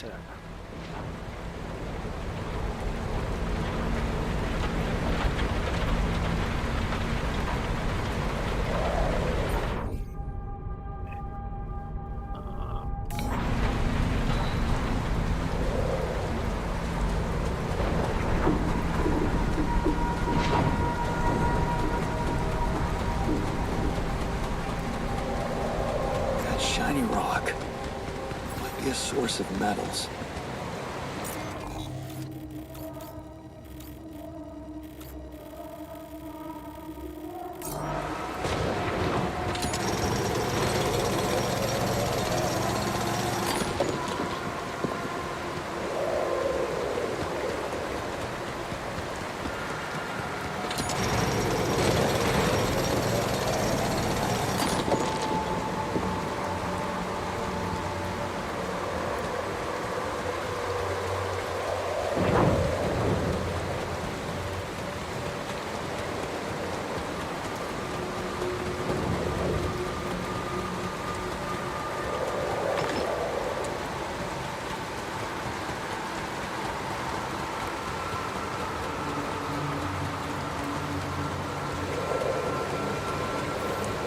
ser acá. That shiny rock might be a source of metals.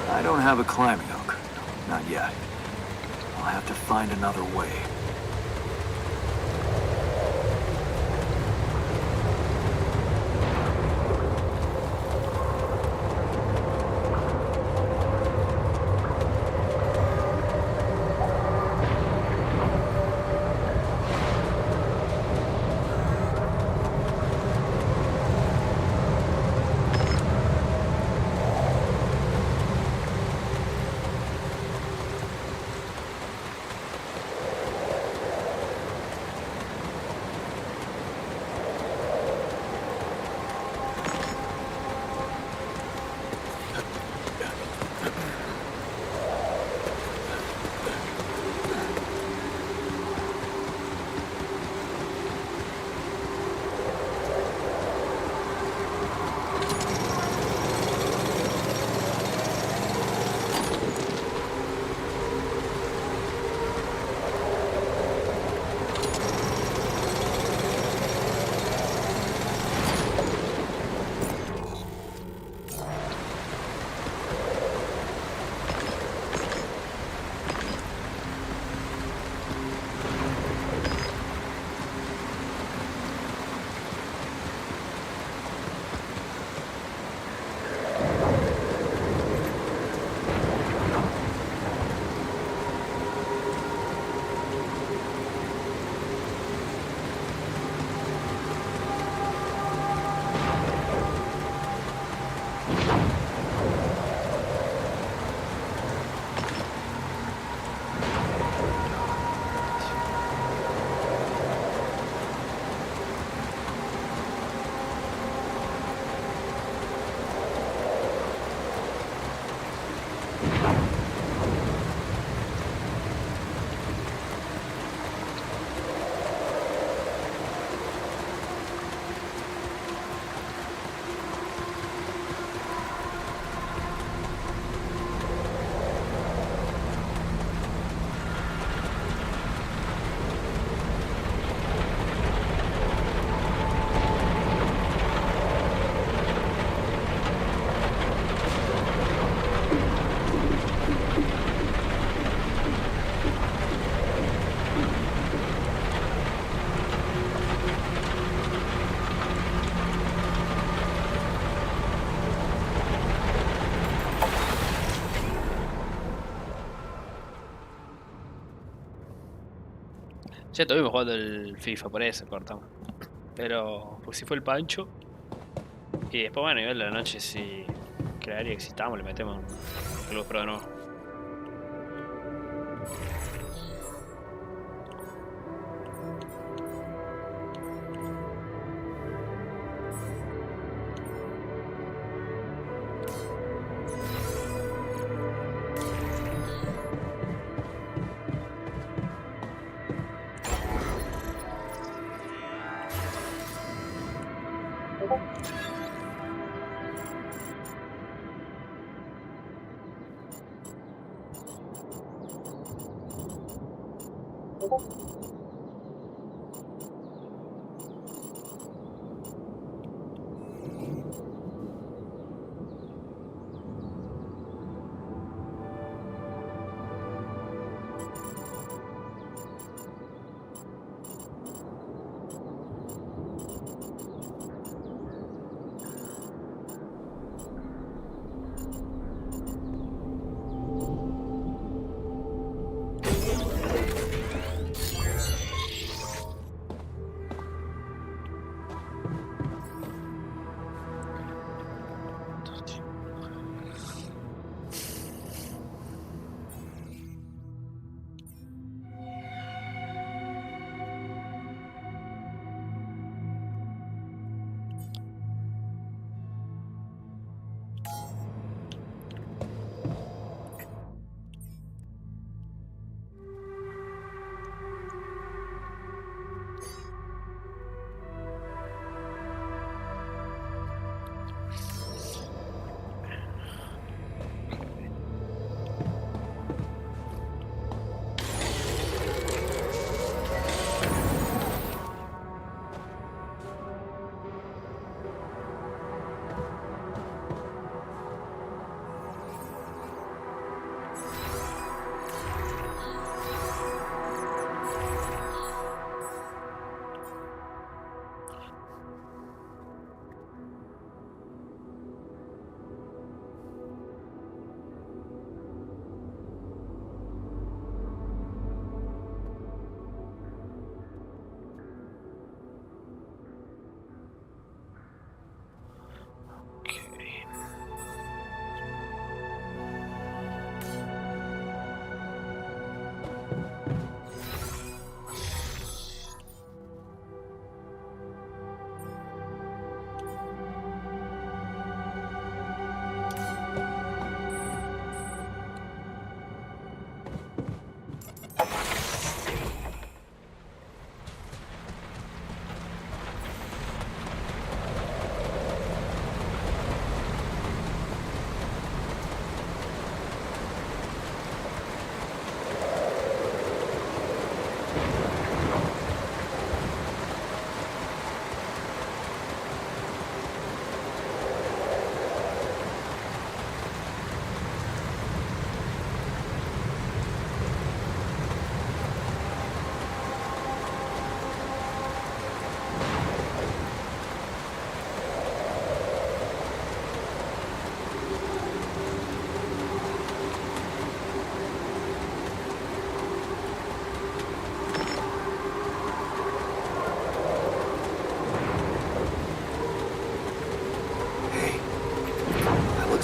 I don't have a climbing hook. Not yet. I'll have to find another way. Ya estuvimos jugando el FIFA, por eso cortamos. Pero, pues si fue el Pancho. Y después, bueno, a nivel de la noche, si crearía que si estamos, le metemos un Club Pro de nuevo.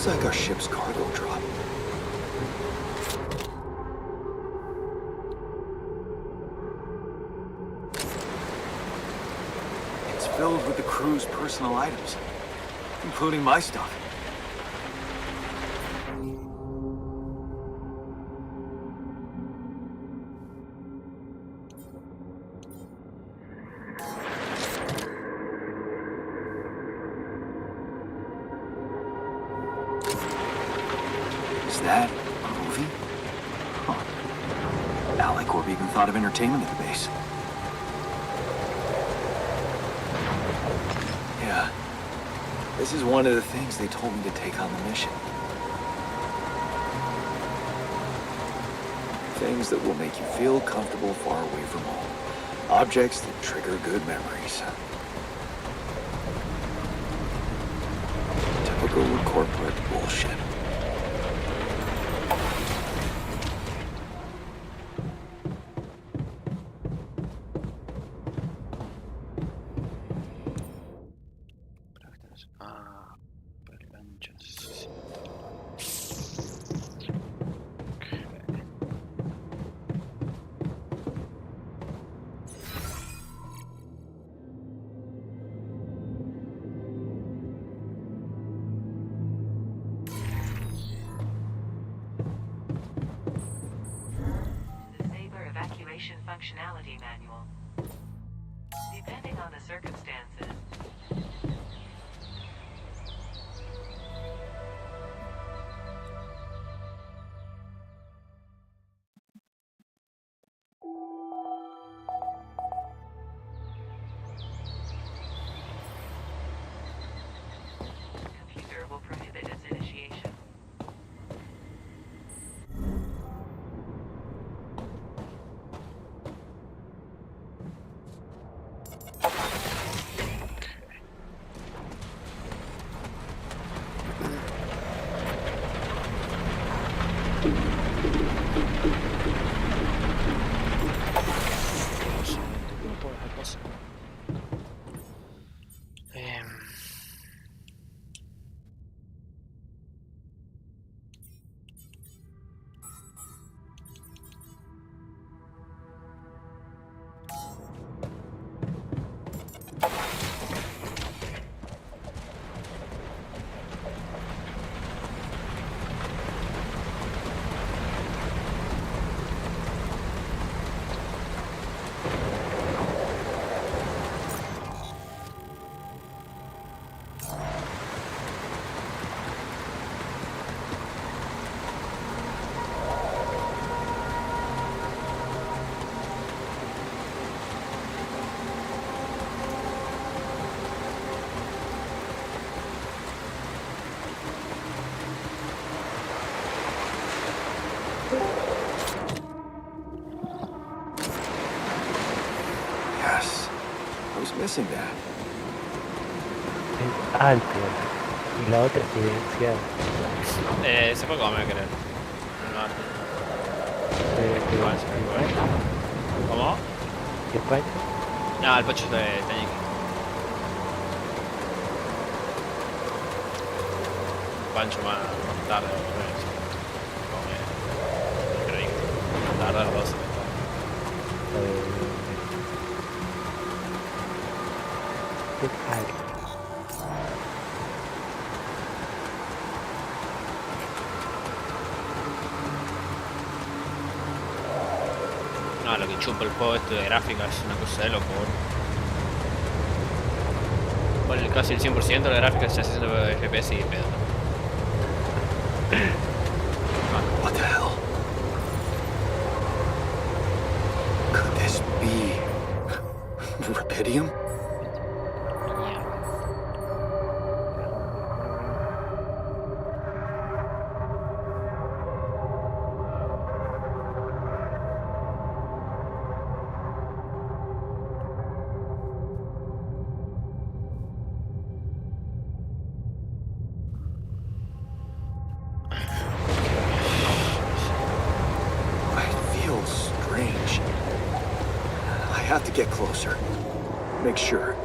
Looks like our ship's cargo drop. It's filled with the crew's personal items, including my stuff. Is that a movie? Huh. Alicorp even thought of entertainment at the base. Yeah. This is one of the things they told me to take on the mission. Things that will make you feel comfortable far away from home. Objects that trigger good memories. Typical corporate bullshit. Functionality manual. Depending on the circumstances. Computer will prohibit its initiation. Yes. I was missing that. Es alto. Y la otra es evidenciada. Se fue a comer, creo. No, igual se fue. ¿Cómo? ¿Y el Pancho? No, el Pacho tenía que... Pancho más tarde, creí que tarde a las 12. ¿Qué tal? No, lo que chupa el juego esto de gráfica es una cosa de loco, boludo. Por casi el 100% de la gráfica está haciendo FPS y pedo. What the hell? Could this be Rapidium? I have to get closer. Make sure.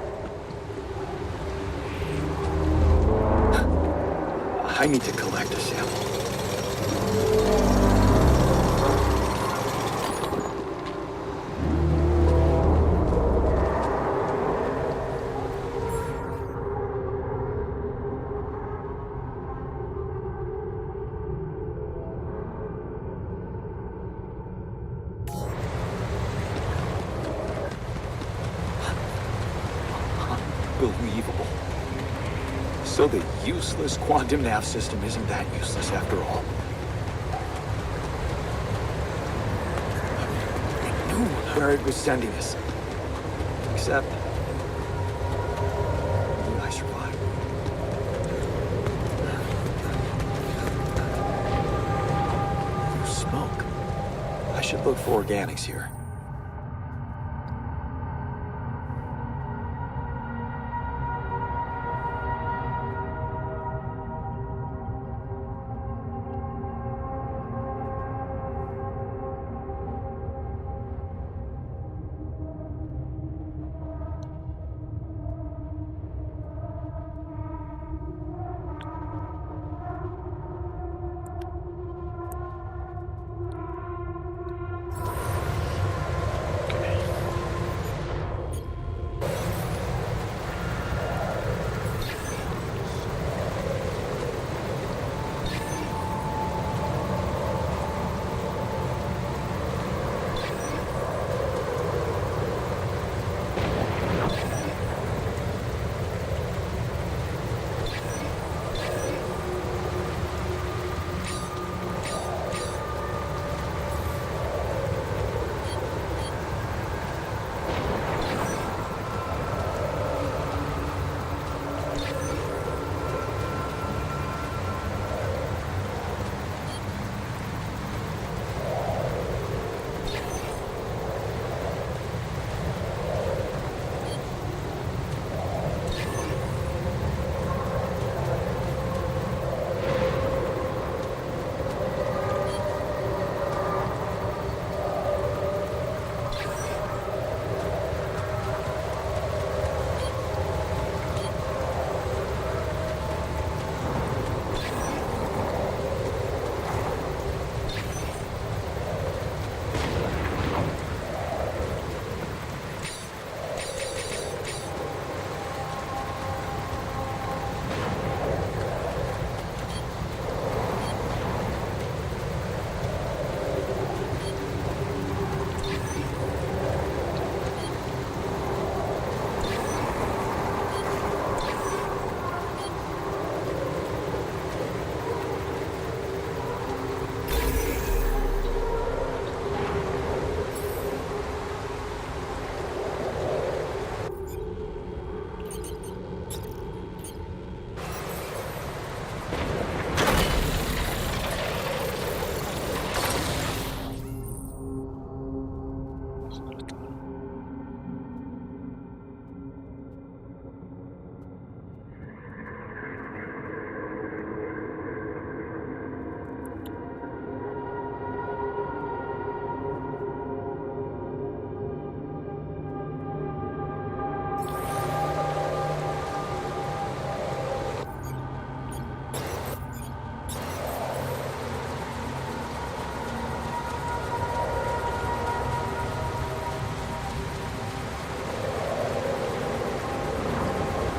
I need to collect a sample. Unbelievable. So the useless quantum nav system isn't that useless after all. I knew where it was sending us. Except... I survived. There's smoke. I should look for organics here.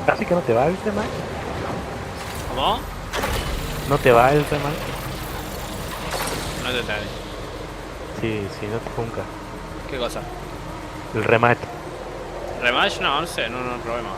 Así que no te va el remate. ¿Cómo? No te va el remate. No te sale. Sí, no te funca. ¿Qué cosa? El remate. ¿Rematch? No, no sé, no probemos.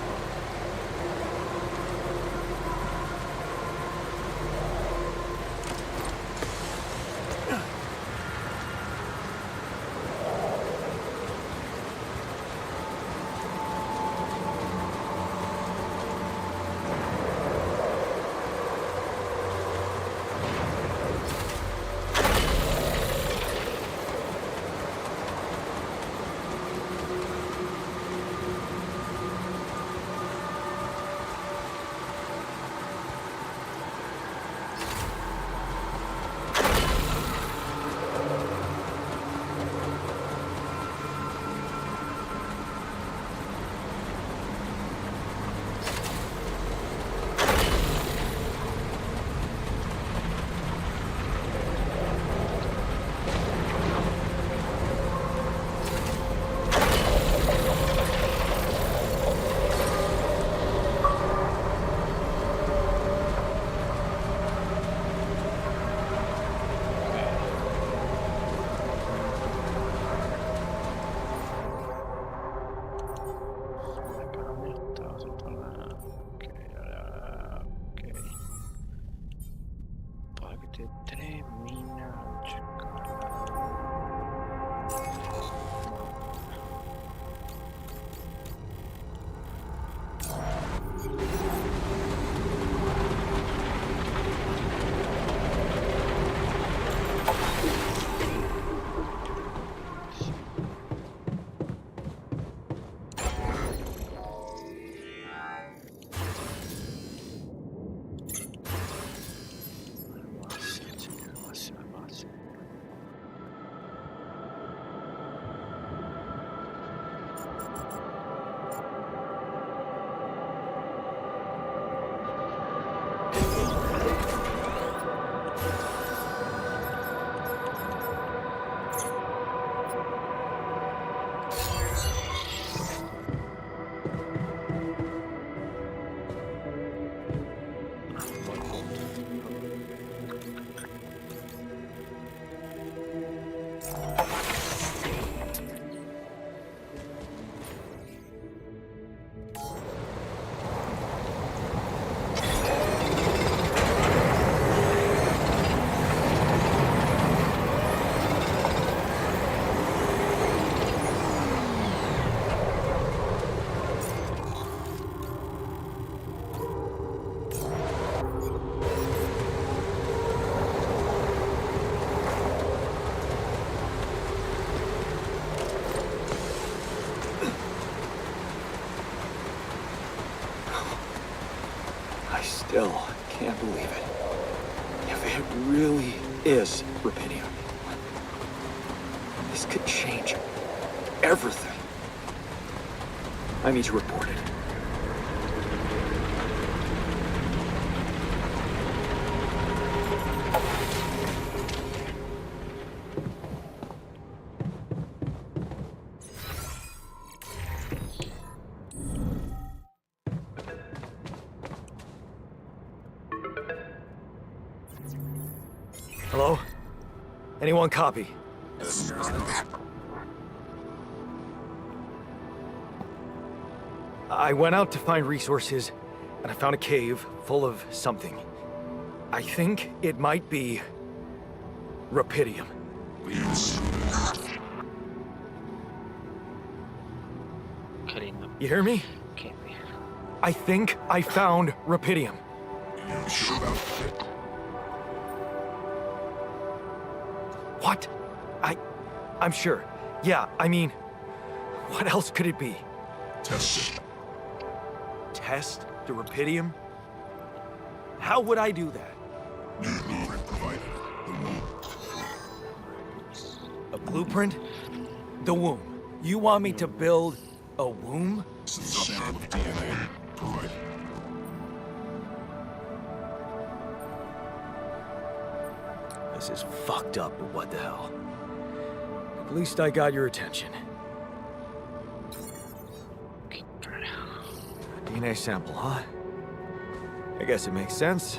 Still can't believe it. If it really is rubidium, this could change everything. I need to report it. Hello? Anyone copy? I went out to find resources, and I found a cave full of something. I think it might be rubidium. Qué lindo. You hear me? Qué bien. I think I found rubidium. What? I'm sure. Yeah, I mean, what else could it be? Test it. Test the rubidium? How would I do that? New blueprint provided. The womb. A blueprint? The womb. You want me to build a womb? Sample of DNA provided. This is fucked up, but what the hell? At least I got your attention. DNA sample, huh? I guess it makes sense.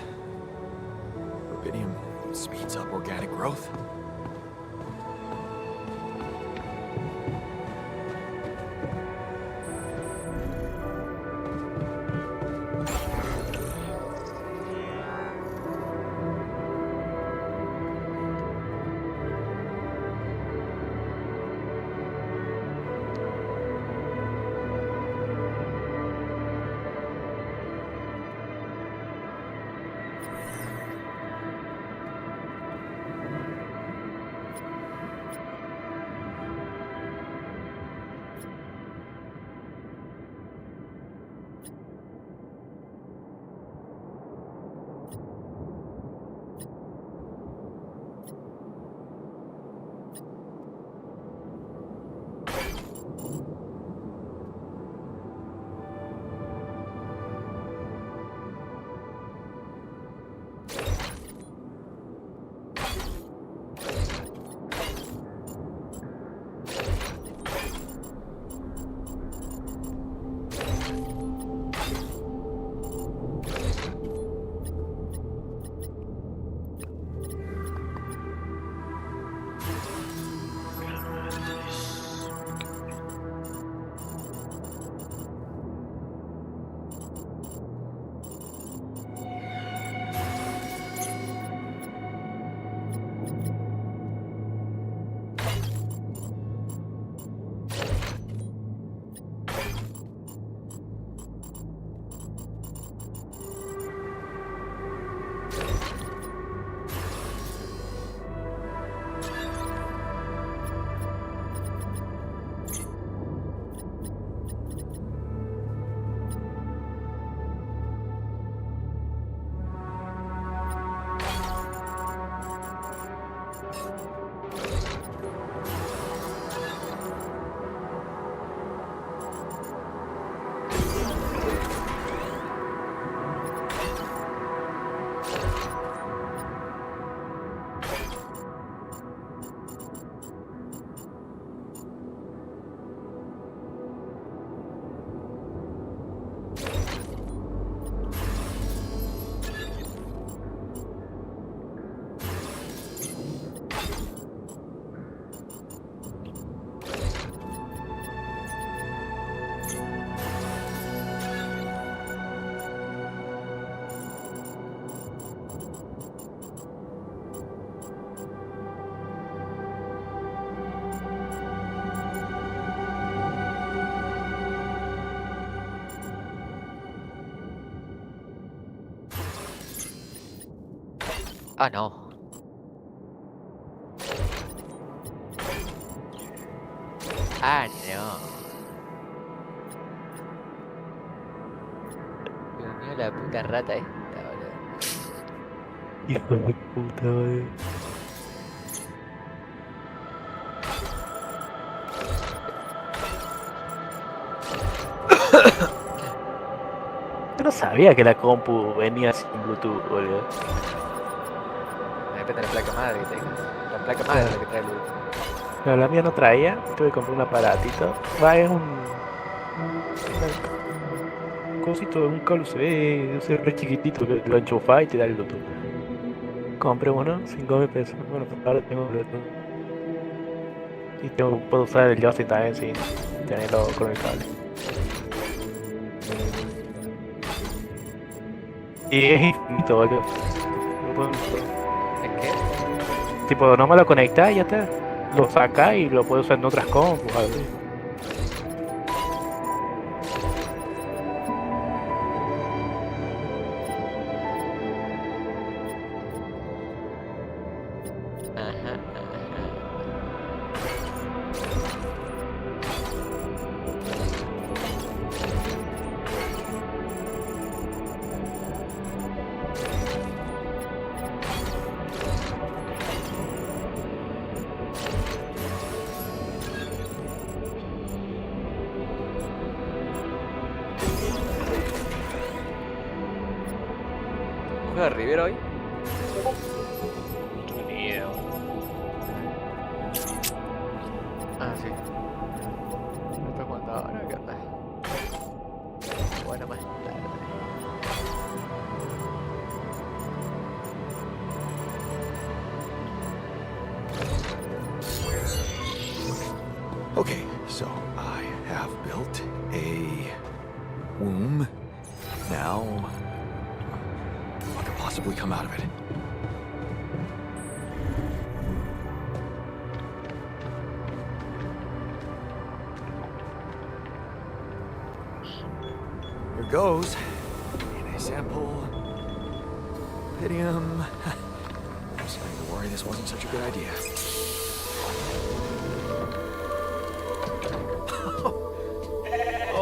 Rubidium speeds up organic growth. Ah, no. Ah, no. Dios mío, la puta rata esta. Hijo de puta, madre. Yo no sabía que la compu venía sin Bluetooth, boludo. Depende de la placa madre que tenga. La placa madre es la que trae el Bluetooth. No, la mía no traía, tuve que comprar un aparatito. Va, es un cosito, un cable USB, ese re chiquitito que lo enchufás y te da el Bluetooth. Compré uno, 5.000 pesos. Bueno, pues ahora tengo Bluetooth. Y puedo usar el joystick también sin tenerlo con el cable. Y es infinito, boludo. ¿Es qué? Tipo, nomás lo conectás y ya está. Lo sacás y lo puedes usar en otras compus, algo así. Ajá, ajá. ¿Juega River hoy? No tengo ni idea. Ah, sí. ¿No está jugando ahora? ¿Qué onda? Bueno, más tarde. Okay, so I have built a womb. Now, what could possibly come out of it? Here goes. DNA sample. Pydium. I'm starting to worry this wasn't such a good idea.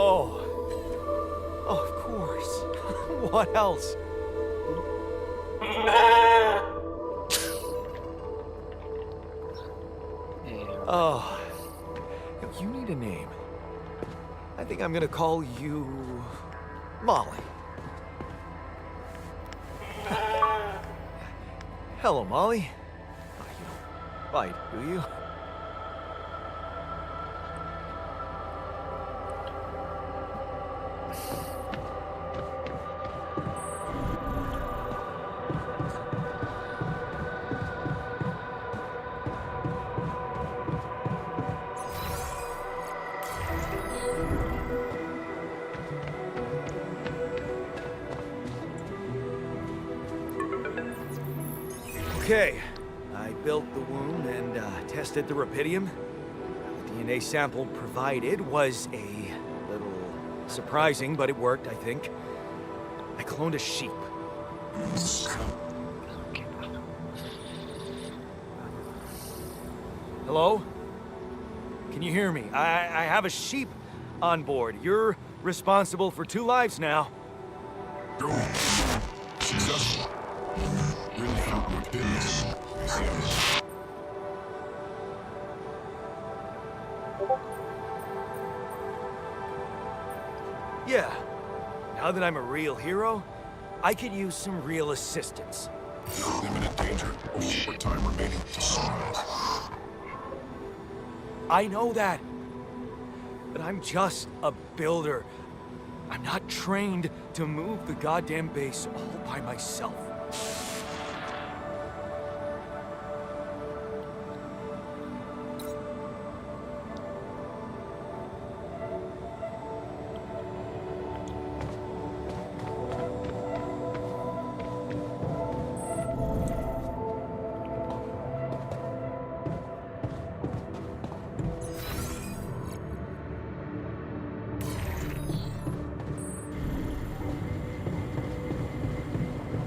Oh. Oh, of course. What else? Oh. You need a name. I think I'm gonna call you Molly. Hello, Molly. Oh, you don't bite, do you? Okay, I built the womb and tested the rapidium. The DNA sample provided was a little surprising, but it worked, I think. I cloned a sheep. Hello? Can you hear me? I have a sheep on board. You're responsible for 2 lives now. Go. Successful. Really found what did this. Yeah. Now that I'm a real hero, I could use some real assistance. You're in imminent danger. Only short time remaining to sunrise. I know that. But I'm just a builder. I'm not trained to move the goddamn base all by myself.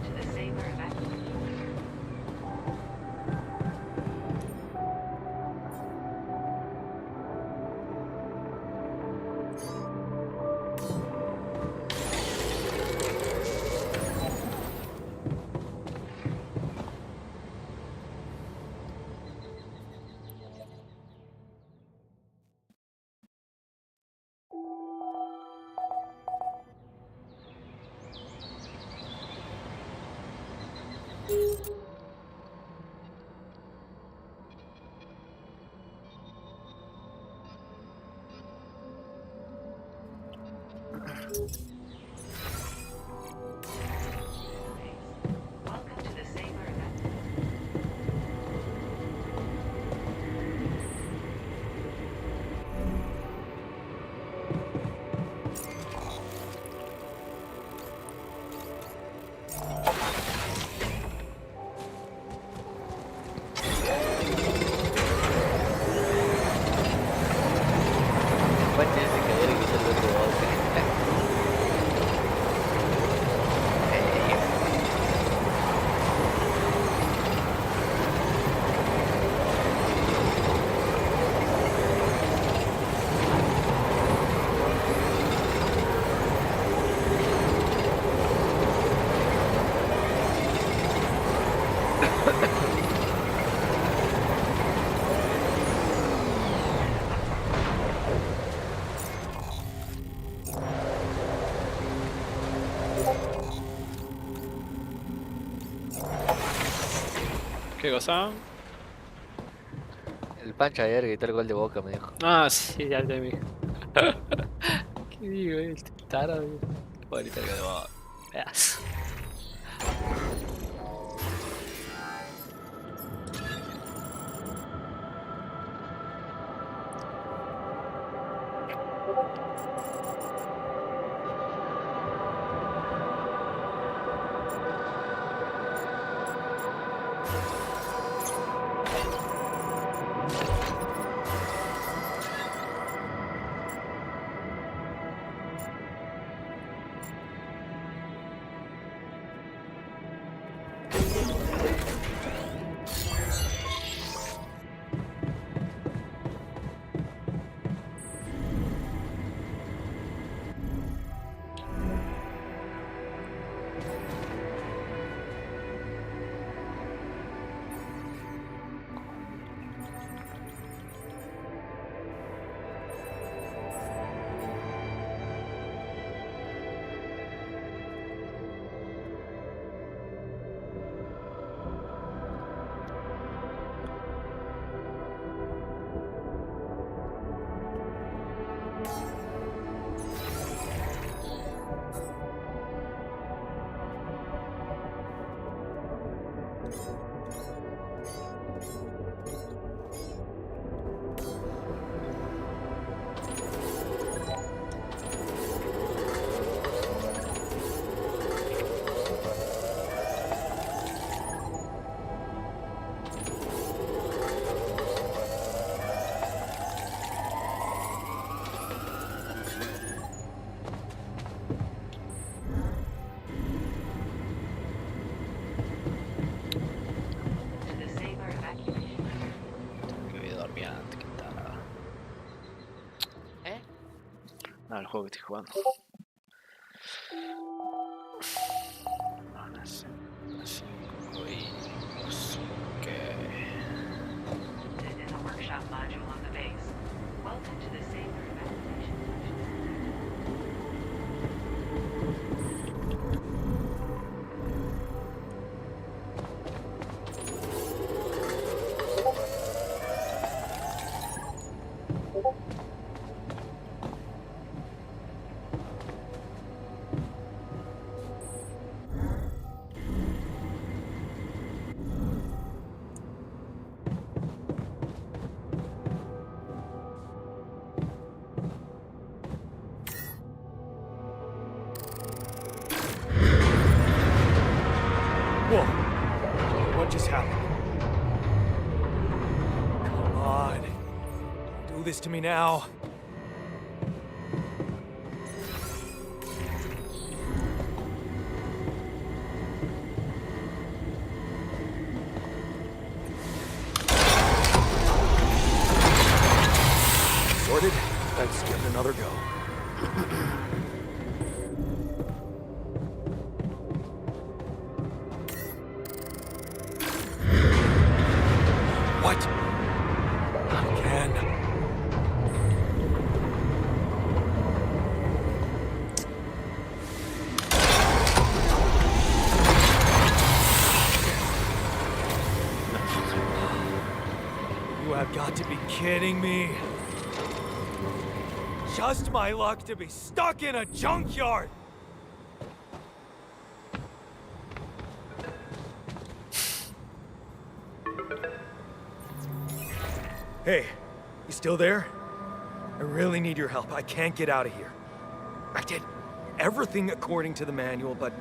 To the safer evacuation Welcome to the Saber event. Pancha ese caer y quita el gol de boca. ¿Qué cosa? El Pancha ayer gritó el gol de boca, me dijo. Ah, sí, ya te vi. ¿Qué digo, este tarado? Ahorita que lo veas. To the Saber evacuation. Que voy a dormir antes, que tarado. ¿Eh? No, el juego que estoy jugando. No, no sé. Así que. Listed in the workshop module on the base. Welcome to the Saber evacuation station. Whoa. What just happened? Come on. Don't do this to me now. Sorted? Let's give it another go. What? Not again. You have got to be kidding me. Just my luck to be stuck in a junkyard! Hey, you still there? I really need your help. I can't get out of here. I did everything according to the manual, but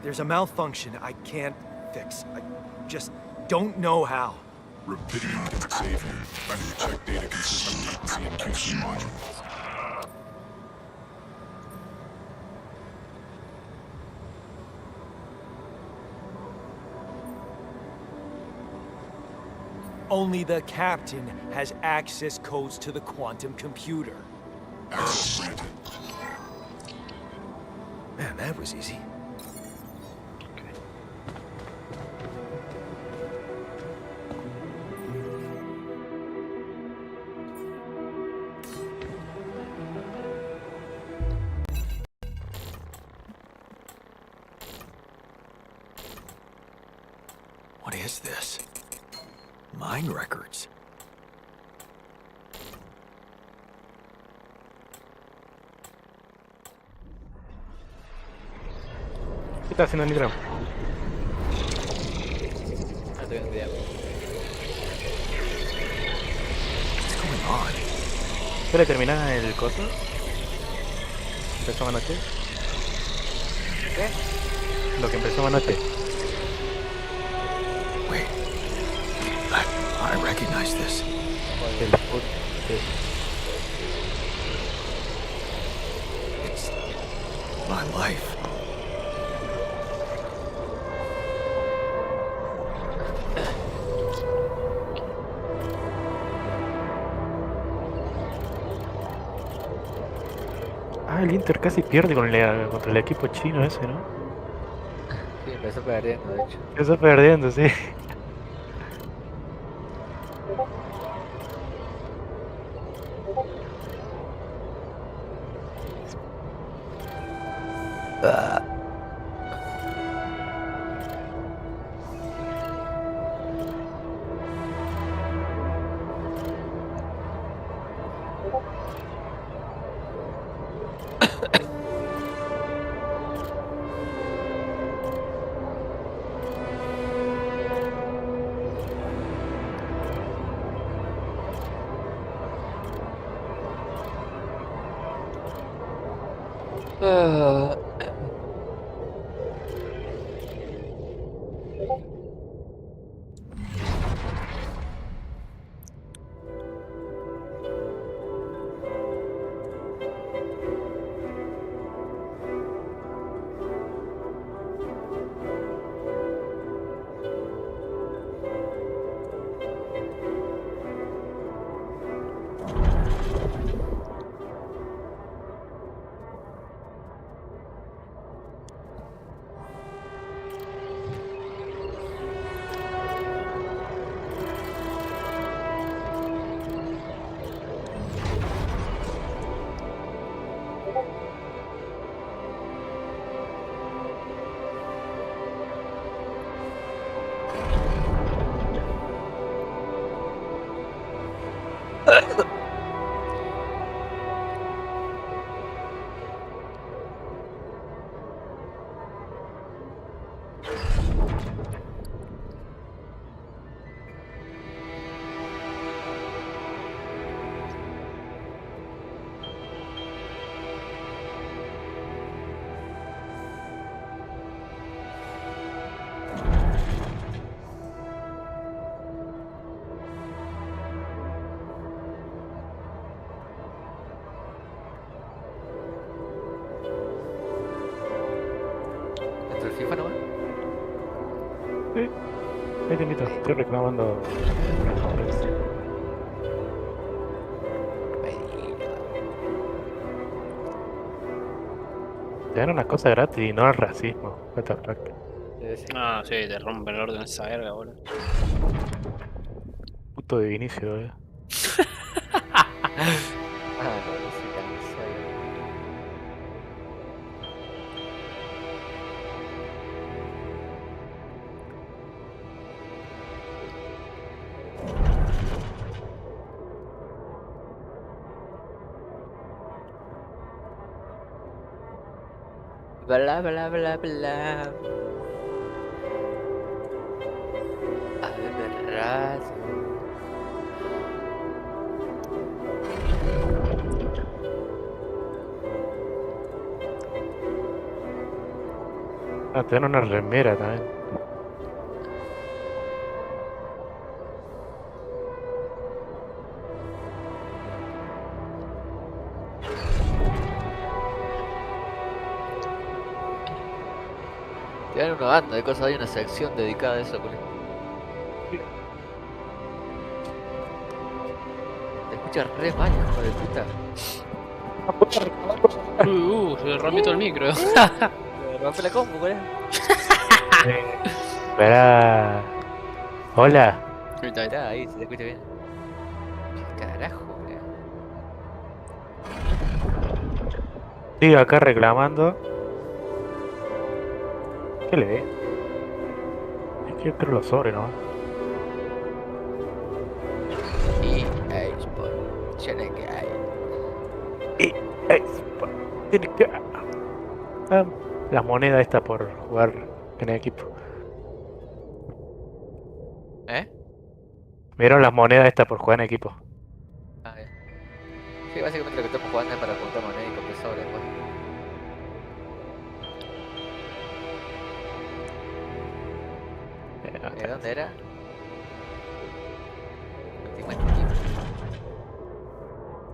there's a malfunction I can't fix. I just don't know how. Rubidium Savior. I need to check data consistency and QC module. Only the captain has access codes to the quantum computer. Access granted. Man, that was easy. What is this? Mine records. ¿Qué está haciendo el Nitram? No tengo idea. What's going on? ¿Suele terminar el coso? ¿Empezó anoche? ¿Qué? Lo que empezó anoche. Wait. I recognize this. El foot. It's my life. Ah, el Inter casi pierde contra el equipo chino ese, ¿no? Sí, empezó perdiendo, de hecho. Empezó perdiendo, sí. Ah, ¿Entró el FIFA nomás? Sí. Ahí te invito. Estoy reclamando. Te dan una cosa gratis y no al racismo. What the fuck. Sí. Ah, sí, te rompen el orden esa verga, boludo. Puto de inicio, Ah, no, se cansó ya. Bla bla bla bla. A ver, rato. Ah, tener una remera también. Tienen una banda de cosas, hay una sección dedicada a eso, Juli. Te escuchas re mal, hijo de puta. Se rompió todo el micro. Me rompe la compu, boludo. Espera. Hola. Ahorita, ahí. Mirá, ahí se te escucha bien. ¿Qué carajo, boludo? Sigo acá reclamando. ¿Qué le ve? Es que yo creo los sobres, ¿no? Y Sport. Tiene que hay. Y tiene que. Ah, las monedas estas por jugar en el equipo. ¿Eh? ¿Vieron las monedas estas por jugar en equipo? Ah, bien. Sí, básicamente lo que estamos jugando es para juntar moneda y compresores, pues. ¿De dónde era? Último equipo.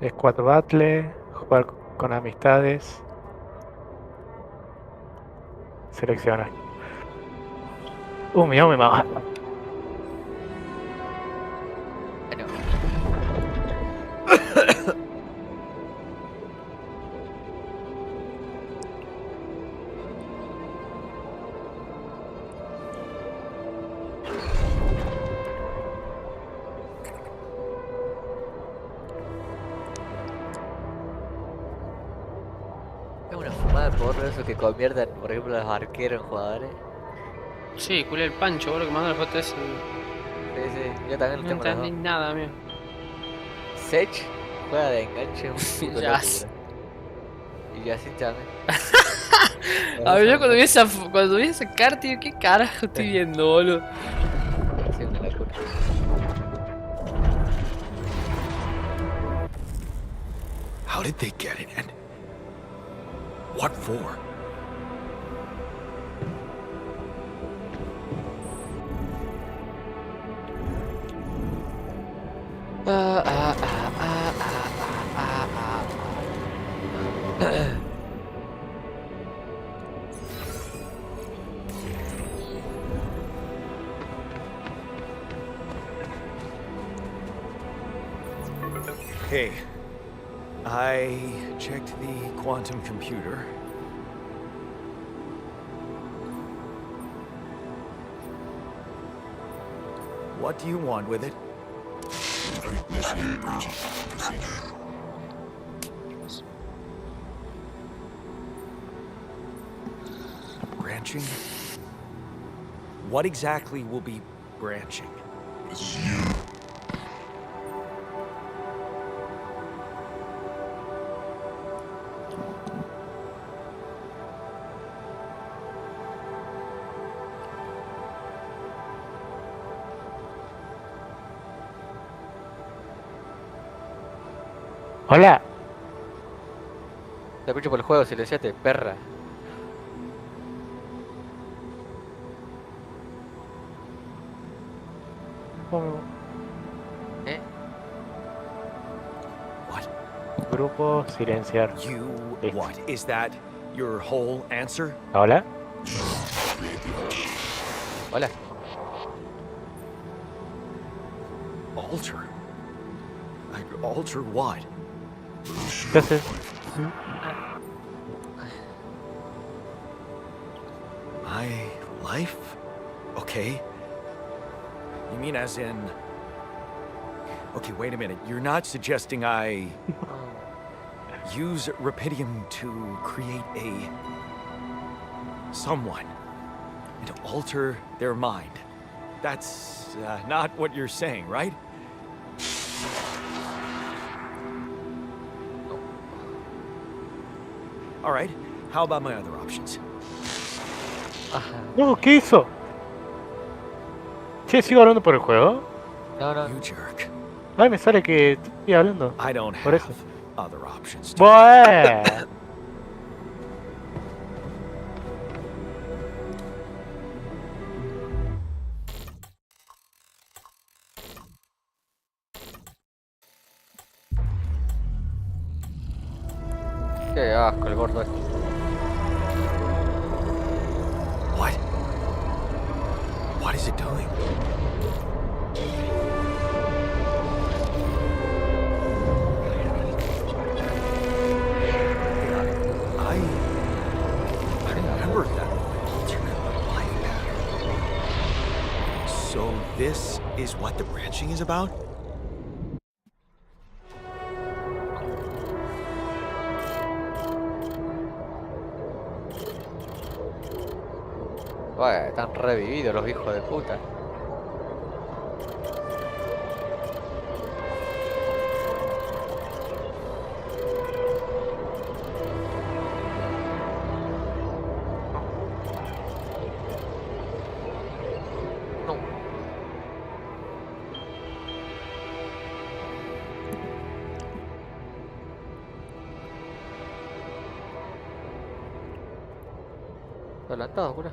Squad Battle, jugar con amistades. Selecciona. Mira, me mama. Bueno, es una fumada de porro eso que conviertan, por ejemplo, a los arqueros en jugadores. Sí, culé el Pancho, boludo, que mandó el JS. Sí, sí, yo también lo No tengo las entendí dos. nada, amigo. Sech juega de enganche, es un puto loco, Jazz. bro. Y Yacine también. A ver, yo cuando vi esa carta, digo, ¿qué carajo estoy viendo, boludo? Sí, una locura. How did they get it, and what for? Hey, I checked the quantum computer. What do you want with it? Initiate breaching procedure. Branching? What exactly will be branching? This is you. Hola. Te escucho por el juego, silenciate, perra. ¿Eh? What? Grupo silenciar. You Listo. what? Is that your whole answer? Hola. Hola. Alter? Alter what? ¿Qué haces? My life? Okay. You mean as in... Okay, wait a minute. You're not suggesting I use Rapidium to create someone and alter their mind. That's not what you're saying, right? All right. How about my other options? Ajá. No, ¿qué hizo? Che, ¿sigo hablando por el juego? No, no. You jerk. Ay, me sale que estoy hablando. I don't Por have eso. other options. Bueno. Qué asco el gordo este. What? What is it doing? I remember that alternate life pattern. So this is what the branching is about? Bueno, están revividos los hijos de puta. No. Adelantado, cura.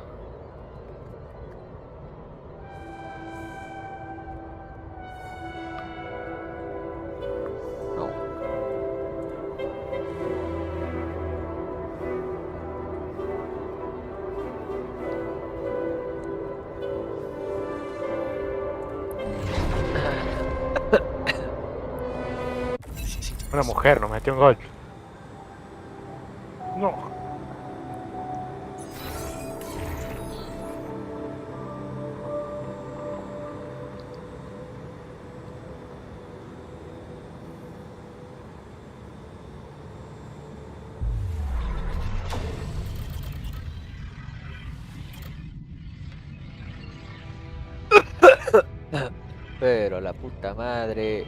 No. Una mujer nos metió un gol. No. Pero la puta madre.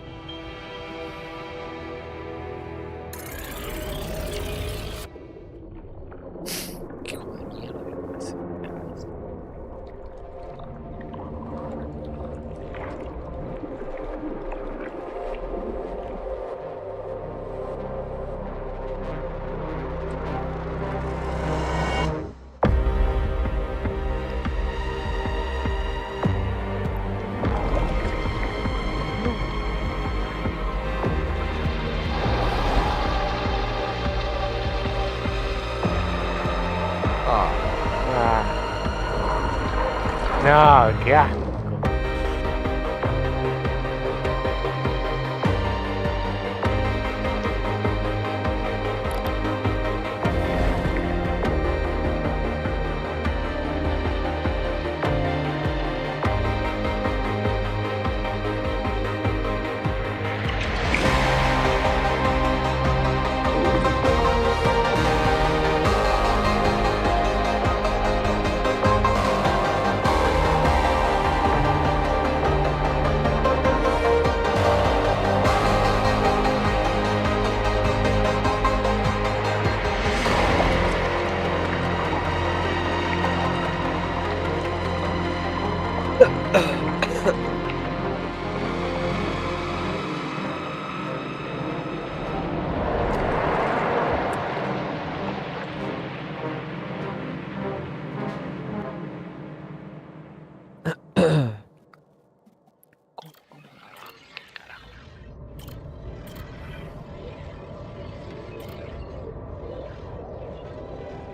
Qué hijo de mierda. Ah, Ah. No, qué asco.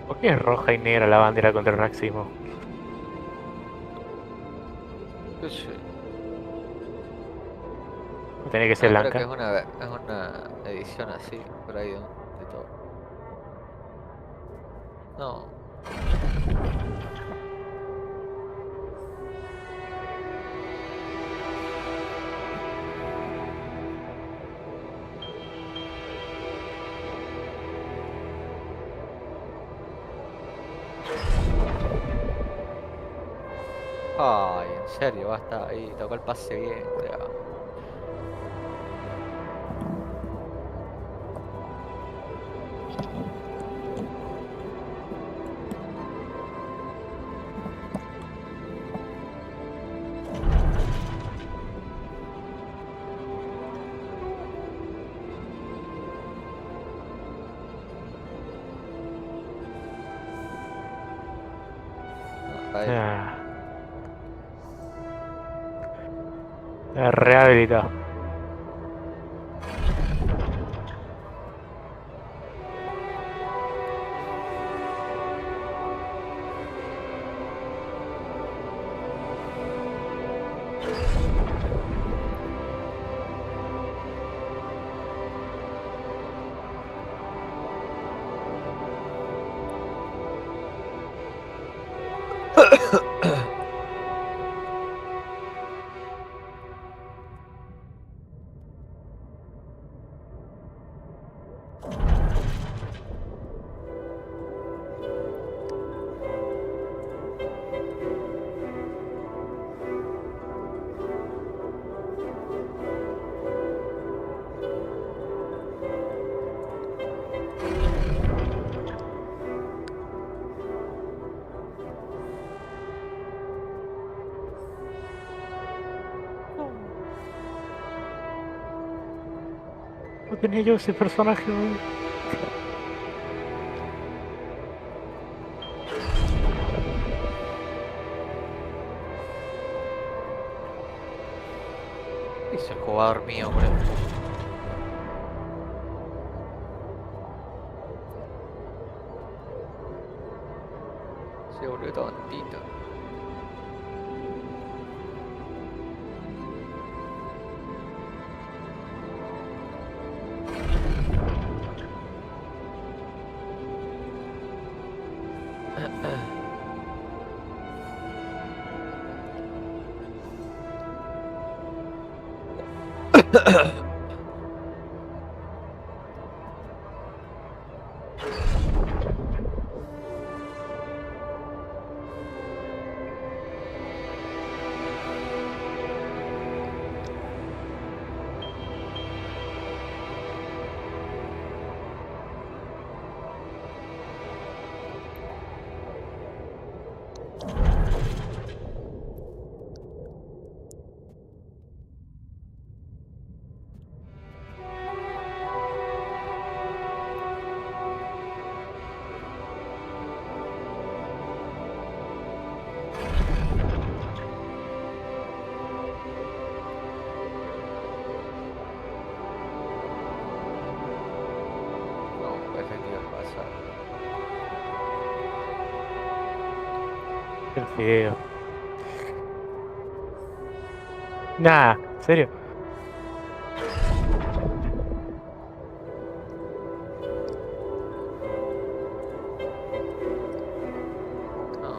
¿Por qué es roja y negra la bandera contra el racismo? qué sé. ¿No tiene que No, ser creo que blanca? es una edición así, por ahí de todo. No. Ay, en serio, basta ahí, tocó el pase bien, creo. Ahí. Ah, rehabilitado. No tenía yo ese personaje, weón. ¿Qué hizo el jugador mío, boludo? Se volvió tontito. No, pensé que iba a pasar. El fideo. Nah, ¿en serio? No.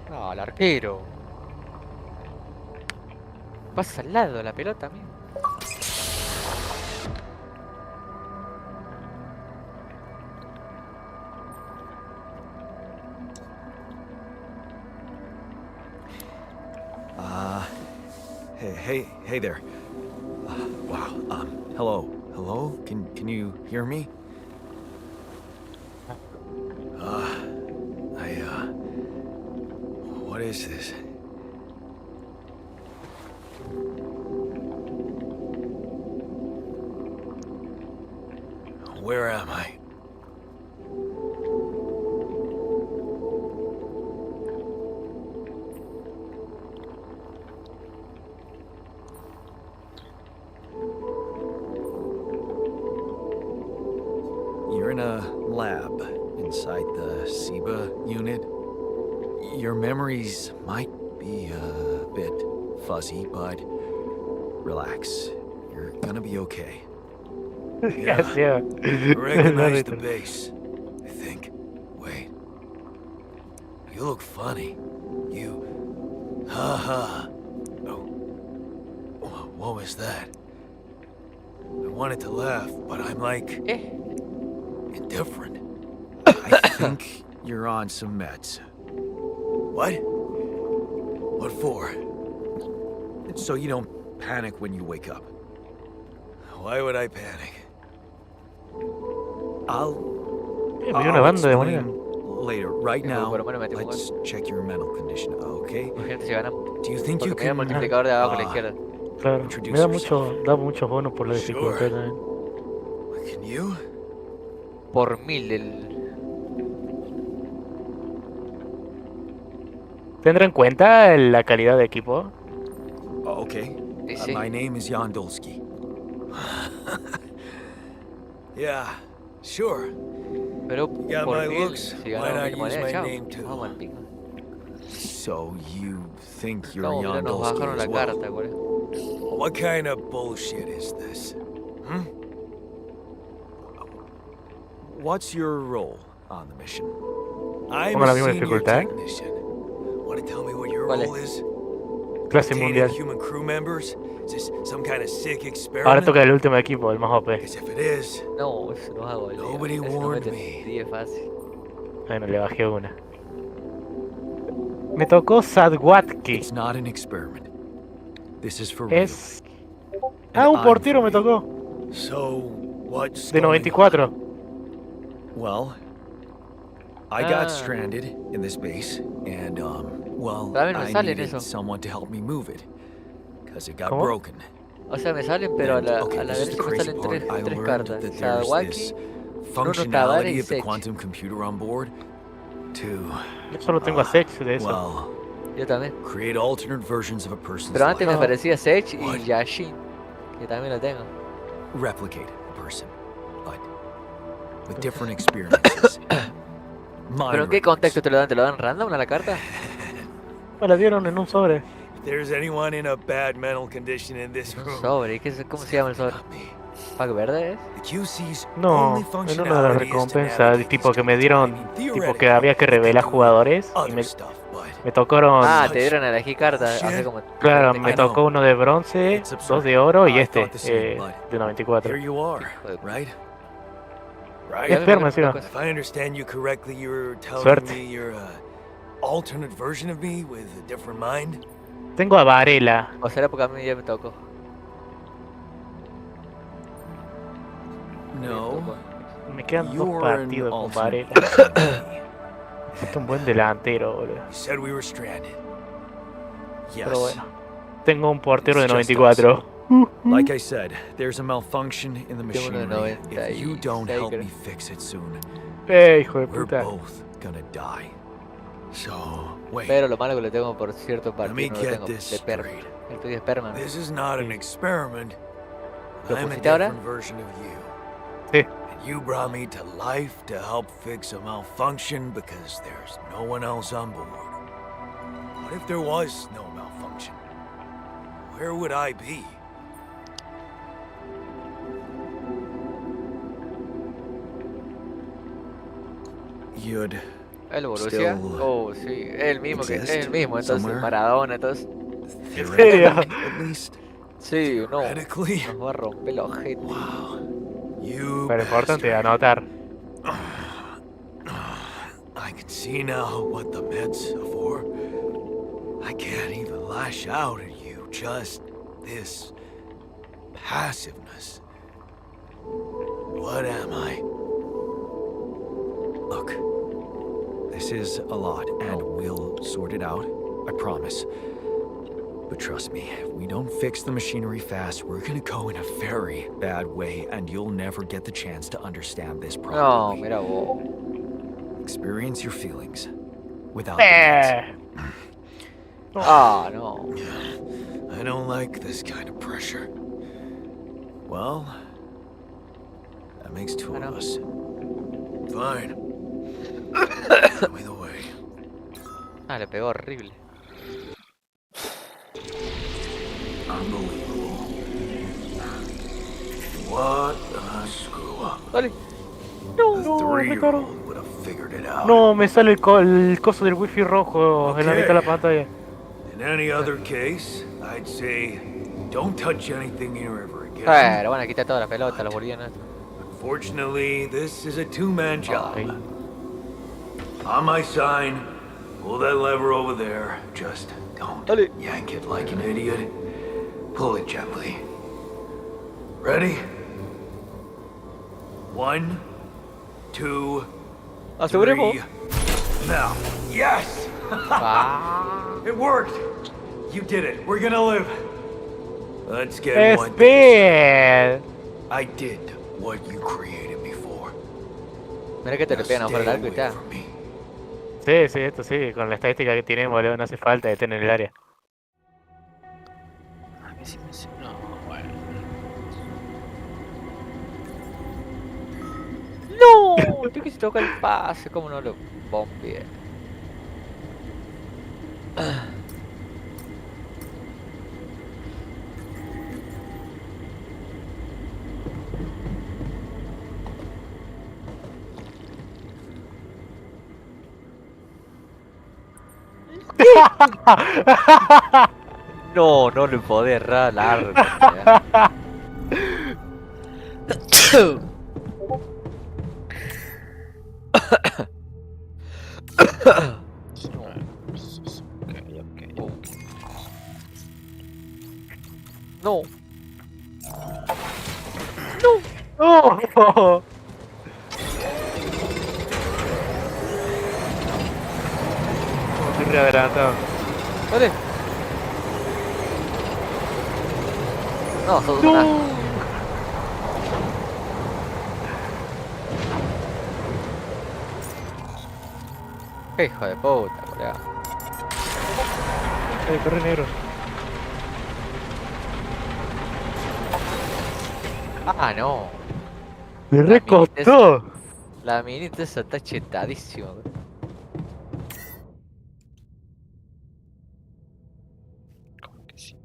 No, el arquero. Pasa al lado la pelota, amigo. Hey there. Wow. Hello. Hello? Can you hear me? What is this? Where am I? You're in a lab inside the SIBA unit. Your memories might be a bit fuzzy, but relax. You're gonna be okay. Yes, yeah. Recognize the base, I think. Wait. You look funny. You... Ha. Oh. What was that? I wanted to laugh, but I'm like... Eh. indifferent. I think you're on some meds. What? What for? So you don't panic when you wake up. Why would I panic? Me dio una banda de moneda. Later. Right now, Por lo menos metemos let's check your mental condition, okay? Imagínate si ganamos. Do you think you Porque me da el can... multiplicador de abajo a la izquierda. Claro, Introduce me da yourself. da muchos bonos por la Sure. dificultad también. Can you? Por 1000 el... ¿Tendrá en cuenta la calidad de equipo? Oh, okay. Y sí. My name is Yandolski. Yeah, sure. Pero got por my 1000, looks, si why ganamos not mínimo use moneda, my chao. name too? Vamos al pico. So you think you're No, mira, nos Yandolski bajaron as la well? carta, güey. What kind of bullshit is this? Hmm? What's your role on the mission? I'm Pongo la a misma senior dificultad. technician. Want to tell me what your ¿Cuál es? role is? Clase Obtaining mundial. human crew members? Is this some kind of sick Ahora experiment? toca el último equipo, el más OP. Because if it is, No, eso no hago el Nobody Eso nos warned meten me. 10 fácil. Bueno, le bajé una. Me tocó Sadwatki. it's not an experiment. This is for real. Es... Ah, un portero me tocó. So, what's De going 94. on? Well, I got stranded in this base, and well, También me I salen needed eso. someone to help me move it, because it got ¿Cómo? broken. O sea, me salen, pero a And, la, okay, a la this is the derecha me crazy salen part. I tres learned cartas. that there's this Sadwaki, functionality of the Sech. quantum computer on board to, Yo solo tengo a Sech de eso. well, yo también. create alternate versions of a person's Pero antes me life. parecía Sech y What? Yashin, que también lo tengo. Replicate a person, but with different experiences. ¿Pero en qué contexto te lo dan? ¿Te lo dan random a la carta? Me la dieron en un sobre. If there's anyone in a bad mental condition in this Un room, sobre. ¿Cómo se llama el sobre? not me. ¿Pack verde es? The QC's No, only en una de las functionality is to recompensas, navigate tipo these que me tunnels. dieron, I mean, tipo que theoretically, había que they revelar can do jugadores y other me stuff, but Me tocaron, Ah, te dieron a elegir cartas. Shit. Hace como. claro, 20 me I know. tocó uno de bronce, It's absurd. dos de oro y I este, thought the same, but de 94. here you are, Joder. right? Y Right? esperma encima. If I understand you correctly, you're telling Suerte. me you're a alternate version of me with a different mind? Tengo a Varela. O será porque a mí ya me tocó. No. Me quedan dos You're an partidos con alternate Varela. version of me. Es un buen delantero, boludo. You said we were stranded. Yes. Pero bueno. Tengo un portero de It's just 94. Like I said, there's a malfunction in the Tengo uno de machinery. If you don't 96, help creo. me fix it soon, Hijo de we're puta. both gonna die. So, wait. Pero lo malo que lo tengo por cierto Let me partido, no lo get tengo this de perma. straight. El tuyo es perma, ¿no? This is not an experiment. ¿Lo I'm a pusiste ahora? different version of you. Sí. And you brought me to life to help fix a malfunction because there's no one else on board. What if there was no malfunction? Where would I be? You'd El Borussia. Still Oh, sí. El mismo que. Es exist el mismo, entonces. somewhere? Maradona, entonces. ¿En serio? at least Sí, no. theoretically. Nos va a romper el ojete. Wow. You Pero importante bastard. anotar. I can see now what the meds are for. I can't even lash out at you. Just this passiveness. What am I? Look, this is a lot, and we'll sort it out. I promise. But trust me, if we don't fix the machinery fast, we're gonna go in a very bad way, and you'll never get the chance to understand this No, properly. mira vos. Experience your feelings without the meds. Ah, no. I don't like this kind of pressure. Well, that makes two I of know. us. Fine. Show me the way. Ah, le pegó horrible. Unbelievable. What a screw up. Dale. The No, Ricardo. 3-year-old would have figured it out. No, me sale el coso del wifi rojo en la mitad de la pantalla. In any other case, I'd say don't touch anything here ever again. Pero van a quitar toda la pelota, los bolivianos. Unfortunately, this is a two-man job. Ay. On my sign, pull that lever over there. Just don't Dale. yank it like an idiot. Pull it gently. Ready? 1, 2, Aseguremos. 3. Now. Yes! Ah. It worked! You did it. We're gonna live. Let's get one thing ¡Speed! I did what you created me for. Mira que te Now le pegan afuera stay del arco y away está. from me. Sí, sí, esto sí, con la estadística que tiene, boludo, no hace falta de tener el área. A mí sí no, bueno. ¡No! Yo quise tocar el pase, ¿cómo no lo bombeé? No, no le podía errar al arco. Ok. No. ¡No! Estoy re adelantado. ¿Dónde? No, sos una. Qué hijo de puta, colega. Corre negro. Ah, no. Me La recostó. La minita esa está chetadísima. ¿Cómo que sí?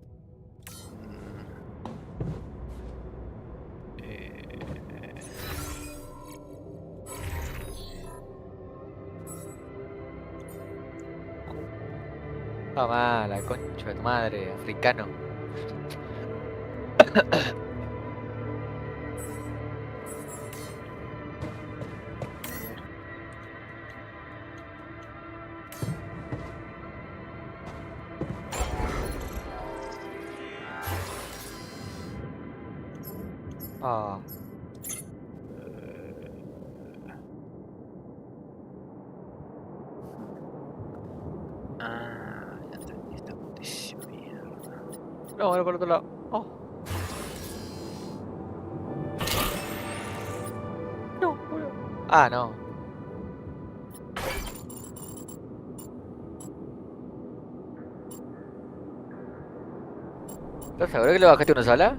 Toma, la concha de tu madre, africano. Ah, Ya entendí esta putísima mierda. no, era por otro lado. Oh. No, boludo. Ah, no. ¿Estás seguro que le bajaste una sola?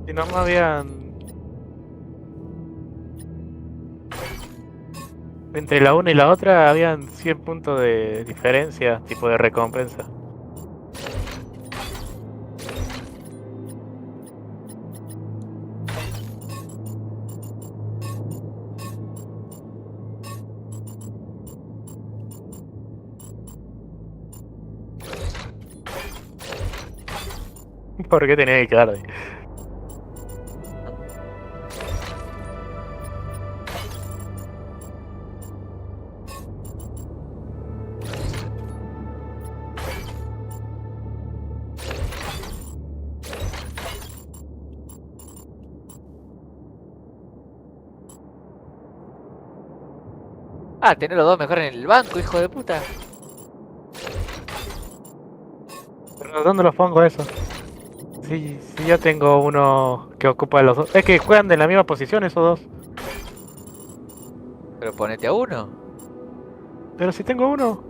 Si no me habían... Entre la una y la otra habían 100 puntos de diferencia, tipo de recompensa. ¿Por qué tenía que quedar ahí? Ah, tenés los dos mejor en el banco, hijo de puta. ¿Pero dónde los pongo eso? Sí, sí, ya tengo uno que ocupa los dos. Es que juegan de la misma posición esos dos. Pero ponete a uno. Pero si tengo uno.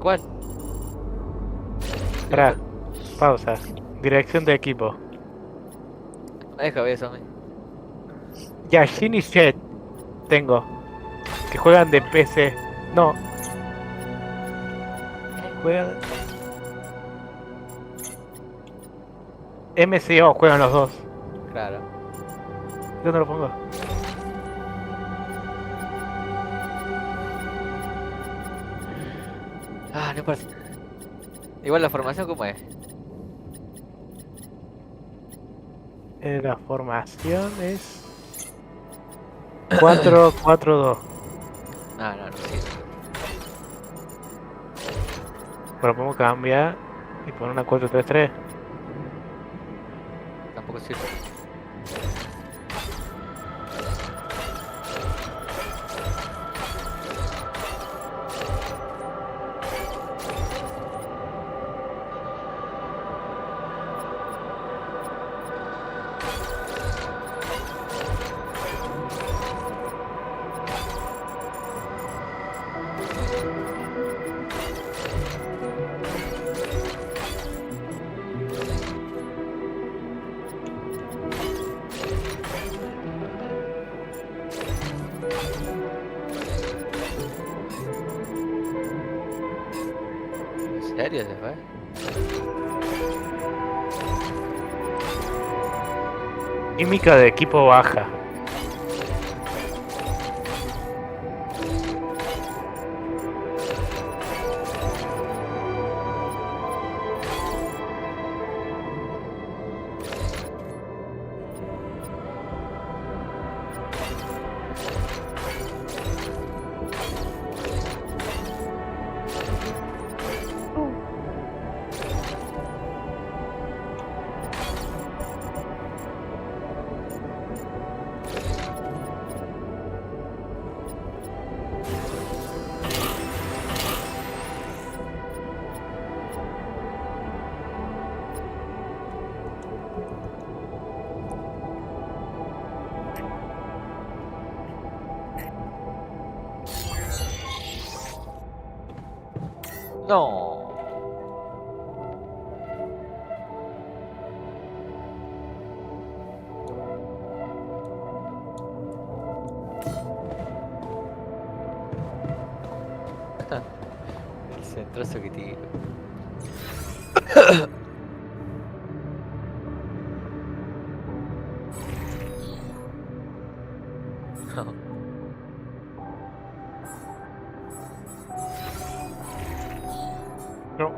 ¿Cuál? Espera, pausa. Dirección de equipo. Me deja ver eso a mí. Yashin y Jet tengo. Que juegan de PC. No. Juegan... MCO juegan los dos. Claro. ¿Dónde lo pongo? Ah, no parece. Igual la formación, ¿cómo es? La formación es 4-4-2. No, no, no sirve. Pero podemos cambiar y poner una 4-3-3. Tampoco sirve. serio se fue? Química de equipo baja. No. El centrazo que tiro. No. No.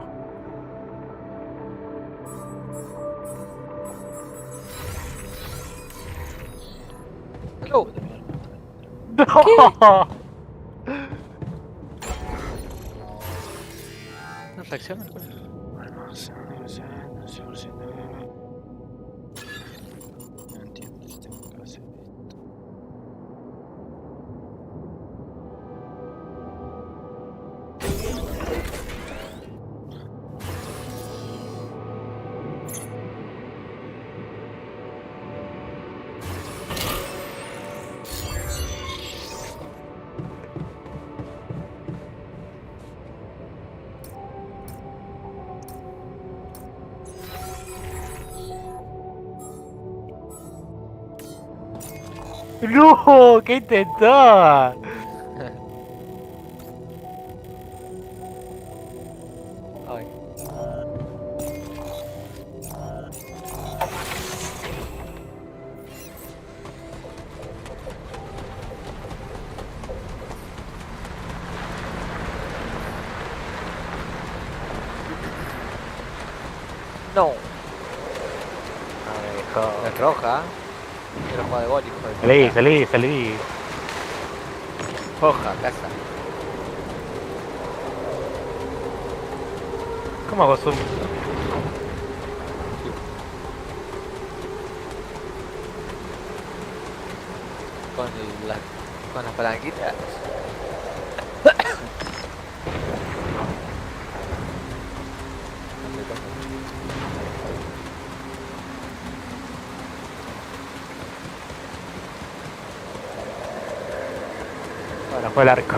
No. No. No reacciona el cual. No entiendo si tengo que hacer esto. No, ¿qué intentaba? Ay. No. No, Es roja. Quiero jugar de gol, hijo de salí, puta. salí, salí. Roja, casa. ¿Cómo hago zoom? Con la, con las palanquitas. Bueno, fue el arco.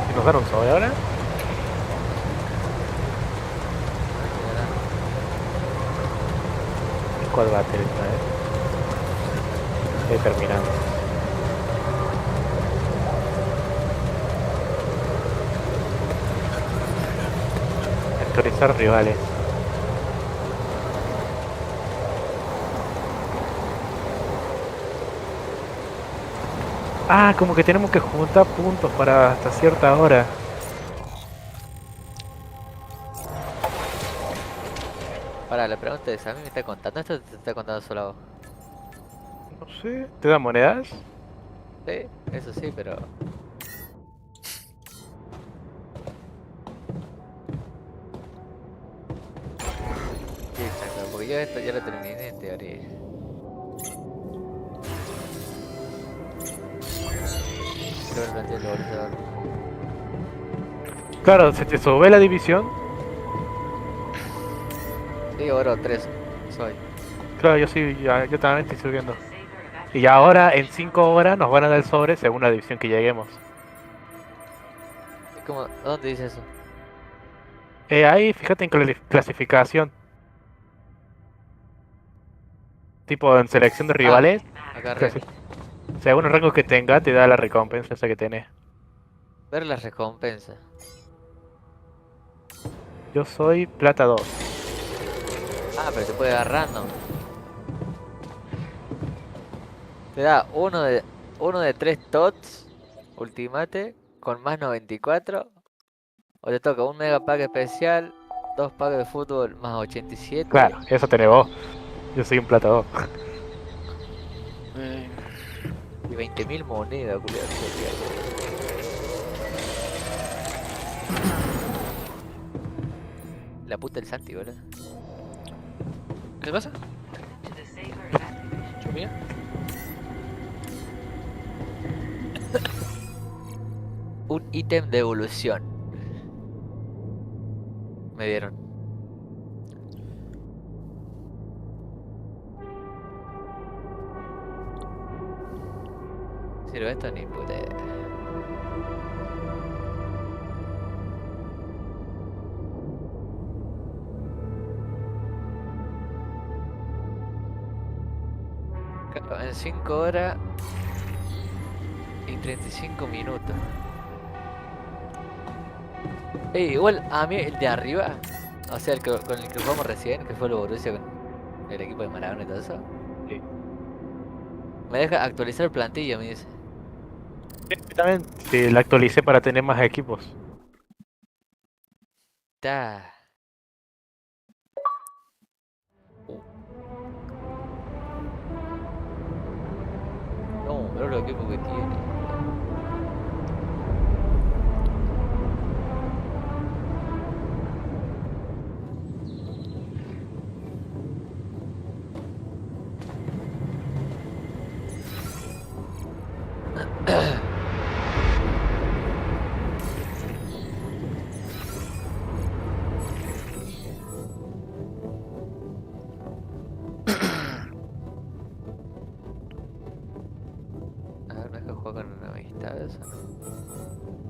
¿Y nos dan un sobre ahora? squad battle esta vez. Estoy terminando. Actualizar rivales. Ah, como que tenemos que juntar puntos para hasta cierta hora. Ahora, la pregunta es, ¿a mí me está contando esto o te está contando solo a vos? No sé, ¿te da monedas? Sí, eso sí, pero... Sí, exacto, porque yo esto ya lo terminé en teoría. Quiero ver el plantel de ahora. Claro, se te sube la división. Sí, oro 3 soy. Claro, yo sí, yo también estoy subiendo. The safer Y evacuation ahora en zone 5 horas nos van a dar el sobre según la división que lleguemos. Es como, ¿dónde dice eso? Ahí, fíjate en clasificación. Tipo en selección de Ah, rivales. acá arriba. clasi- Según el rango que tenga, te da la recompensa esa que tenés. Ver las recompensas. Yo soy plata 2. Ah, pero te puede dar random. Te da uno de 3 TOTS Ultimate con más 94. O te toca un mega pack especial, 2 packs de fútbol más 87 Claro, eso tenés vos. Yo soy un plata 2. Eh, y 20.000 monedas, culiado. La puta del Santi, boludo. ¿Qué pasa? to the safer evacuation. ¿Yo mira? Un ítem de evolución. Me dieron. ¿Sirve esto? Ni puta idea. Claro, en 5 horas y 35 minutos. Igual a mí el de arriba, o sea, con el que jugamos recién, que fue el Borussia con el equipo de Maradona y todo eso, Sí. me deja actualizar plantilla, me dice. También sí, la actualicé para tener más equipos. Ta. No, pero los equipos que tiene. A ver, me deja jugar con una amistad, eso no.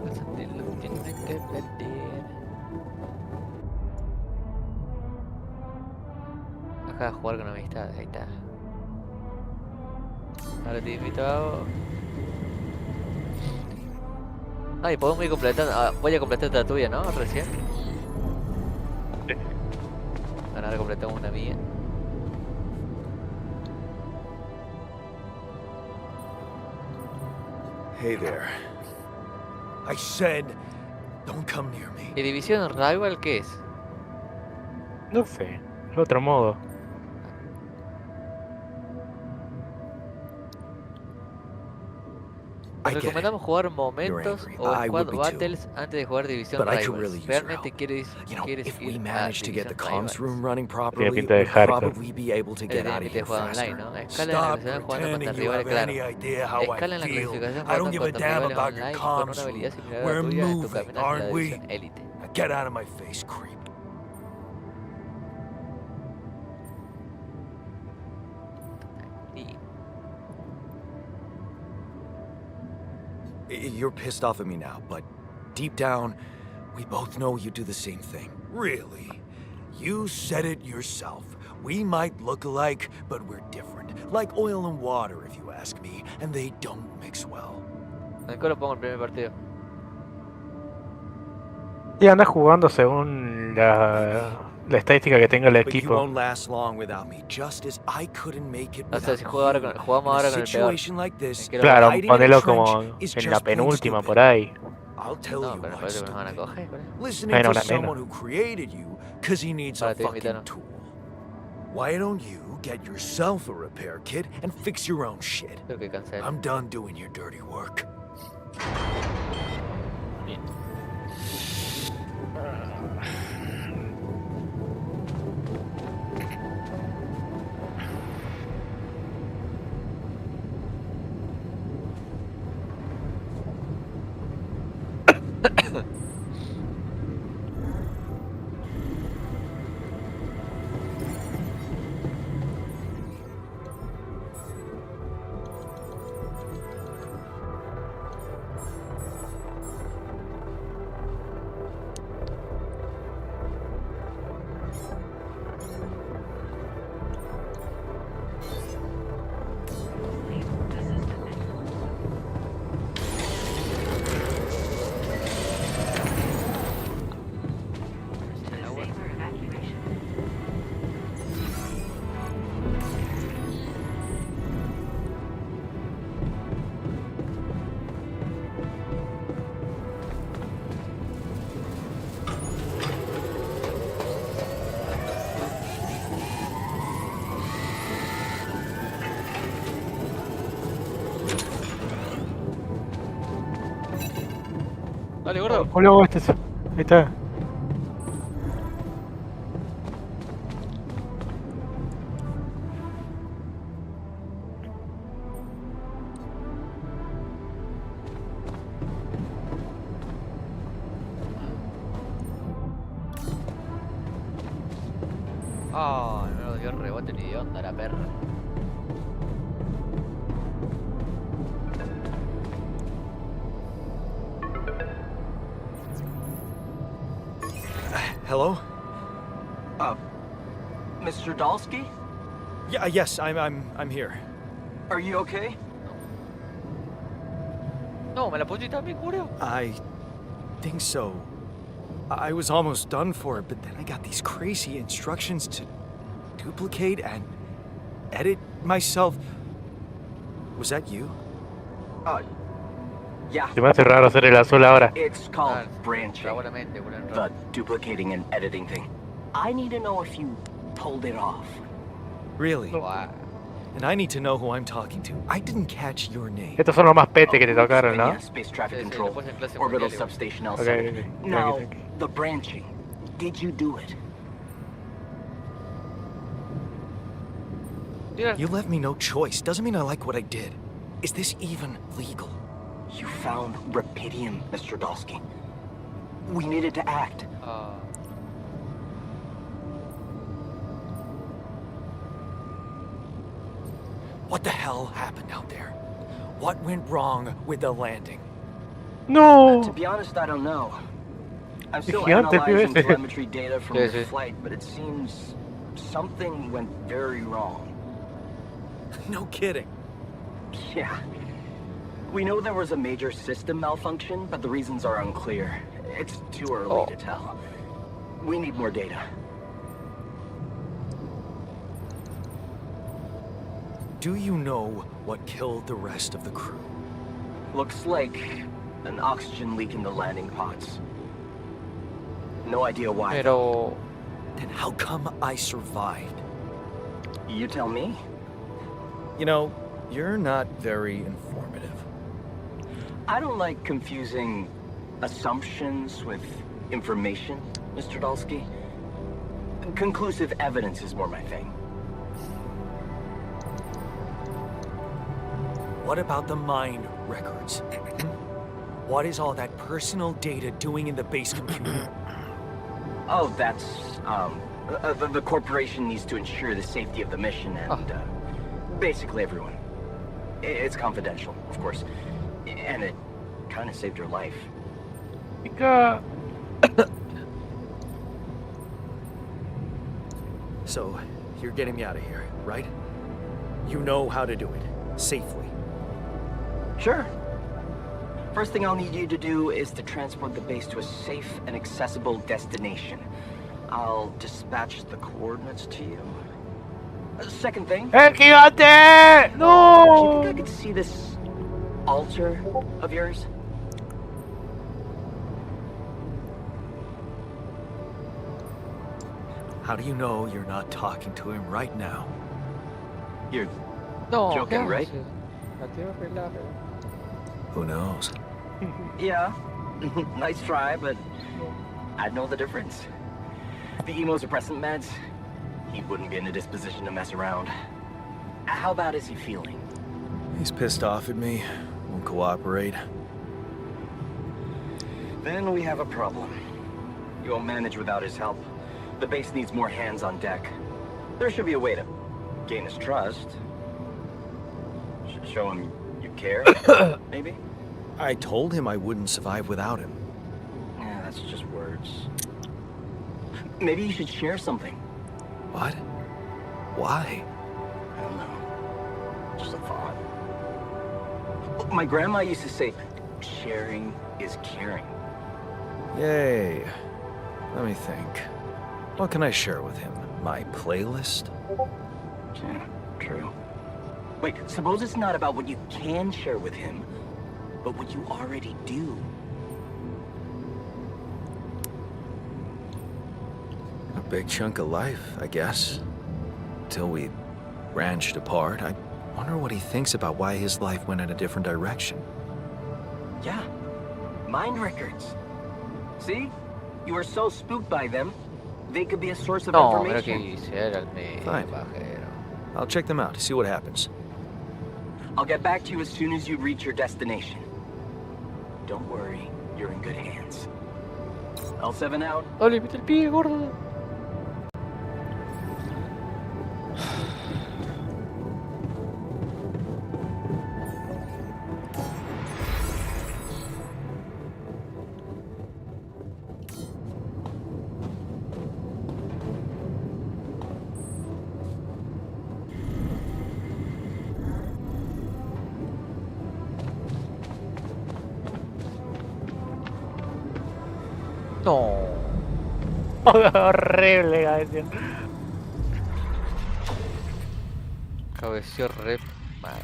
Pásate lo que tiene que perder. Acá jugar con amistades, ahí está. Ahora te invito a vos. Ay, podemos ir completando. Voy a completar la tuya, ¿no? Recién. Bueno, ahora completamos una mía. Hey there. I said, don't come near me. ¿Y división rival qué es? No sé, es otro modo. I Te get it. recomendamos jugar You're momentos angry. o I would squad be too. battles antes de jugar división But I could really rivals. use your ¿Realmente help. quieres, You know, quieres if we ir a manage to get the división comms room rivals? running Tiene properly, pinta de we'll hardcore. probably be able to get Tiene out of pinta de here jugar online, faster. ¿no? Escala en la Stop clasificación jugando contra pretending you rivales, have any claro. idea how I Escala en la feel. clasificación I don't jugando give a contra damn rivales about your online y con una comms habilidad room. similar a la We're tuya en tu moving, camino hacia la aren't we? división élite. Now get out of my face, creep. Y You're pissed off at me now, but deep down, we both know you do the same thing. Really. You said it yourself. We might look alike, but we're different. Like oil and water, if you ask me, and they don't mix well. ¿En qué lo pongo el primer partido? Y anda jugando según la estadística que tenga el But you equipo. won't last long without me, just as I couldn't make it No sé, without si juego ahora you. jugamos ahora In con a el peor. situation like this, Quiero Claro, hiding in a ponelo trench como is en just la plain penúltima, stupid. por ahí. I'll tell No, you pero what's parece que me van a stupid. coger con eso. Listening Bueno, to una menos. someone who created you because he needs a Para ti, fucking invítalo. tool. Why don't you get yourself a repair kit and fix your own shit? Creo que cancel. I'm done doing your dirty work. Bien. Leave the system manual. To the safer evacuation. Dale, gordo. Luego este ahí está. Ay, me lo dio rebote ni de onda la perra. Hello? Mr. Dalsky? Yeah, yes, I'm here. Are you okay? No, me la pusiste a mí, Curio. I think so. I was almost done for it, but then I got these crazy instructions to duplicate and edit myself. Was that you? Yeah. Se me hace raro hacer el azul ahora. It's called Ah, branching. Seguramente, boludo. The duplicating and editing thing. I need to know if you pulled it off. Really? Buah. And I need to know who I'm talking to. I didn't catch your name. Estos son los más pete que te tocaron, ¿no? Yeah, space traffic Sí, sí, control. lo puse en clase Orbital mundial igual. substation Ok, outside. ok. Now, Tranqui, tranqui. the branching. Did you do it? Mira, You left me no choice. Doesn't mean I like what I did. Is this even legal? You found Rapidium, Mr. Dalsky. We needed to act. What the hell happened out there? What went wrong with the landing? No. To be honest, I don't know. I'm still Gigante, analyzing pibe. telemetry data from Sí, your sí. flight, but it seems something went very wrong. No kidding. Yeah. We know there was a major system malfunction, but the reasons are unclear. It's too early to tell. We need more data. Do you know what killed the rest of the crew? Looks like an oxygen leak in the landing pods. No idea why. pero. Then how come I survived? You tell me. You know, you're not very informative. I don't like confusing assumptions with information, Mr. Dalsky. Conclusive evidence is more my thing. What about the mine records? What is all that personal data doing in the base computer? Oh, that's, the corporation needs to ensure the safety of the mission and, basically everyone. It's confidential, of course. And it kind of saved her life. Chica. So, you're getting me out of here, right? You know how to do it. Safely. Sure. First thing I'll need you to do is to transport the base to a safe and accessible destination. I'll dispatch the coordinates to you. Second thing, ¡El gigante! do you think I ¡No! could see this altar of yours? How do you know you're not talking to him right now? You're No, Joking, ¿qué right? haces? La tiro relaje. Who knows? Yeah, nice try, but I'd know the difference. The immunosuppressant meds, he wouldn't be in a disposition to mess around. How bad is he feeling? He's pissed off at me. Won't cooperate. Then we have a problem. You won't manage without his help. The base needs more hands on deck. There should be a way to gain his trust. Show him you care, maybe? I told him I wouldn't survive without him. Yeah, that's just words. Maybe you should share something. What? Why? I don't know. Just a thought. My grandma used to say, sharing is caring. Yay. Let me think. What can I share with him? My playlist? Yeah, true. Wait, suppose it's not about what you can share with him, but what you already do. A big chunk of life, I guess. Till we branched apart. I wonder what he thinks about why his life went in a different direction. Yeah, mind records. See? You were so spooked by them, they could be a source of No, mira que information. quisiera el medio, Fine. pajero. I'll check them out, see what happens. I'll get back to you as soon as you reach your destination. Don't worry, you're in good hands. L7 out. Dale, mete el pie, gordo. No. Horrible, cabeza. Cabeció re mal.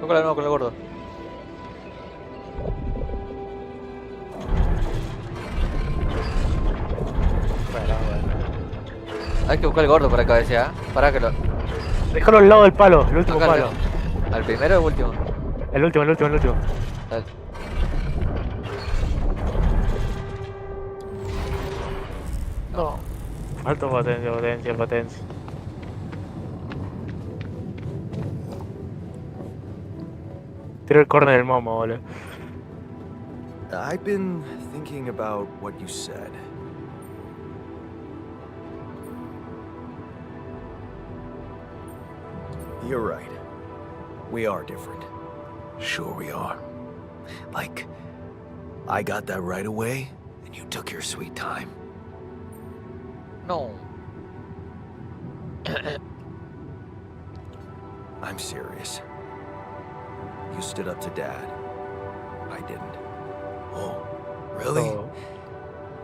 Tócala de nuevo con el gordo. Hay que buscar el gordo para cabecear. Para que lo. Déjalo al lado del palo, el último Tócalo. palo. ¿Al primero o el último? El último, el último, el último. Dale. No. Alto potencia, potencia, potencia. Tiro el córner del momo, boludo. I've been thinking about what you said. You're right. We are different. Sure we are. Like, I got that right away, and you took your sweet time. No. I'm serious. You stood up to Dad. I didn't. Oh, really? Oh.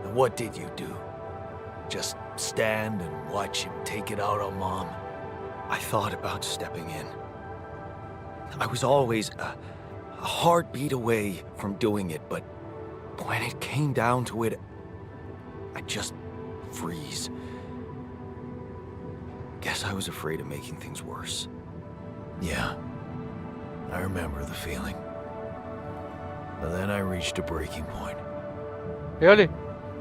And what did you do? Just stand and watch him take it out on Mom? I thought about stepping in. I was always a heartbeat away from doing it, but when it came down to it, I'd just freeze. Guess I was afraid of making things worse. Yeah, I remember the feeling. But then I reached a breaking point. Pégale.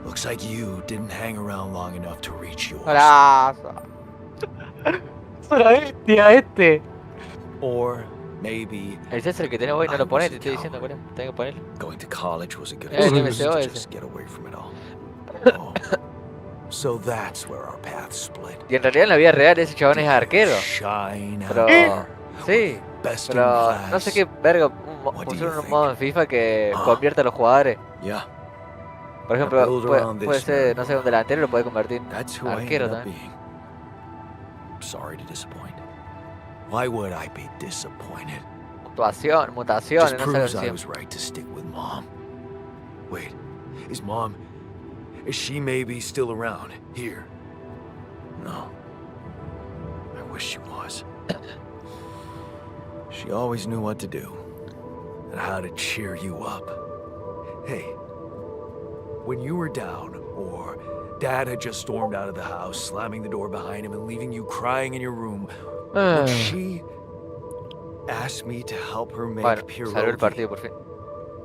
Looks like you didn't hang around long enough to reach yours. Abrazo. Es una bestia este. Or maybe Ese es el que tenemos hoy, no lo I pones, was te a estoy diciendo, coward. boludo. Tengo que ponerlo. going to college was a good Yeah, excuse MCO to ese. just get away from it all. Oh, So that's where our paths split. Y en realidad en la vida real ese chabón es arquero. Shine out Pero... there. Sí. Best in Pero no sé class. qué verga What do pusieron you un modo en think? FIFA que Ah. convierte a los jugadores. Yeah, Por Now ejemplo, build puede, around puede this ser, no nerd sé, un delantero lo puede convertir that's en who I arquero ended up también. being. Sorry to disappoint. Why would I be disappointed? Mutación, mutaciones, Just no proves sé I was right to stick with Mom. Wait, is Mom... Is she maybe still around? Here? No. I wish she was. She always knew what to do. And how to cheer you up. Hey, when you were down, or Dad had just stormed out of the house, slamming the door behind him and leaving you crying in your room, would she ask me to help her make Bueno, salió el pierogi? partido por fin.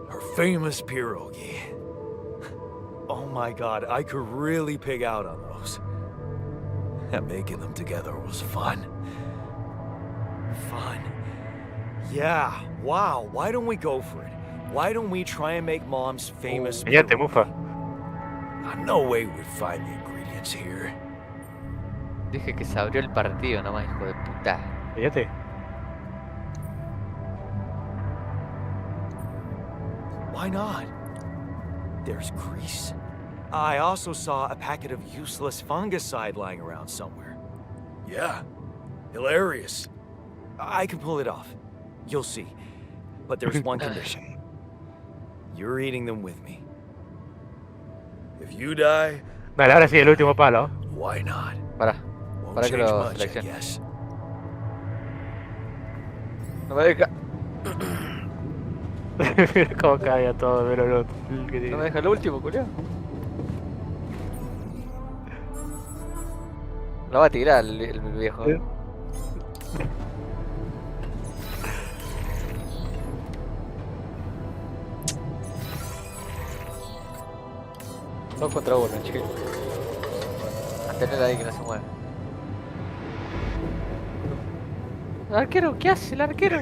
Her famous pierogi. Oh my god, I could really pig out on those. And making them together was fun. Fun. Yeah, wow, why don't we go for it? Why don't we try and make Mom's famous Cállate, pierogi? mufa. No way we'd find the ingredients here. Dije que se abrió el partido nomás, hijo de puta. Cállate. Why not? There's grease. I also saw a packet of useless fungicide lying around somewhere. Yeah, hilarious. I can pull it off. You'll see. But there's one condition. You're eating them with me. If you die, Vale, ahora sí, el último palo. why not? Para Won't que change lo much, I seleccione. guess. No me deja, Mira cómo cae a todo, pero lo que no me deja el último, culiao. Lo va a tirar el viejo. Dos contra uno, chiquito. Mantener ahí que no se mueva. El arquero, ¿qué hace el arquero?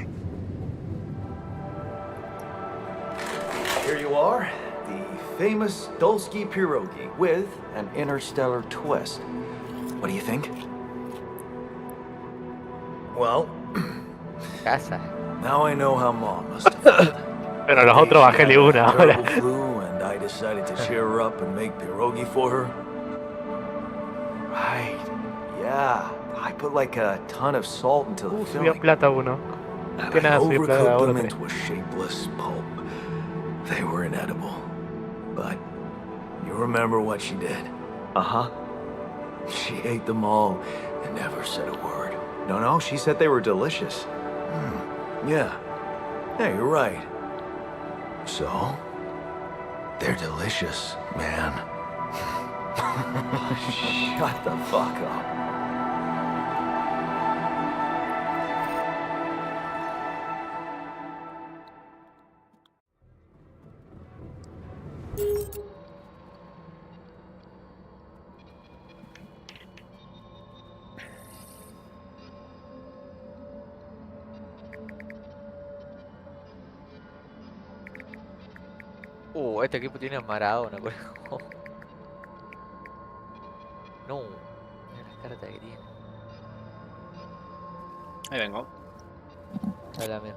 Here you are, the famous Dulski pierogi with an interstellar twist. What do you think? Well, Casa. now I know how Mom must have felt. Pero los otros bajéle una ahora. Terrible flu, and I decided to cheer her up and make pierogi for her. Right. Yeah. I put like a ton of salt into the Subía filling. plata uno. And Que I nada, subía plata overcooked uno. them Tres. into a shapeless pulp. They were inedible. But you remember what she did? Uh-huh. She ate them all and never said a word. No, she said they were delicious. Yeah. Yeah, you're right. So, they're delicious, man. Shut the fuck up. Este equipo tiene a Maradona, por ejemplo. No, mira las cartas que tiene. Ahí vengo. Dale, amigo.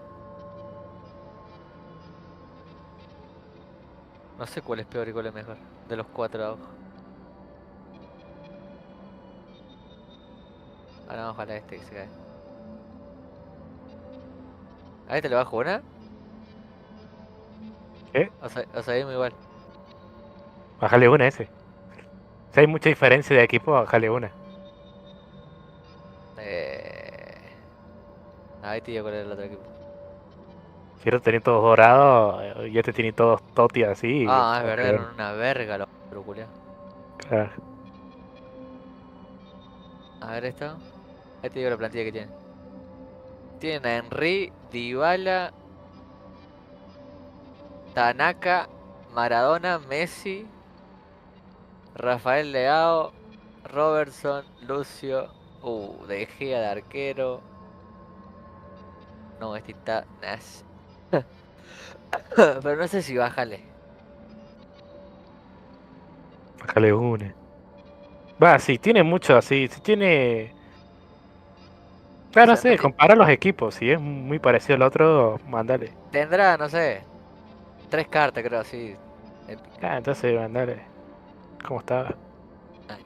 No sé cuál es peor y cuál es mejor. De los cuatro de abajo. Ahora vamos a la este que se cae. ¿A este le bajo una? ¿Qué? O seguimos igual. Bájale una ese. Si hay mucha diferencia de equipo, bájale una. Ahí te digo cuál es el otro equipo. Quiero tener todos dorados y este tiene todos toti así. Ah, es verdad, eran una verga los otros, culiao. Claro. A ver esto. Ahí te digo la plantilla que tiene. Tienen a Henry, Dybala, Tanaka, Maradona, Messi, Rafael Leao, Robertson, Lucio, De Gea de arquero. No, este está Nash. Pero no sé si bájale. Bájale una. Va, sí, tiene mucho así. Sí tiene. Claro, no sea, no sé, comparar los equipos. Si es muy parecido al otro, mándale. tendrá, no sé, 3 cartas, creo, así. Épica. Ah, entonces mándale. ¿Cómo estaba? Ay.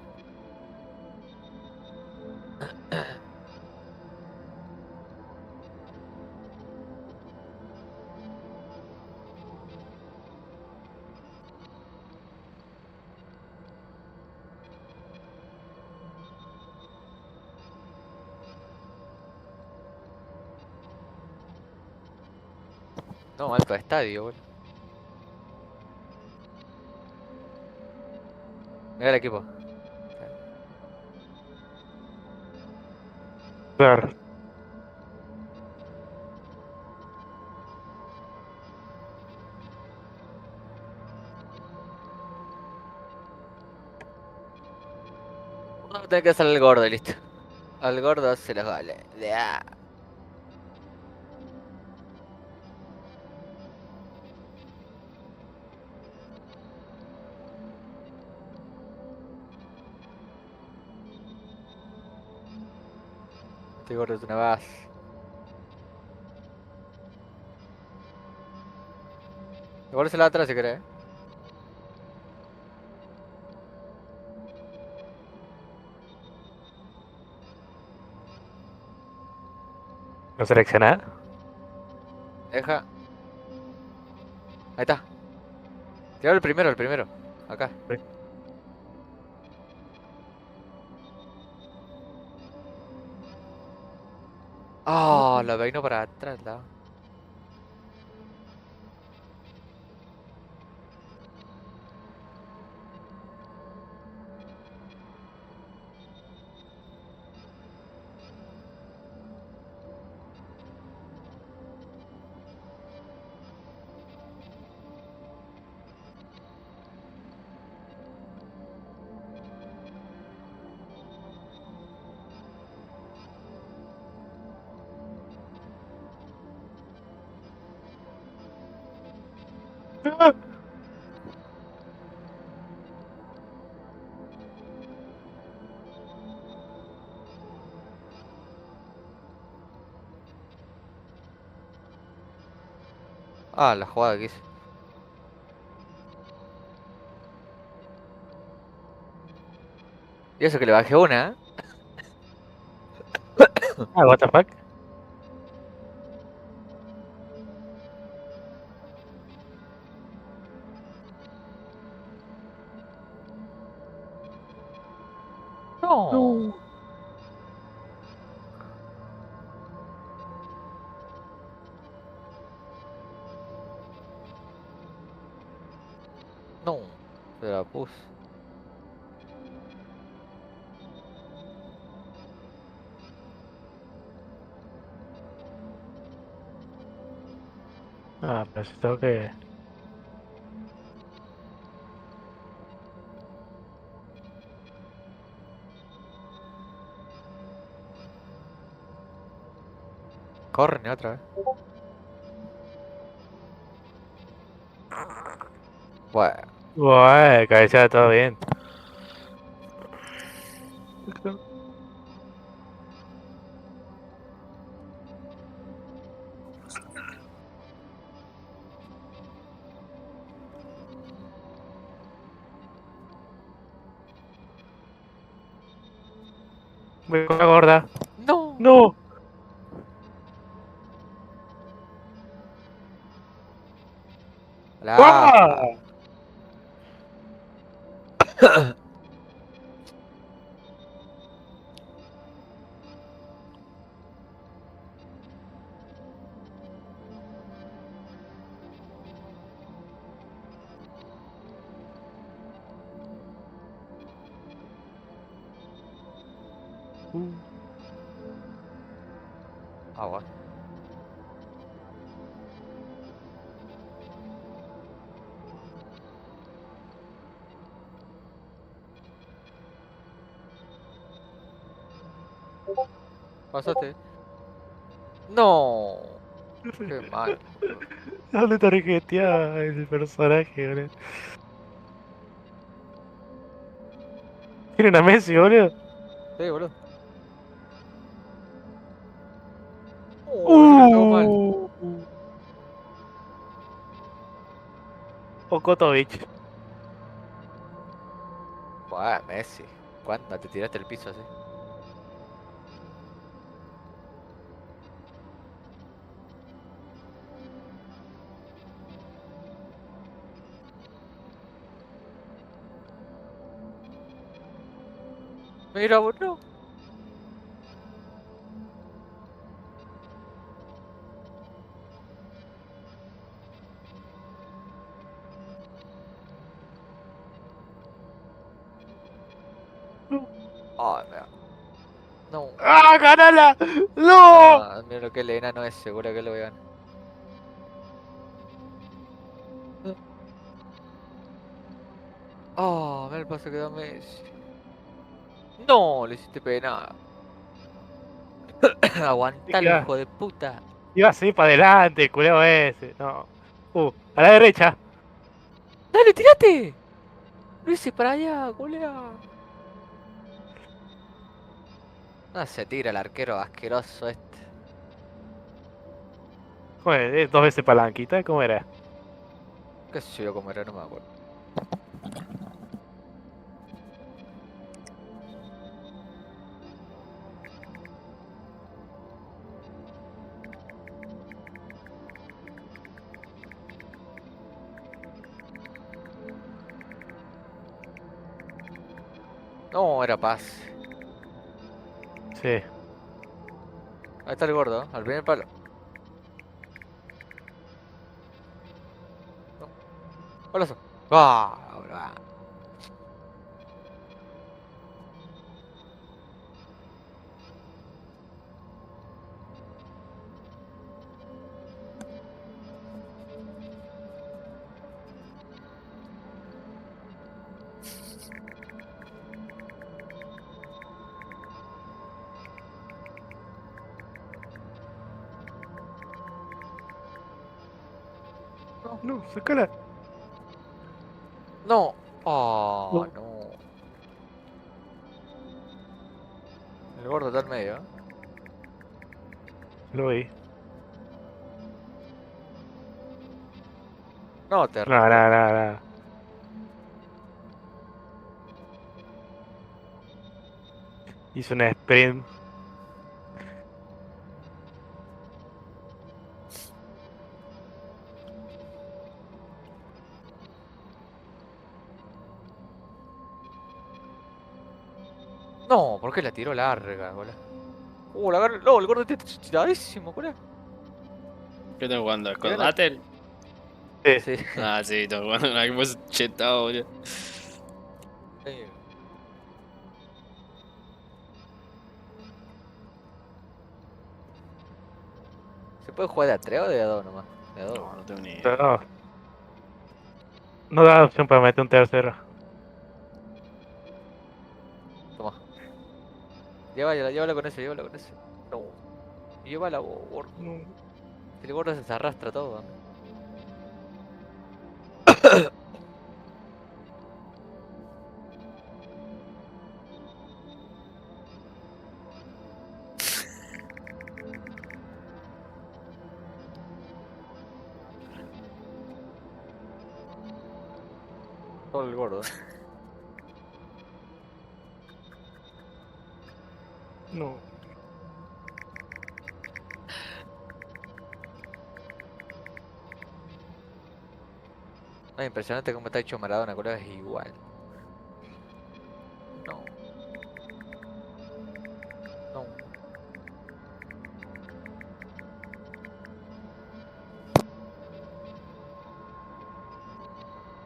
No, alto estadio, boludo. Mira el equipo. Claro. Uno tiene que hacer el gordo y listo. Al gordo se los vale. Este gordo es una base. El gordo se la atrás si querés. ¿Lo seleccionás? Deja. Ahí está. Tira el primero, el primero. Acá. Sí. Ah, lo vino para atrás, la. Ah, la jugada que hice. Y eso que le bajé una, ¿eh? Ah, what the fuck. No. No. No. Se la puse. Ah, pero si tengo que. Corre otra vez. Bueno. Bueno, cabeceada todo bien. Voy con la gorda. No. No. La. ¡Ah! Ah, bueno. Pasaste. No. Qué mal, boludo. ¿Dónde tarjeteaba ese personaje, boludo? Tienen a Messi, boludo. Sí, boludo. Ese que le pegó mal. O Kotovic. Buah, Messi. ¿Cuándo te tiraste el piso así? Mira, boludo. Ay, mira. No. ¡Ah, ganala! ¡No! No, mira lo que el enano es, seguro que lo voy a ganar. Oh, mira el paso que da Messi. No, le hiciste pena. Aguantalo, Iba, hijo de puta. iba así para adelante, el culeo ese. No. A la derecha. ¡Dale, tirate! Lo hice para allá, culea. No se tira el arquero asqueroso este. Joder, dos veces palanquita, ¿cómo era? ¿Qué sé yo cómo era? No me acuerdo. No, era paz. Sí. Ahí está el gordo, al primer palo. No. Golazo. ¡Ah! Bra. No. No, sacala. No. Oh, No, no. El gordo está al medio, ¿eh? lo vi. No te No, rindas. no, no, no. Hizo un sprint. No, ¿por qué la tiró larga, boludo? La agarró. No, el gordo está tiradísimo, boludo. ¿Qué tengo jugando? ¿Con Tirala. Atel? Sí. Sí. Ah, sí, tengo jugando. Aquí pues chetado, boludo. Sí. ¿Se puede jugar de a 3 o de a 2 nomás? De a 2. No, no tengo ni idea. No, no da opción para meter un tercero. Toma. Llévala, llévala con ese, llévala con ese. No. Llévala, gordo. No. El gordo se arrastra todo. Todo el gordo. No. Es impresionante cómo está hecho Maradona, colega, es igual. No, no.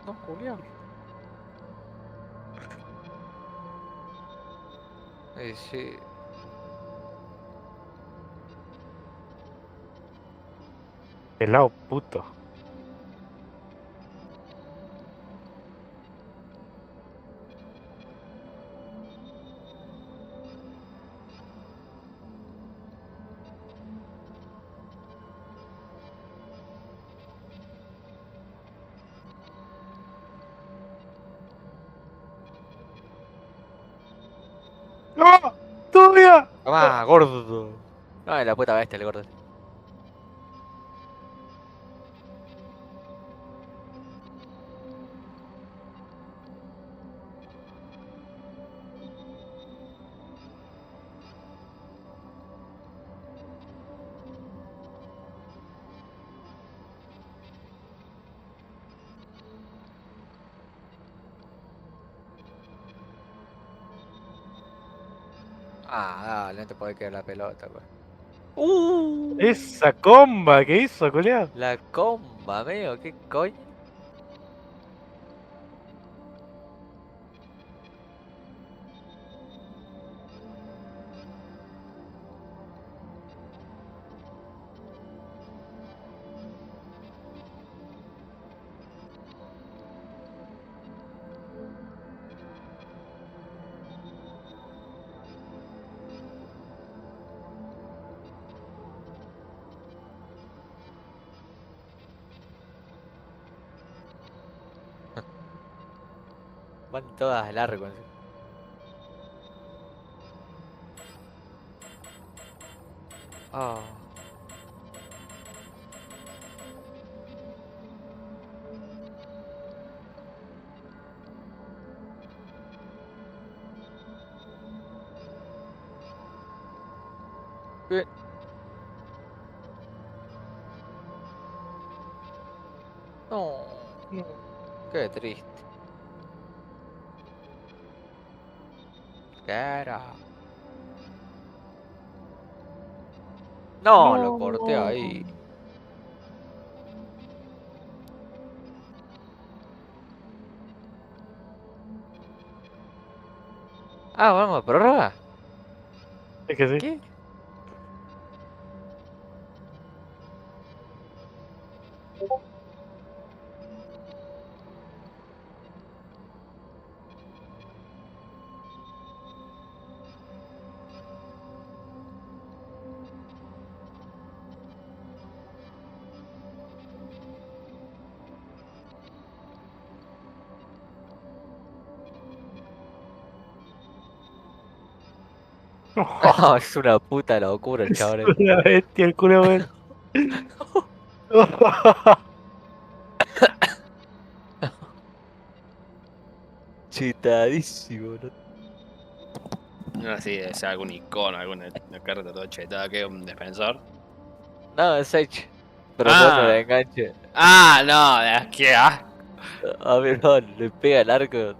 No, Julián. Sí. Pelado puto. ¡No! ¡Todavía! Tomá, gordo. No, la puta bestia, el gordo. Ah, dale, no te puede quedar la pelota, pues. Esa comba que hizo, culiao. La comba, amigo, ¿qué coño? Van todas largo. Encima. Oh. Bien. No, qué triste. Cara. No, lo corté No. ahí. Ah, vamos, prórroga. Es que sí. ¿Qué? Oh, es una puta locura el Es chaval. una bestia el culo, weón. Chitadísimo, ¿no? No sé si es algún icono, alguna una carta toda chetada que es un defensor. No, es Edge. Pero jugando de Ah, enganche. no, qué asco. A ver, no, le pega el arco.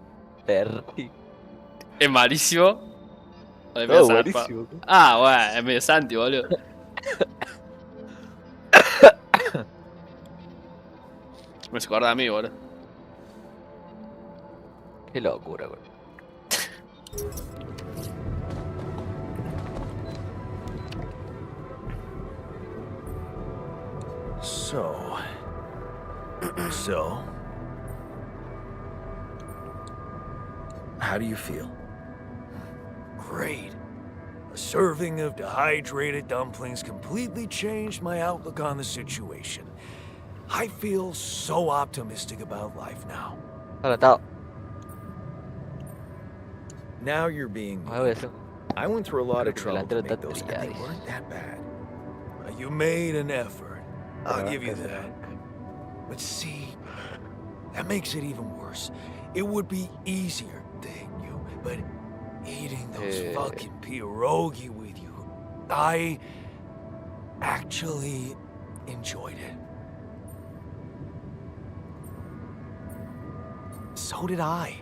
Terrible. Es malísimo. O le pega No, zarpa. buenísimo. ¿No? Ah, bueno, es medio Santi, boludo. Me se acuerda a mí, boludo. Qué locura, güey. So. So. How do you feel? Great. A serving of dehydrated dumplings completely changed my outlook on the situation. I feel so optimistic about life now. Anotado. Now you're being Ah, voy a hacer I went through a lot creo of que el trouble to delantero make está those, and they trilladísimo. weren't that bad. You made an effort. I'll give you that. But see, that makes it even worse. It would be easier to hate you, but eating those fucking pierogi with you, I actually enjoyed it. So did I.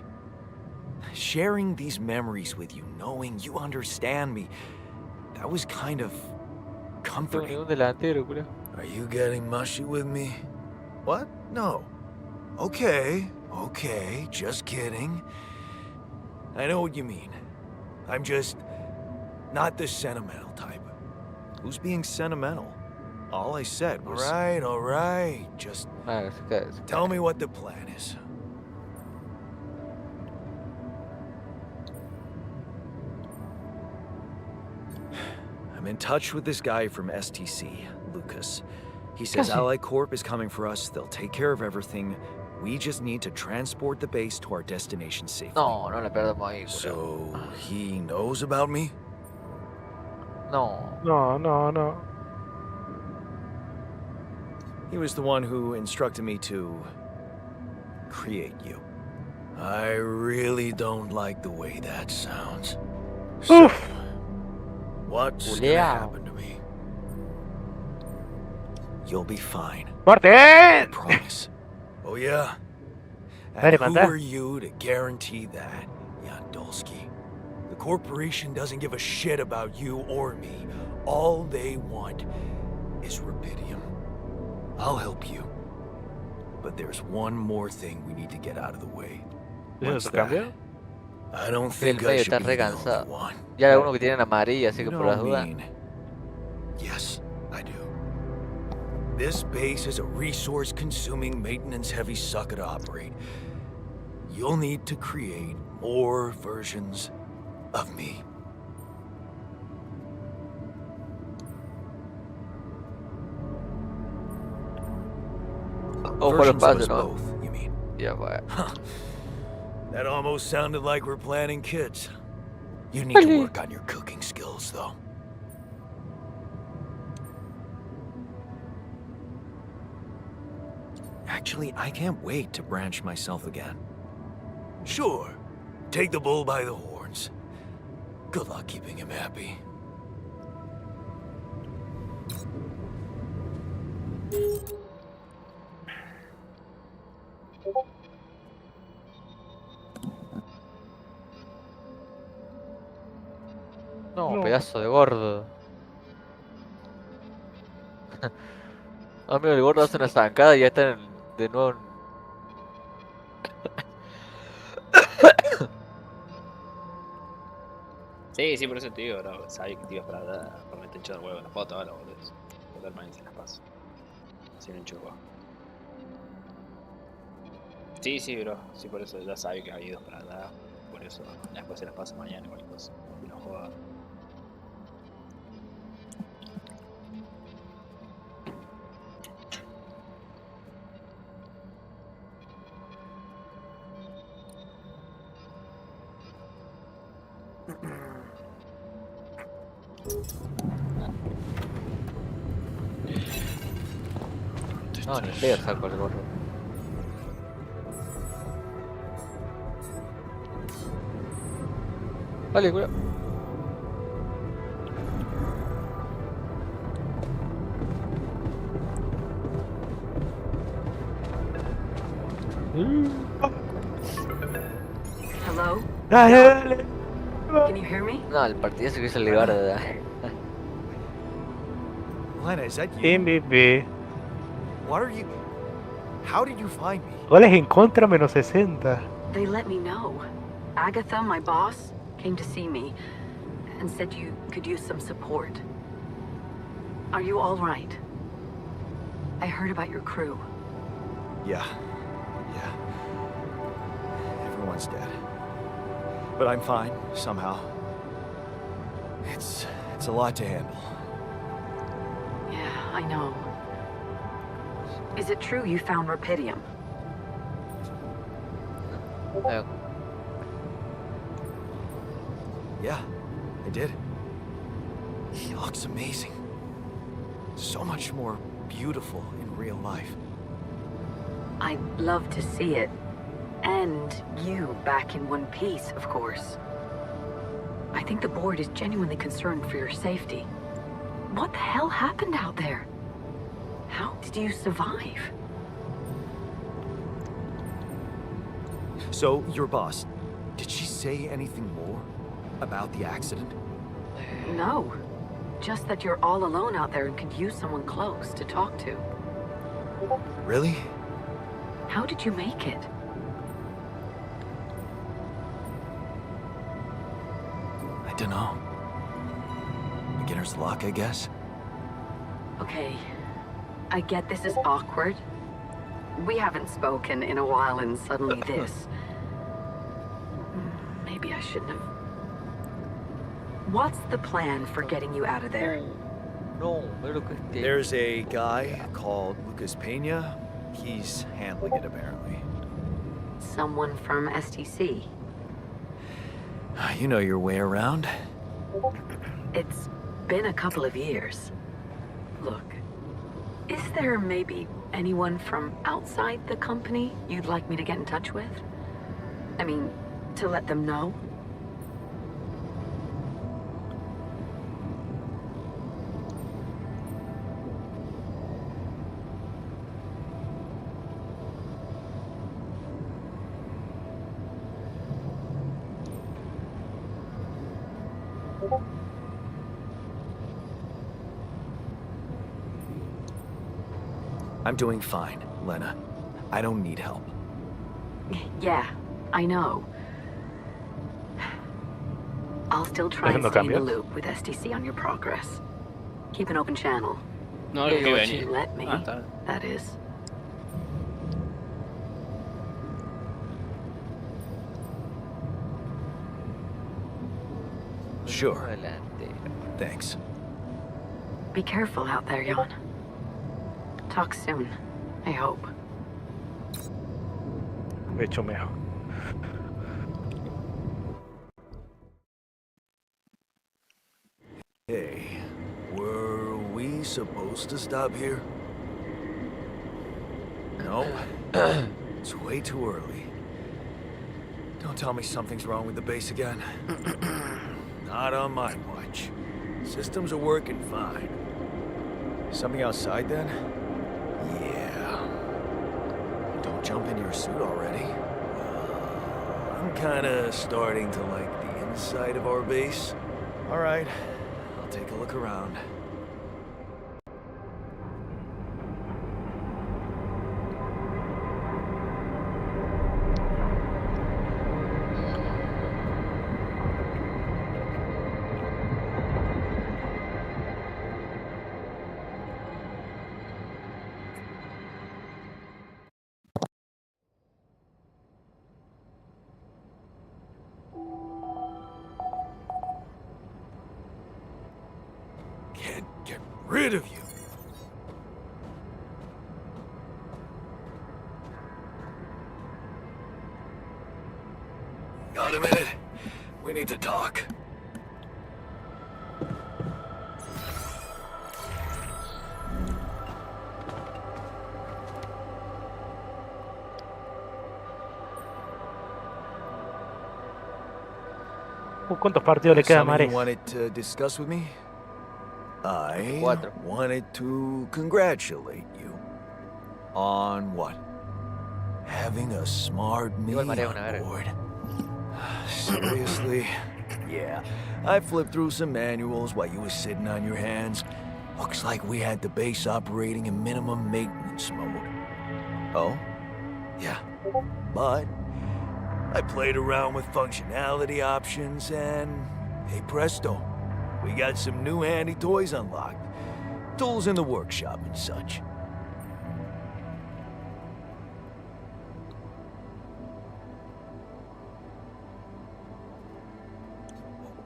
Sharing these memories with you, knowing you understand me, that was kind of Tengo comforting. ningún delantero, culo. Are you getting mushy with me? What? No. Okay, just kidding. I know what you mean. I'm just not the sentimental type. Who's being sentimental? All I said was... All right. Just Ah, se cae, se tell cae. me what the plan is. I'm in touch with this guy from STC, Lucas. He says Casi. Ally Corp is coming for us. They'll take care of everything. We just need to transport the base to our destination safely. No, no le perdemos ahí, culiao. So, he knows about me? No. No. He was the one who instructed me to create you. I really don't like the way that sounds. So, Oof. what's gonna Culeao. happen to me? You'll be fine. I ¡Martín! promise. Oh yeah? Dale, And who manda. are you to guarantee that, Yandolski? The corporation doesn't give a shit about you or me. All they want is rubidium. I'll help you. But there's one more thing we need to get out of the way. What's ¿Eso that? cambió? I don't Sí, el think I medio should está be re the only cansado. one. Ya hay algunos que tienen amarilla, así que You por las know dudas. mean. Yes, I do. This base is a resource-consuming, maintenance-heavy sucker to operate. You'll need to create more versions of me. Oh, por Versions of espacio, us ¿no? both, you mean? Ya, pues. That almost sounded like we're planning kids. You need to work on your cooking skills, though. Actually, I can't wait to branch myself again. Sure. Take the bull by the horns. Good luck keeping him happy. No, No. pedazo de gordo. Amigo, el gordo hace una zancada y ya está de nuevo en... Sí, por eso te digo, bro. Sabía que te ibas para allá, por meter echado el huevo en la foto, ahora, boludo. Totalmente se las paso. Sin un chupo. Sí, bro. Sí, por eso ya sabía que había ido para allá. Por eso después se las paso mañana, cualquier cosa. Y no joda. No, ni pedo saco el gordo. Vale, culo. Hello? Dale. Can you hear me? No, el partidazo que hizo el Libardo. Lena, is that you? MVP. What are you... How did you find me? Goles en contra menos 60. They let me know. Agatha, my boss, came to see me and said you could use some support. Are you all right? I heard about your crew. Yeah. Everyone's dead. But I'm fine, somehow. It's a lot to handle. Yeah, I know. Is it true you found rubidium? Yeah, I did. He looks amazing. So much more beautiful in real life. I'd love to see it. And you back in one piece, of course. I think the board is genuinely concerned for your safety. What the hell happened out there? How did you survive? So, your boss, did she say anything more about the accident? No. Just that you're all alone out there and could use someone close to talk to. Really? How did you make it? I don't know. Beginner's luck, I guess? Okay. I get this is awkward. We haven't spoken in a while and suddenly this. Maybe I shouldn't have. What's the plan for getting you out of there? no, mira lo que es There's a guy called Lucas Pena. He's handling it, apparently. Someone from STC. You know your way around. It's been a couple of years. Look, is there maybe anyone from outside the company you'd like me to get in touch with? I mean, to let them know? I'm doing fine, Lena. I don't need help. Yeah, I know. I'll still try and No stay in the cambias. loop with STC on your progress. Keep an open channel. No, If que you venía. let me, Ah, está bien. that is. Sure. Adelante. Thanks. Be careful out there, Jan. Talk soon, I hope. De hecho, mejor. Hey, were we supposed to stop here? No. It's way too early. Don't tell me something's wrong with the base again. Not on my watch. Systems are working fine. Something outside then? Yeah. Don't jump in your suit already. I'm kinda starting to like the inside of our base. Alright, I'll take a look around. Can't get rid of you. Got a minute? We need to talk. ¿Cuántos partidos le queda a Something you Mares? wanted to discuss with me? I Cuatro. wanted to congratulate you. On what? Having a smart me Igual María on una verga. board. Seriously? Yeah, I flipped through some manuals while you were sitting on your hands. Looks like we had the base operating in minimum maintenance mode. Oh? Yeah. But I played around with functionality options and, hey presto, we got some new handy toys unlocked. Tools in the workshop and such.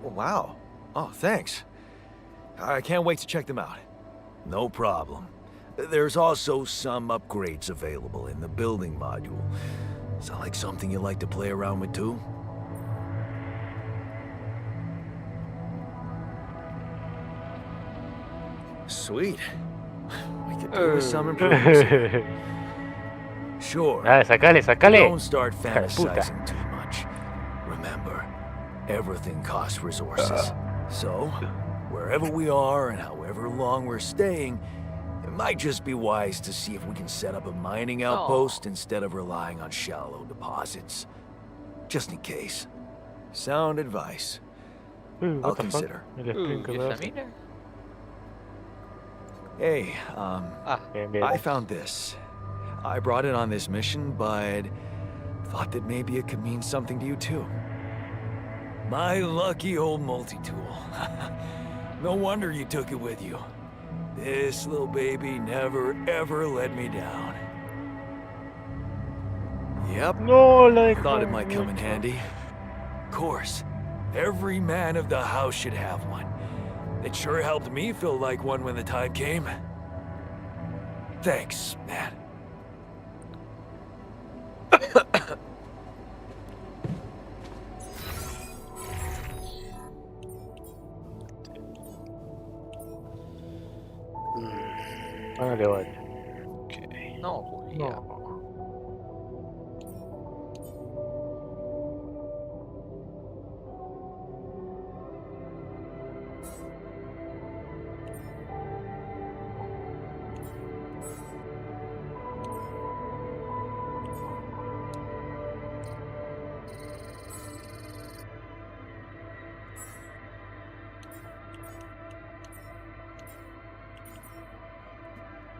Wow. Oh, thanks. I can't wait to check them out. No problem. There's also some upgrades available in the building module. Sound like something you like to play around with too? Sweet. We could do with some improvements here. Sure. Dale, sacale. Don't start Hija de puta. fantasizing too much. Remember, everything costs resources. So, wherever we are and however long we're staying, it might just be wise to see if we can set up a mining outpost instead of relying on shallow deposits. Just in case. Sound advice. I'll What the fuck? consider. El sprint que ¿Y me esa hace. mina? Hey, Ah, Bien, bien. I found this. I brought it on this mission, but thought that maybe it could mean something to you too. My lucky old multi-tool. No wonder you took it with you. This little baby never ever let me down. Yep, No, la dejó. thought it might come in handy. Of course, every man of the house should have one. It sure helped me feel like one when the time came. Thanks, Matt. Hágale, vale. Ok. No, Julián. No.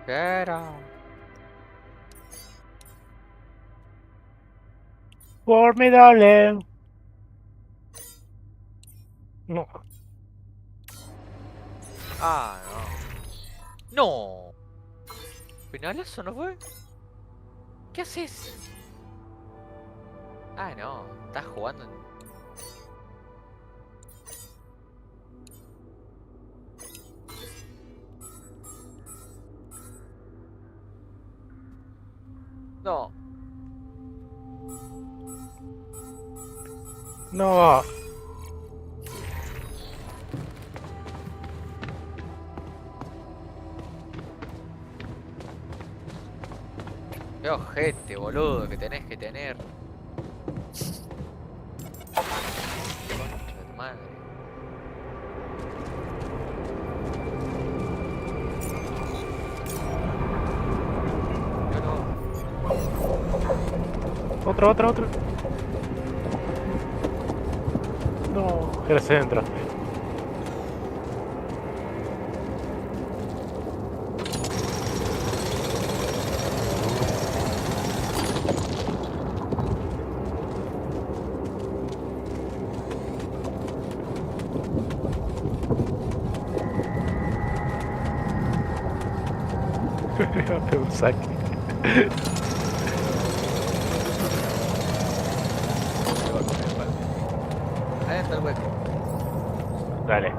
Pero... Formidable. No. Ah, no. No. ¿Finalazo no fue? ¿Qué haces? Ah, no. Estás jugando en... No. No. Qué ojete, boludo, que tenés que tener. Concha de tu madre. Otra. No. Era centro. Un saque. Ahí está el hueco. Dale.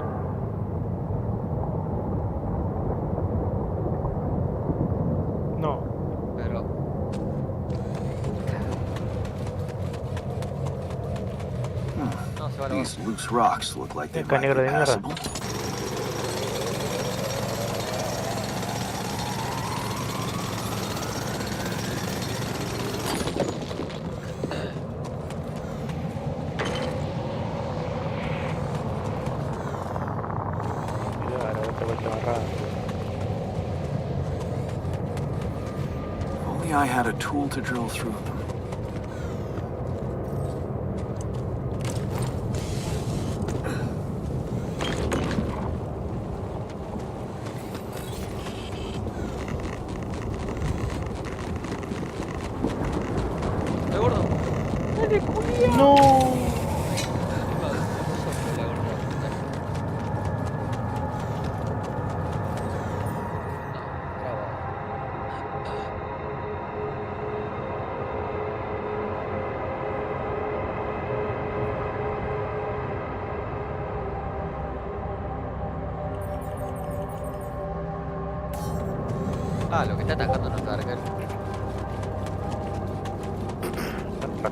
No. Pero... No, se va a la These loose rocks look like they Acá might negro be de mierda. passable. Claro, otra vuelta más rápido. If only I had a tool to drill through them. ¡Ay, gordo! No. Ah, lo que está atacando no está arquero.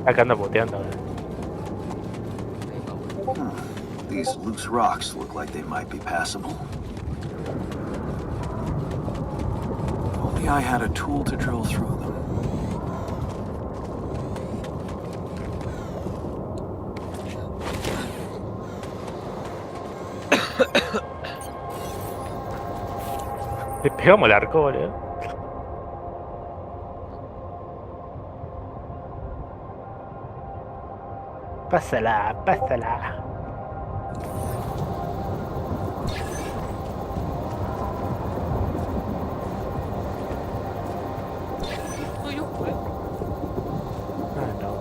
Acá anda puteando. These loose rocks look like they might be passable. If only I had a tool to drill through them. Le pegamos el arco, boludo. Pásala. Ah, no.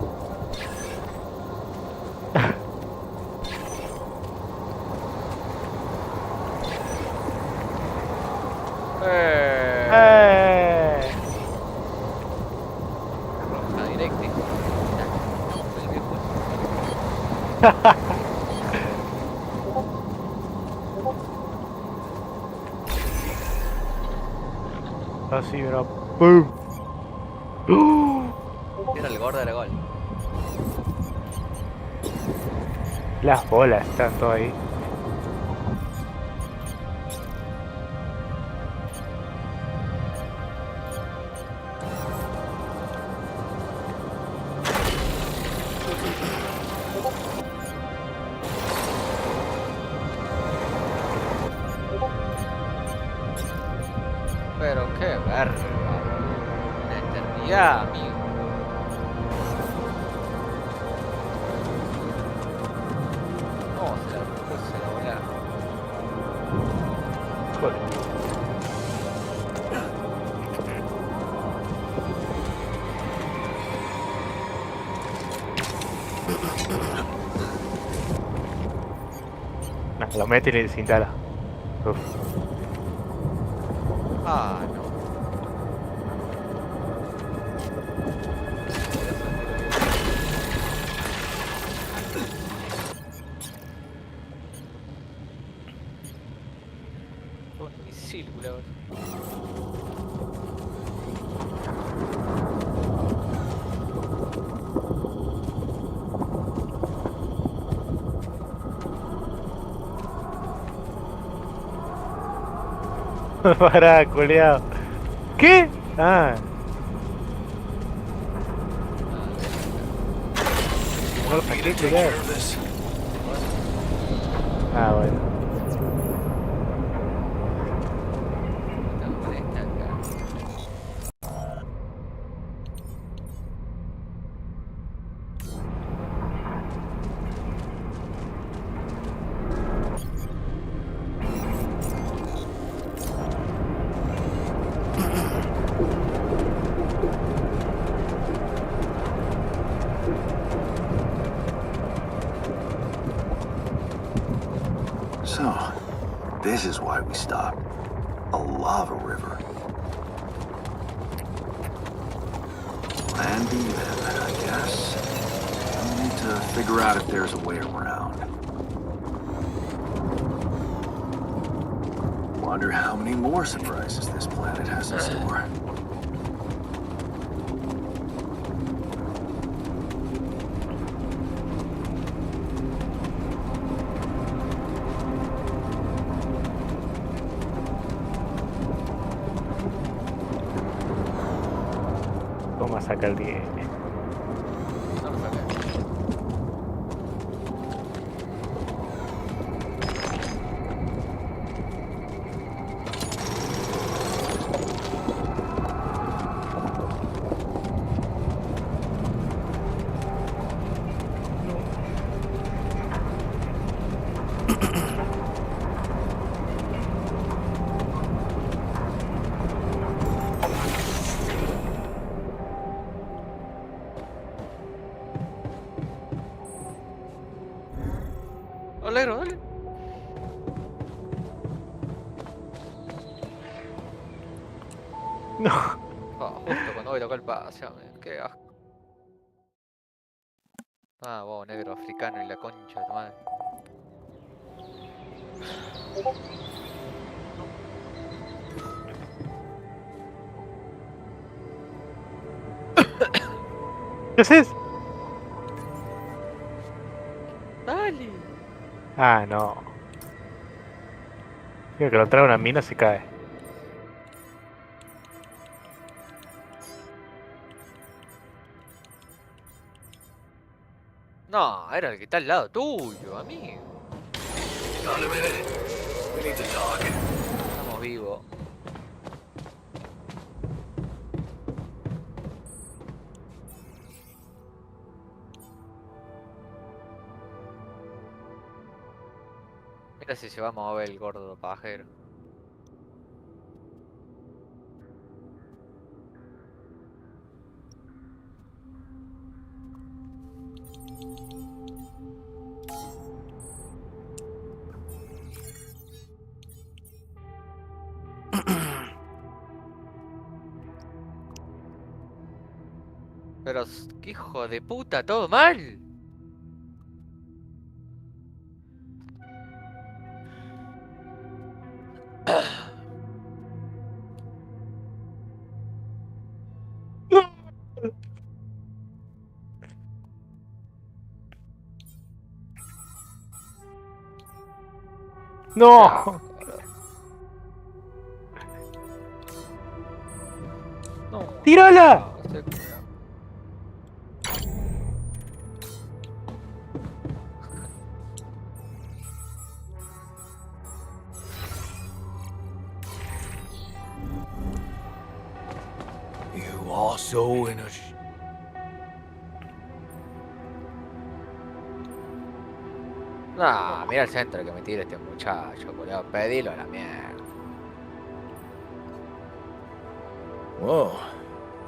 Roja directa. así, mira. ¡Pum! Era el gordo del gol. Las bolas están todo ahí. Pero qué verga. Una eternidad, amigo. No, se la puse la bola. Joder. Nah, lo mete y le desinstala. Uf. Ah, no. Un misil, culebra. Pará, culeado. ¿Qué? Ah, no lo Want me to saqué, take culeado. care of this? Ah, bueno. Puta molesta acá. So, this is why we stopped. A lava river. Plan B then, I guess. We'll need to figure out if there's a way around. Wonder how many more surprises this planet has in store. Toma, saca el 10. No lo saqué. Alegro, dale. No. Ah, justo cuando voy a tocar el pase, amigo. Qué asco. Ah, vos, negro africano y la concha de tu madre. ¿Qué haces? Dale. Ah, no. Digo que lo trae una mina se cae. No, era el que está al lado tuyo, amigo. Got a minute? We need to talk. Estamos vivos. Mira si se va a mover el gordo pajero. Pero, qué hijo de puta, todo mal. ¡No! No. ¡Tírala! No, estoy curado. You also in a... No, mira el centro que me tira este muchacho, culiao. Pedilo a la mierda. Whoa,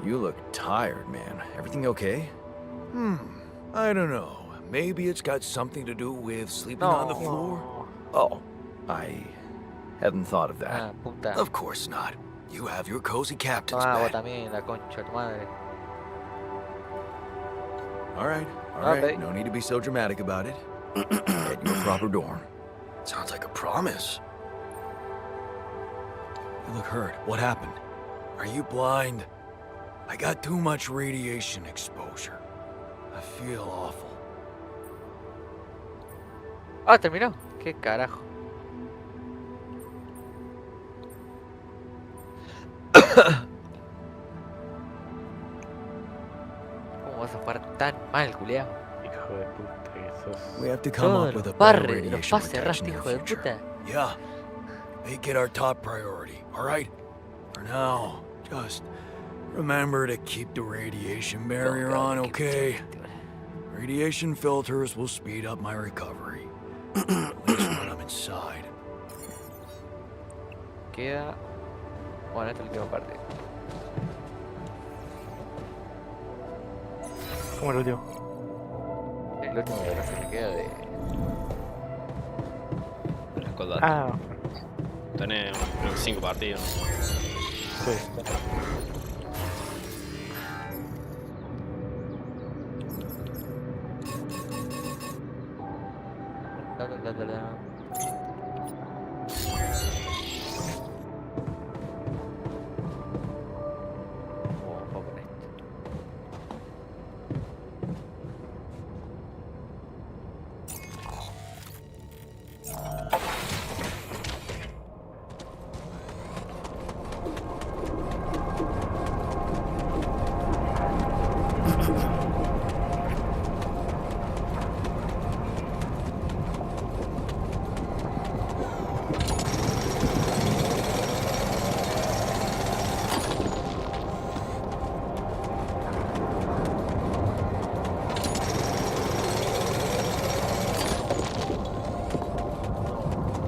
you look tired, man. Everything okay? I don't know. Maybe it's got something to do with sleeping on the floor? Oh, I hadn't thought of that. Ah, puta. Of course not. You have your cozy captain's Toma vos bed. también, la concha de tu madre. All right, Okay. no need to be so dramatic about it. Get your proper dorm. Sounds like a promise. You look hurt. What happened? Are you blind? I got too much radiation exposure. I feel awful. Ah, terminó. Qué carajo. ¿Cómo vas a jugar tan mal, culiao? Hijo de puta que sos. We have to come Todos up with a los better barres, los radiation pases protection cerraste, in the hijo de future. puta. Yeah. Make it our top priority, all right? For now, just remember to keep the radiation barrier on, okay? Radiation filters will speed up my recovery. At least when I'm inside. Queda... Bueno, esta es la última parte. ¿Cómo el último? El último de los que me queda de... Los Cold Ah, Tenés creo que 5 partidos. sí. Vamos a poner esto.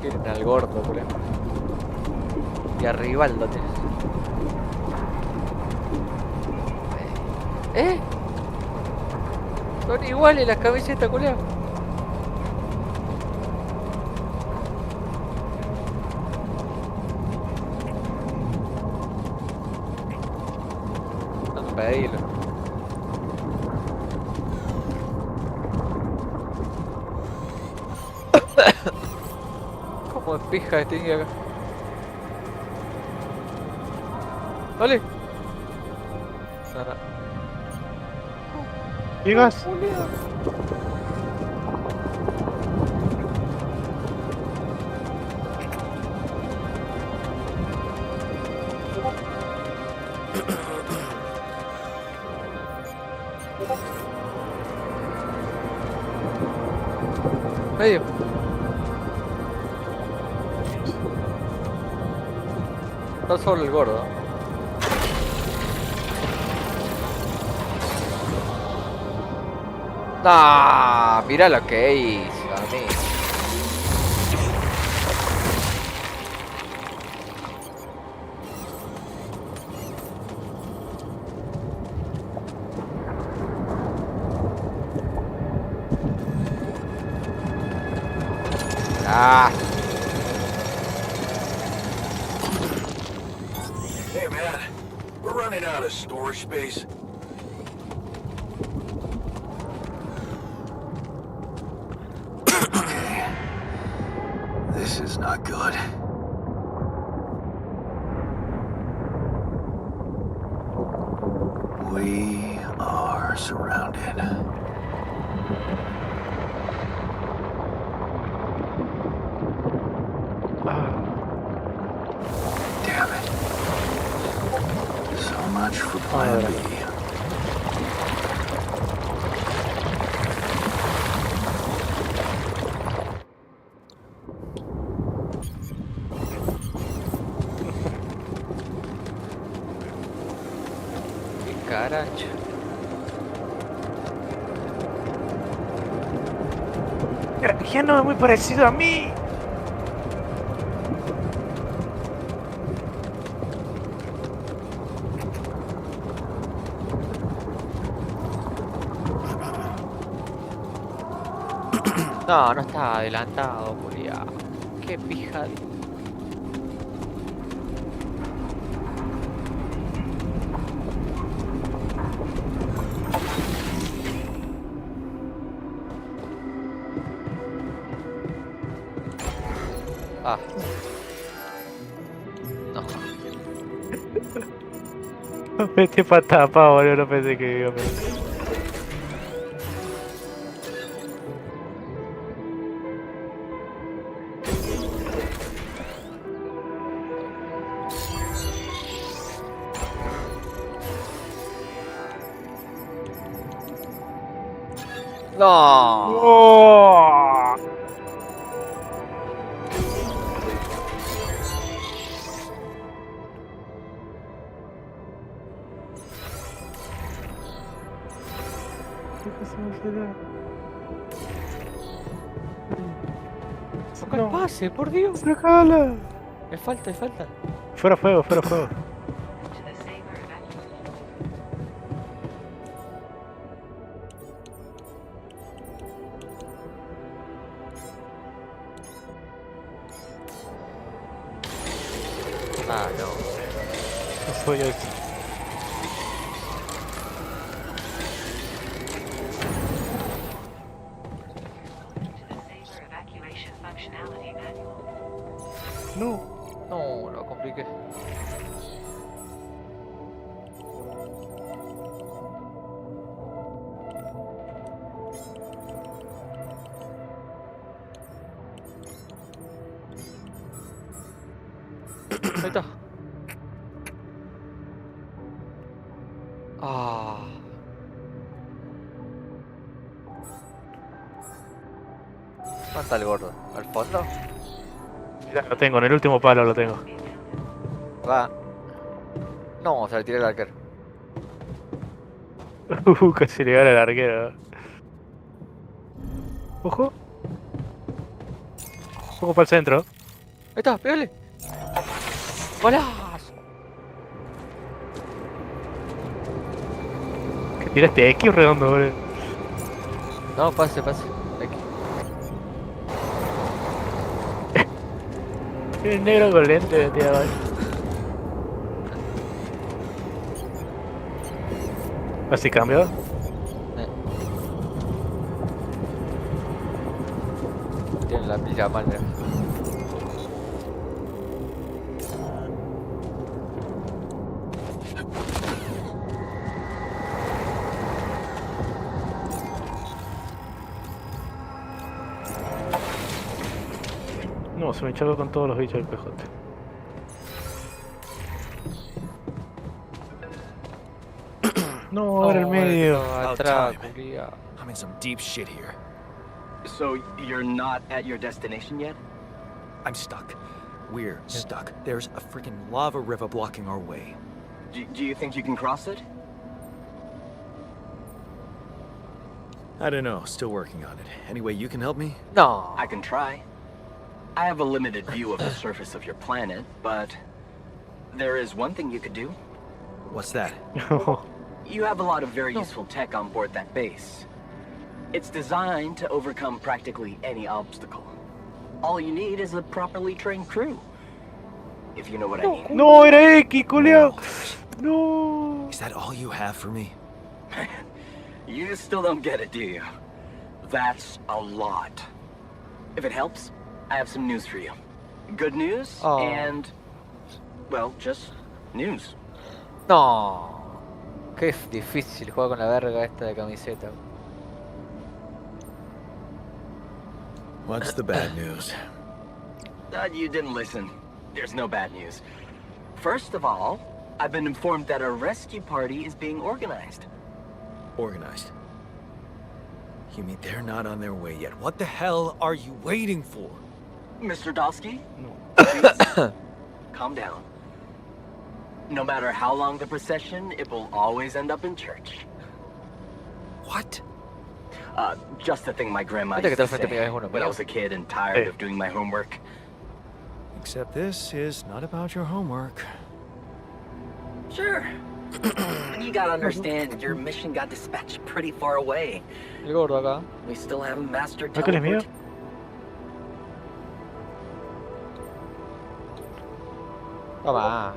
Tienen al gordo, por ejemplo. Y a Rivaldo tenés. ¿Eh? Son iguales las camisetas, culiao. No, pedilo. ¿Cómo es pija este indio acá? ¿Vale? No, no. ¿Llegas? Medio. Está solo el gordo. Nah, mira lo que hizo, amigo. Ah, Hey, man. We're running out of storage space. Okay. This is not good. We are surrounded. Plan B. Qué caracho. Ya no es muy parecido a mí. No, no estaba adelantado, Julia. Qué pija. Ah. No. Vete para tapa, boludo. No pensé que iba a No. ¡Oh! ¿Qué pasó, será? Toca el pase, por Dios. ¡Sacala! Me falta, me falta. Fuera fuego, fuera fuego. Ah, no. No soy yo. No. No, lo compliqué. Ahí está. Ah. ¿Dónde está el gordo? ¿Al fondo? Ya lo tengo, en el último palo lo tengo. Va. No, se le tiré el arquero. Casi le gana el arquero. Ojo. Ojo para el centro. Ahí está, pégale. ¡Golazo! Que tiraste X redondo, boludo. No, pase, pase. Aquí. El negro con lente de tía, vale. Así cambio. Tiene la pilla mal, mira. No, se me echó con todos los bichos del PJ. No, era el medio. Atrás, time. culia. I'm in some deep shit here. So you're not at your destination yet? I'm stuck. We're stuck. There's a freaking lava river blocking our way. Do you think you can cross it? I don't know. Still working on it. Anyway, you can help me? No. I can try. I have a limited view of the surface of your planet, but there is one thing you could do. What's that? You have a lot of very useful tech on board that base. It's designed to overcome practically any obstacle. All you need is a properly trained crew. If you know what I mean. No, era X, culiao. No. Is that all you have for me? You still don't get it, do you? That's a lot. If it helps, I have some news for you. Good news and, well, just news. No. Qué difícil jugar con la verga esta de camiseta. What's the bad news? You didn't listen. There's no bad news. First of all, I've been informed that a rescue party is being organized. Organized. You mean they're not on their way yet? What the hell are you waiting for? Mr. Dosky, No. please, calm down. No matter how long the procession, it will always end up in church. What? Just the thing my grandma Viste que used to tal frente mío es say uno, when I pero- was a kid and tired Hey. of doing my homework. Except this is not about your homework. Sure. You gotta understand, your mission got dispatched pretty far away. El gordo acá. We still haven't mastered ¿No que él es mío? teleport. Toma.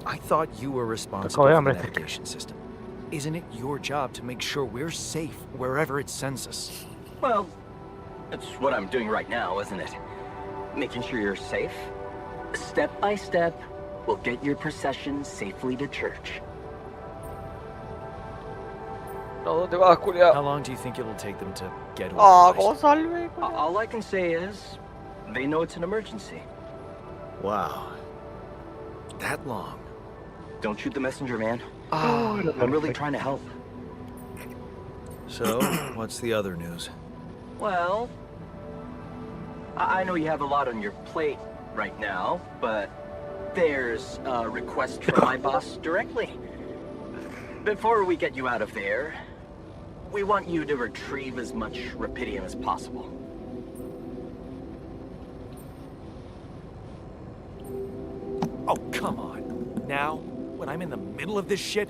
I thought you were responsible Acabo de for the hambre. navigation system. Isn't it your job to make sure we're safe wherever it sends us? Well, it's what I'm doing right now, isn't it? Making sure you're safe. Step by step, we'll get your procession safely to church. No, ¿dónde vas, culiao? How long do you think it'll take them to get Ah, organized? ¿cómo salve? culiao? All I can say is, they know it's an emergency. Wow. That long. Don't shoot the messenger, man. Ah, I'm really trying to help. So, what's the other news? Well, I know you have a lot on your plate right now, but there's a request from my boss directly. Before we get you out of there, we want you to retrieve as much rupidium as possible. Oh, come on. Now? When I'm in the middle of this shit?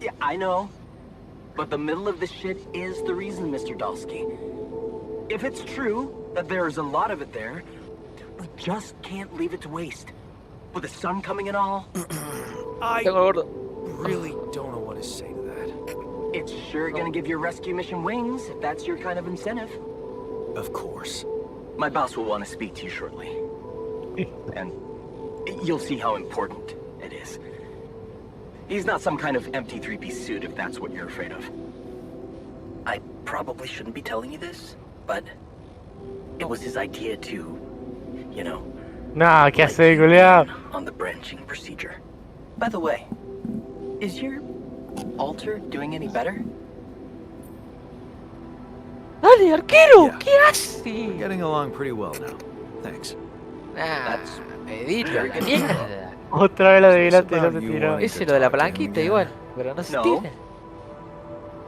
Yeah, I know. But the middle of this shit is the reason, Mr. Dosky. If it's true that there's a lot of it there, we just can't leave it to waste. With the sun coming and all, I Tengo el gordo. really don't know what to say to that. it's sure gonna give your rescue mission wings if that's your kind of incentive. Of course. My boss will want to speak to you shortly. And you'll see how important it is. He's not some kind of empty three-piece suit if that's what you're afraid of. I probably shouldn't be telling you this, but it was his idea to, you know, Nah, ¿qué let hace, you culiao? in on the branching procedure. By the way, is your altar doing any better? Dale, arquero, Yeah. ¿qué hace? Getting along pretty well now. Thanks. Nah, That's medito, very la good. mierda. Otra vez la de delante y no about se you tiró. wanting- Ese lo de la palanquita igual, pero no se No. tira.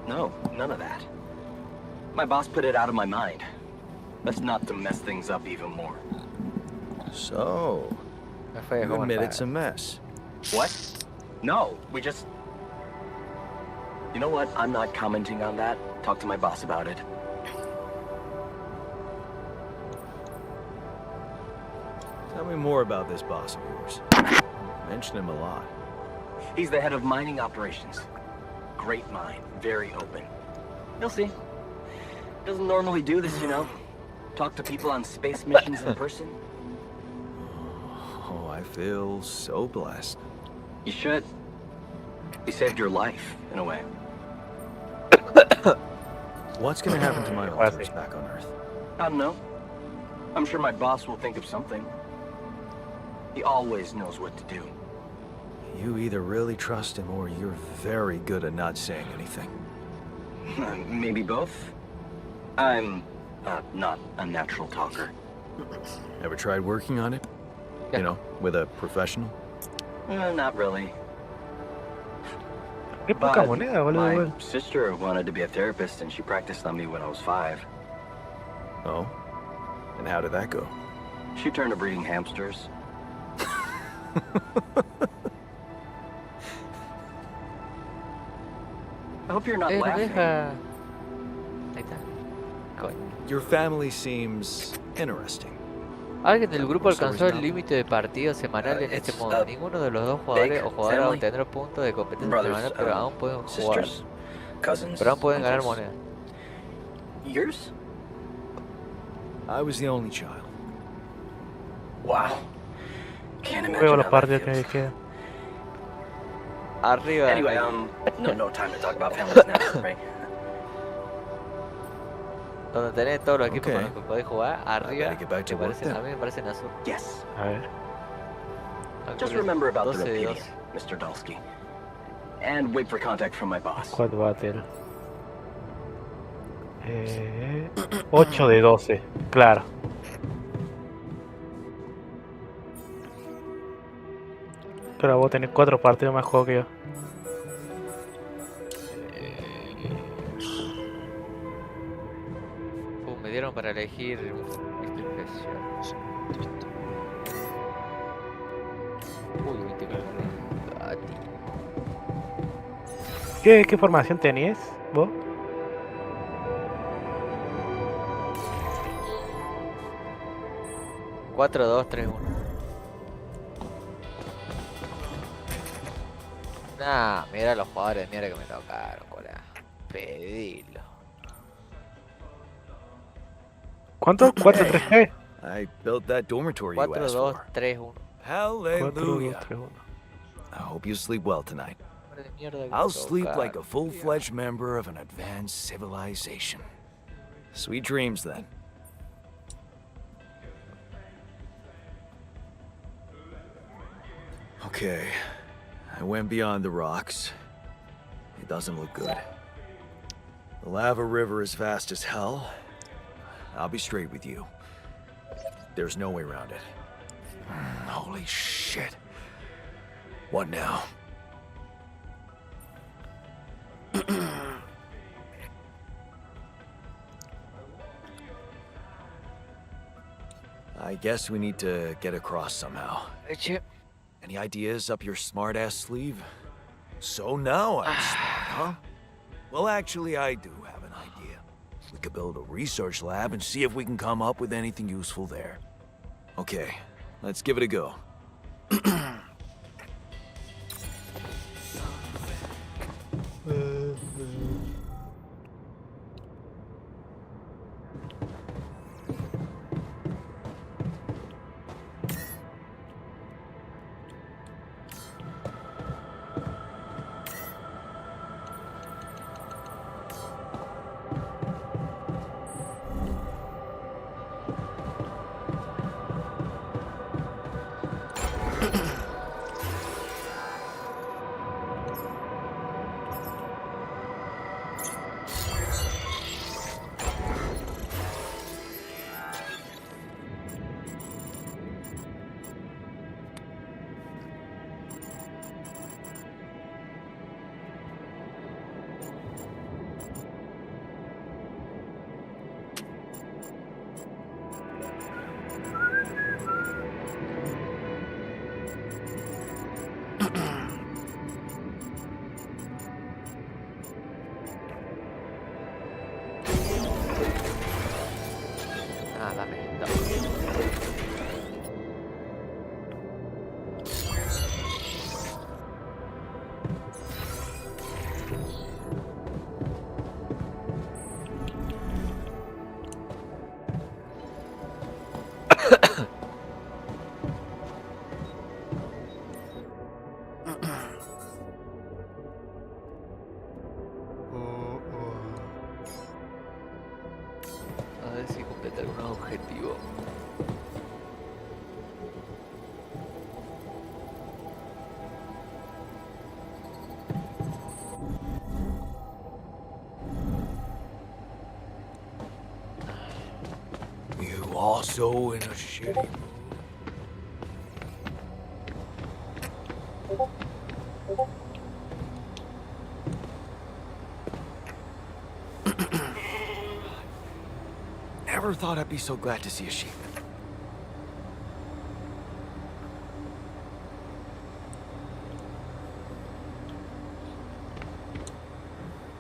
No, none of that. My boss put it out of my mind. That's not to mess things up even more. So, Me fue you como admit para- it's a mess. What? No, we just... You know what? I'm not commenting on that. Talk to my boss about it. Tell me more about this boss of yours. Mention him a lot. He's the head of mining operations. Great mind, very open. You'll see. Doesn't normally do this, you know. Talk to people on space missions in person. Oh, I feel so blessed. You should. He saved your life, in a way. What's gonna happen to my altars back on Earth? I don't know. I'm sure my boss will think of something. He always knows what to do. You either really trust him or you're very good at not saying anything. Maybe both. I'm not a natural talker. Ever tried working on it? Yeah. You know, with a professional? Not really. Qué poca But moneda, boludo. my igual. sister wanted to be a therapist and she practiced on me when I was 5. Oh? And how did that go? She turned to breeding hamsters. I hope you're not No laughing. deja. Ahí está. Coño. Your family seems interesting. Alguien del grupo So alcanzó el it's límite de partidos semanales en este it's, modo. Ninguno de los dos jugadores o jugadoras family, obtendrán puntos de competencia brothers, semanal, pero aún pueden jugar. sisters, cousins, Pero aún pueden ganar uncles. moneda. Yours? I was the only child. Wow. Can't imagine Juego how los that partidos que feels. quedan. Arriba. Anyway, no time to talk about families now, right? Donde tenés todos los equipos Ok. con los que podés jugar, arriba. gotta get back to me work parecen, then. a mí me parecen azul. Yes. A ver. Just remember about the 12 de Repeating, 12. Mr. Dulski. And wait for contact from my boss. Squad Battle. 8 de 12, claro. Claro, vos tenés 4 partidos más juegos que yo. Me dieron para elegir este especial. Uy, 24. ¿Qué formación tenés vos? Cuatro, 2, 3, 1. Nah, mira los jugadores de mierda que me tocaron, cola. Pedilo. ¿Cuánto? 4, 3, 3. I built that dormitory you 4, asked 2, for. 3, 1. 4, 2, Hallelujah. 3, 1. I hope you sleep well tonight. De mierda que me I'll sleep like a tocaron, full-fledged member of an advanced civilization. Sweet dreams, then. Okay, I went beyond the rocks. It doesn't look good. The lava river is fast as hell. I'll be straight with you. There's no way around it. Holy shit. What now? I guess we need to get across somehow. Eche. Any ideas up your smart-ass sleeve? So now I'm smart, huh? Well, actually, I do have an idea. We could build a research lab and see if we can come up with anything useful there. Okay, let's give it a go. Ah, dame esto. A ver si completa algún objetivo. You also in a shitty mood. Never thought I'd be so glad to see a sheep.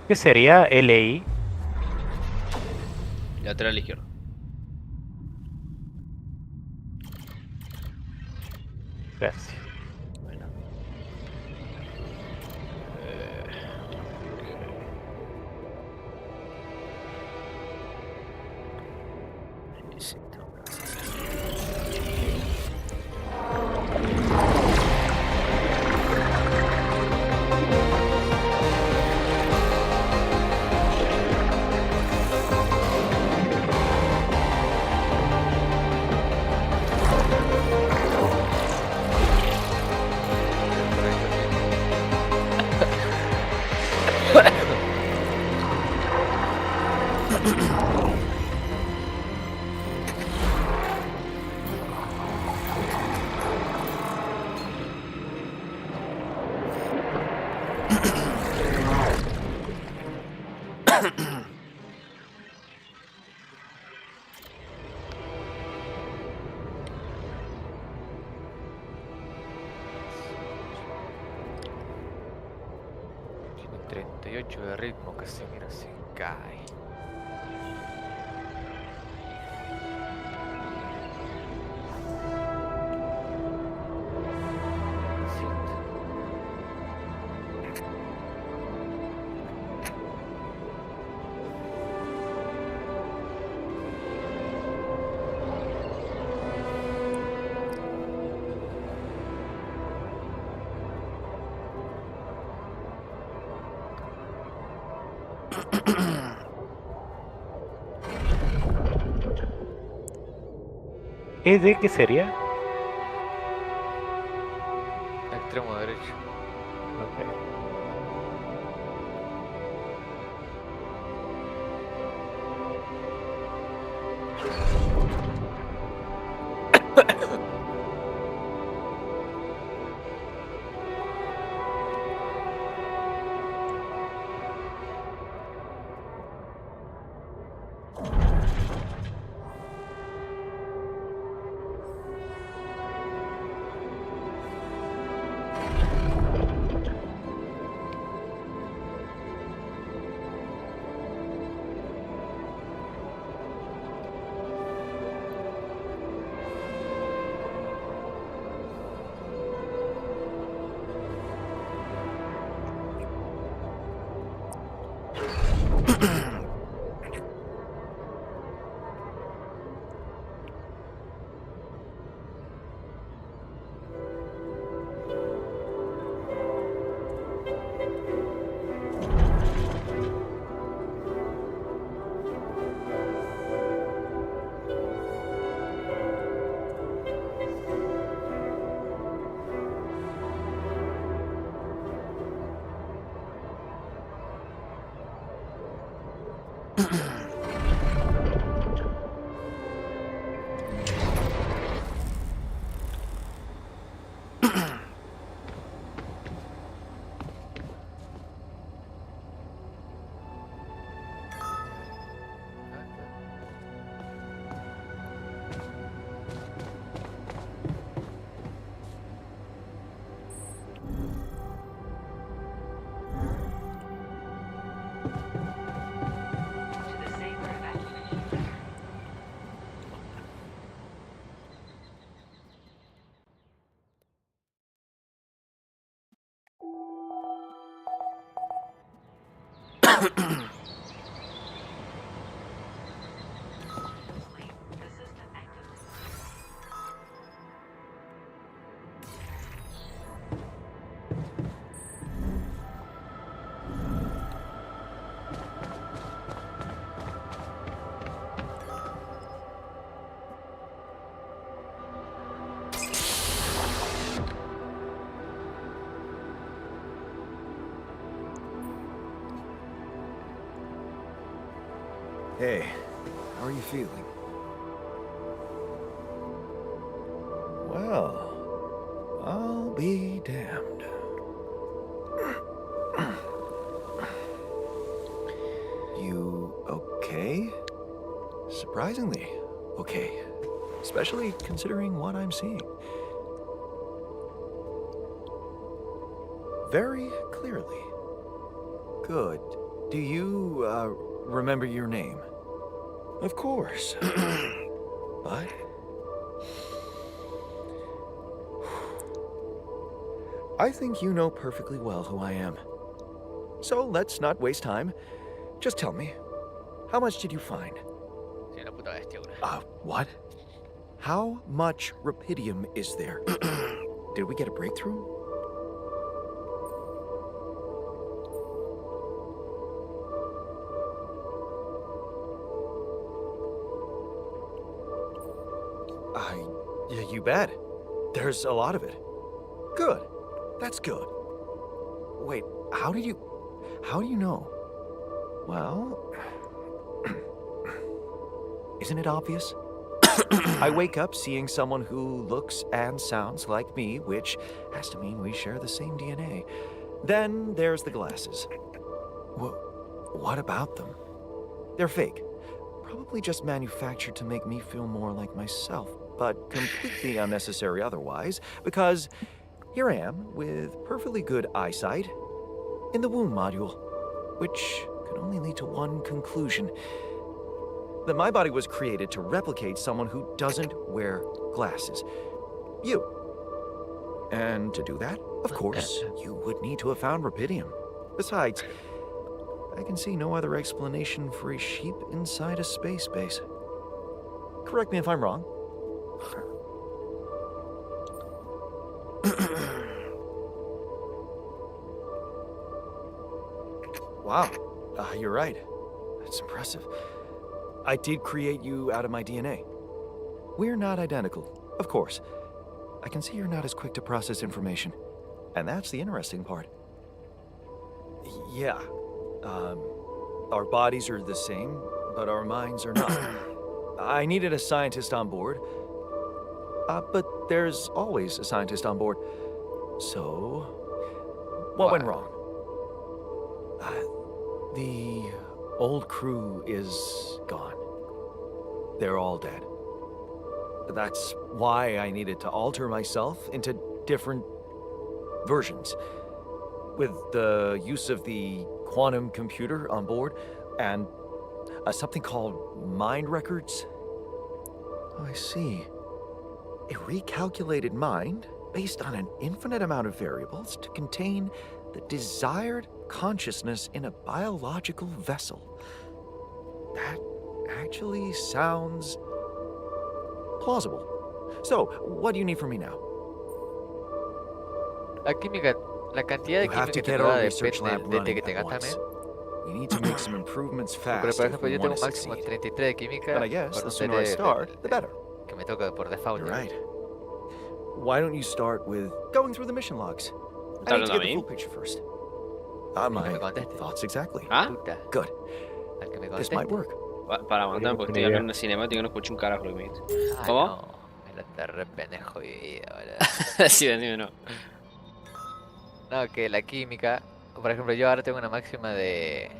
¿Qué sería LI? Lateral izquierdo. Gracias. Bueno. Tiene 38 de ritmo, casi mira se cae. ¿Es de qué sería? Extremo derecho. Ok. Hey, how are you feeling? Well, I'll be damned. You okay? Surprisingly okay. Especially considering what I'm seeing. Very clearly. Good. Do you, remember your name? Of course. But... I think you know perfectly well who I am. So let's not waste time. Just tell me, how much did you find? Sí, una puta bestia, bro. What? How much rupidium is there? Did we get a breakthrough? Yeah, you bet. There's a lot of it. Good. That's good. Wait, how do you know? Well, isn't it obvious? I wake up seeing someone who looks and sounds like me, which has to mean we share the same DNA. Then there's the glasses. What about them? They're fake. Probably just manufactured to make me feel more like myself, but completely unnecessary otherwise, because here I am with perfectly good eyesight in the wound module, which can only lead to one conclusion: that my body was created to replicate someone who doesn't wear glasses. You. And to do that, of course, you would need to have found rubidium. Besides, I can see no other explanation for a sheep inside a space base. Correct me if I'm wrong. Wow, you're right. That's impressive. I did create you out of my DNA. We're not identical, of course. I can see you're not as quick to process information. And that's the interesting part. Yeah. Our bodies are the same, but our minds are not. I needed a scientist on board. But there's always a scientist on board. So, what went wrong? The old crew is gone. They're all dead. That's why I needed to alter myself into different versions. With the use of the quantum computer on board and something called mind records. Oh, I see. A recalculated mind based on an infinite amount of variables to contain the desired consciousness in a biological vessel. That actually sounds plausible. So, what do you need from me now? La química, la cantidad de You have química to que te get da our research depende lab del DT running que at tengas once. también. We need to make some improvements Pero fast por if ejemplo we yo tengo want un to máximo succeed. 33 de química But I guess con the un sooner I DT start, the better. que me toca por default. You're ya. right. Why don't you start with going through the mission logs? ¿Estás I need to hablando a get the mí? full picture first. Que My me conteste. thoughts exactly. ¿Ah? Puta, Good. al que me This conteste. might work. Para aguantar, porque Buena estoy idea. hablando de cinemática y no escucho un carajo lo que me dice. Ah, ¿Cómo? no, me la te re pendejo mi vida, boludo. Sí, decime no. No, que la química, por ejemplo yo ahora tengo una máxima de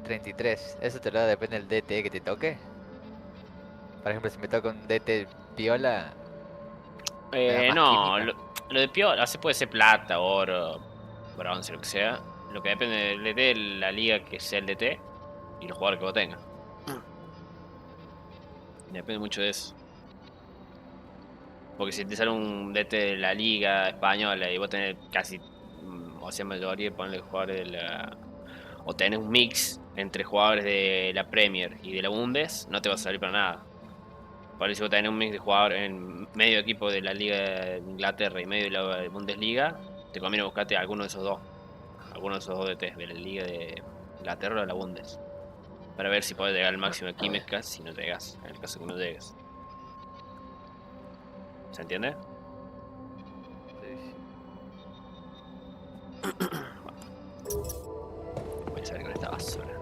33. Eso te lo da, depende del DT que te toque. Por ejemplo, si me toca un DT piola, me da más No, química. lo de piola, se puede ser plata, oro, bronce, lo que sea. Lo que depende del DT, la liga que sea el DT y los jugadores que vos tengas. Depende mucho de eso. Porque si te sale un DT de la liga española y vos tenés casi, o sea, mayoría, ponle jugadores de la... O tenés un mix entre jugadores de la Premier y de la Bundes, no te va a salir para nada. Por eso si vos tenés un mix de jugadores en medio equipo de la Liga de Inglaterra y medio de la Bundesliga, te conviene buscarte alguno de esos dos. Alguno de esos dos DTs, de la Liga de Inglaterra o de la Bundes. Para ver si podés llegar al máximo de química si no llegas, en el caso que no llegues. ¿Se entiende? Voy a salir con esta basura.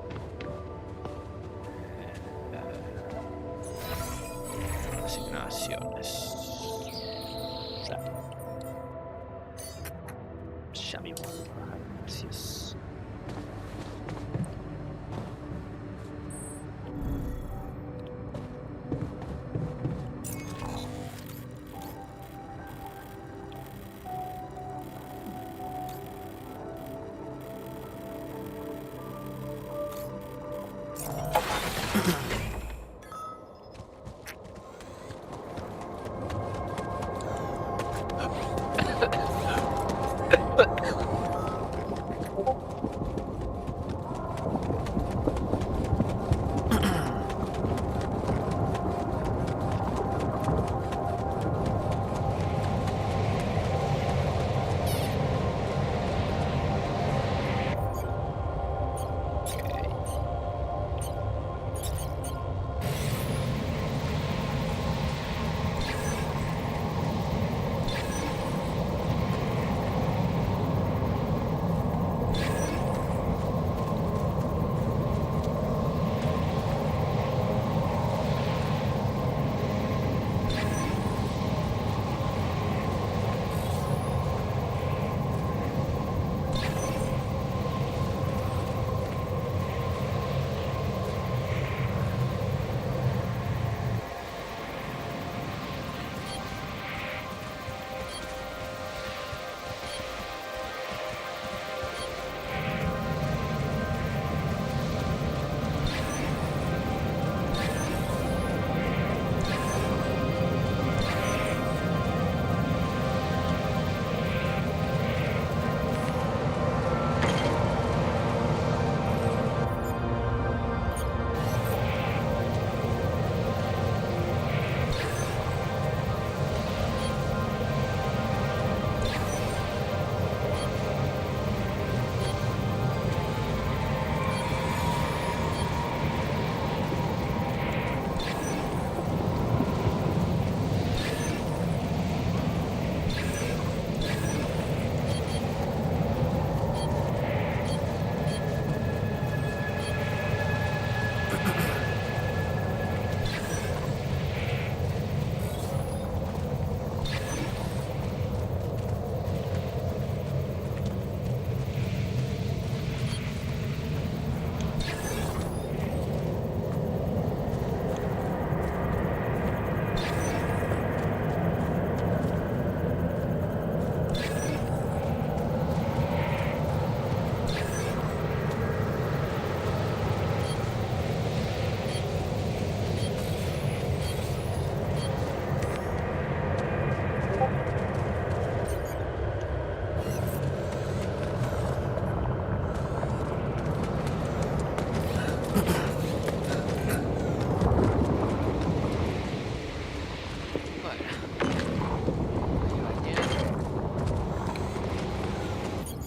Asignaciones. Ya. Ya mismo. Gracias.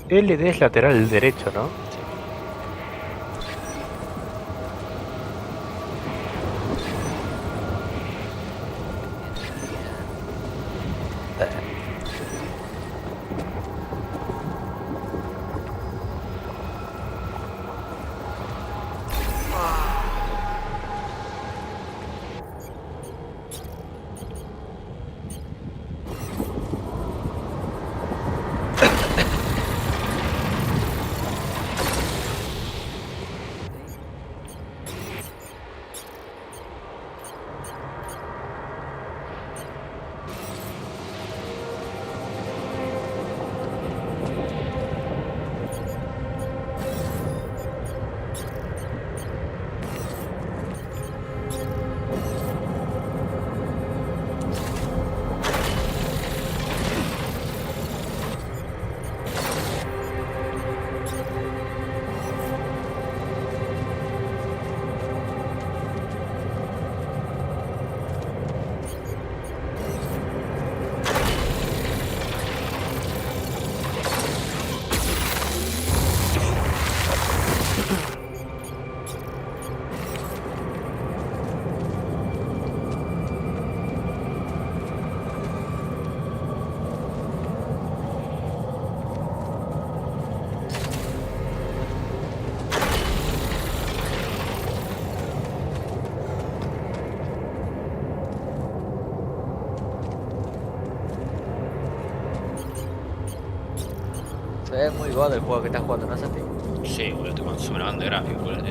LD es lateral derecho, ¿no? Se ve muy god el juego que estás jugando, ¿no, Santi? Sí, boludo, te consume una banda de gráfica, boludo.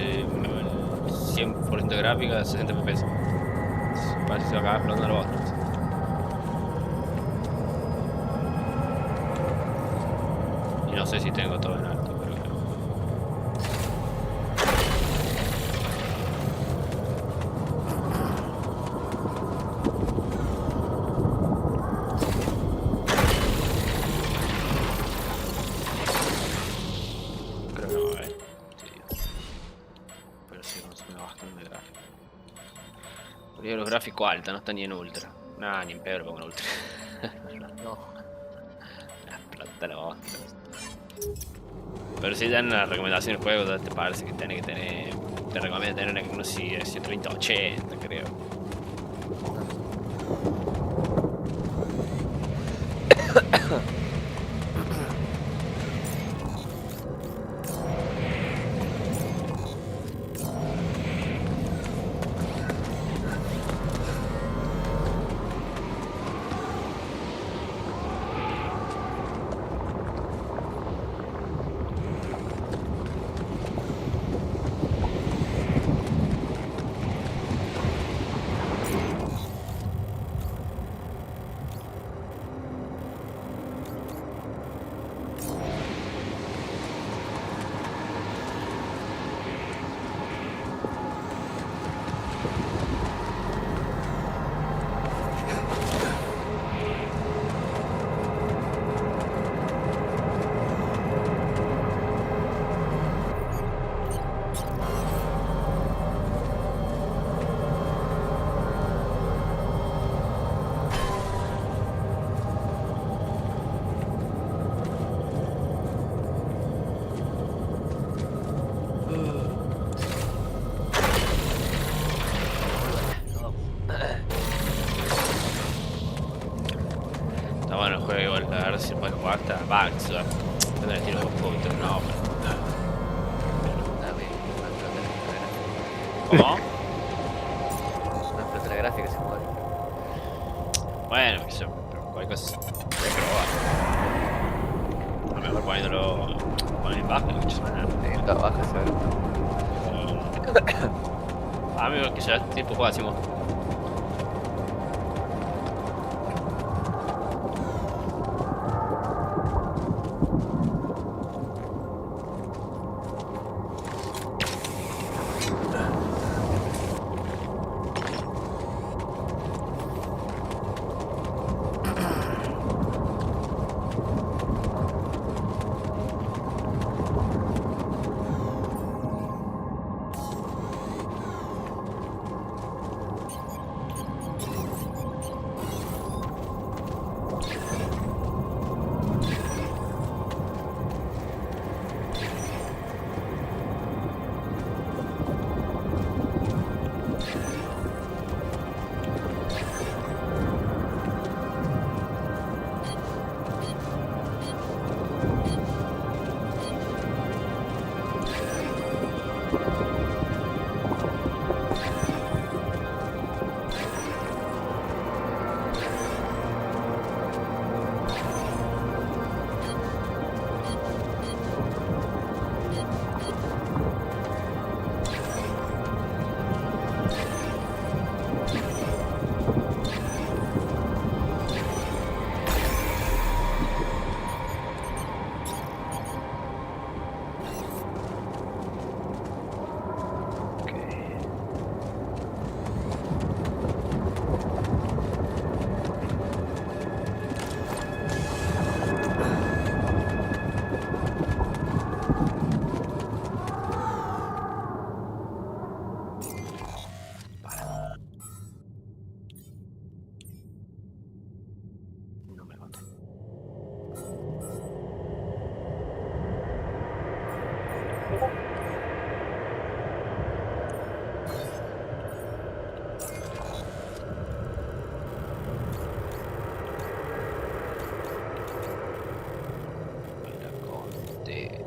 100% gráfica, 60 FPS. Parece que se acaba explotando el bot. Y no sé si tengo todo en alto, pero creo. Creo que no, sí. Pero sí consume bastante gráfico. Porque los gráficos altos, no están ni en ultra. Nah, ni en pedo lo pongo en ultra. No. Explota la hostia. Pero si ya en la recomendación del juego ya te parece que tiene que tener. Te recomiendo tener uno si 120-80, creo. Está bueno el juego, igual, a ver si puedes jugar hasta Bugs, tener el tiro de un poquito, no, pero. ¿Cómo? No explota la gráfica, se mueve. Bueno, que sé, pero cualquier cosa se puede probar. A lo mejor poniéndolo en baja, lo que suena. En toda baja se ve. A mí que ya este tipo juega así. Mira, conte.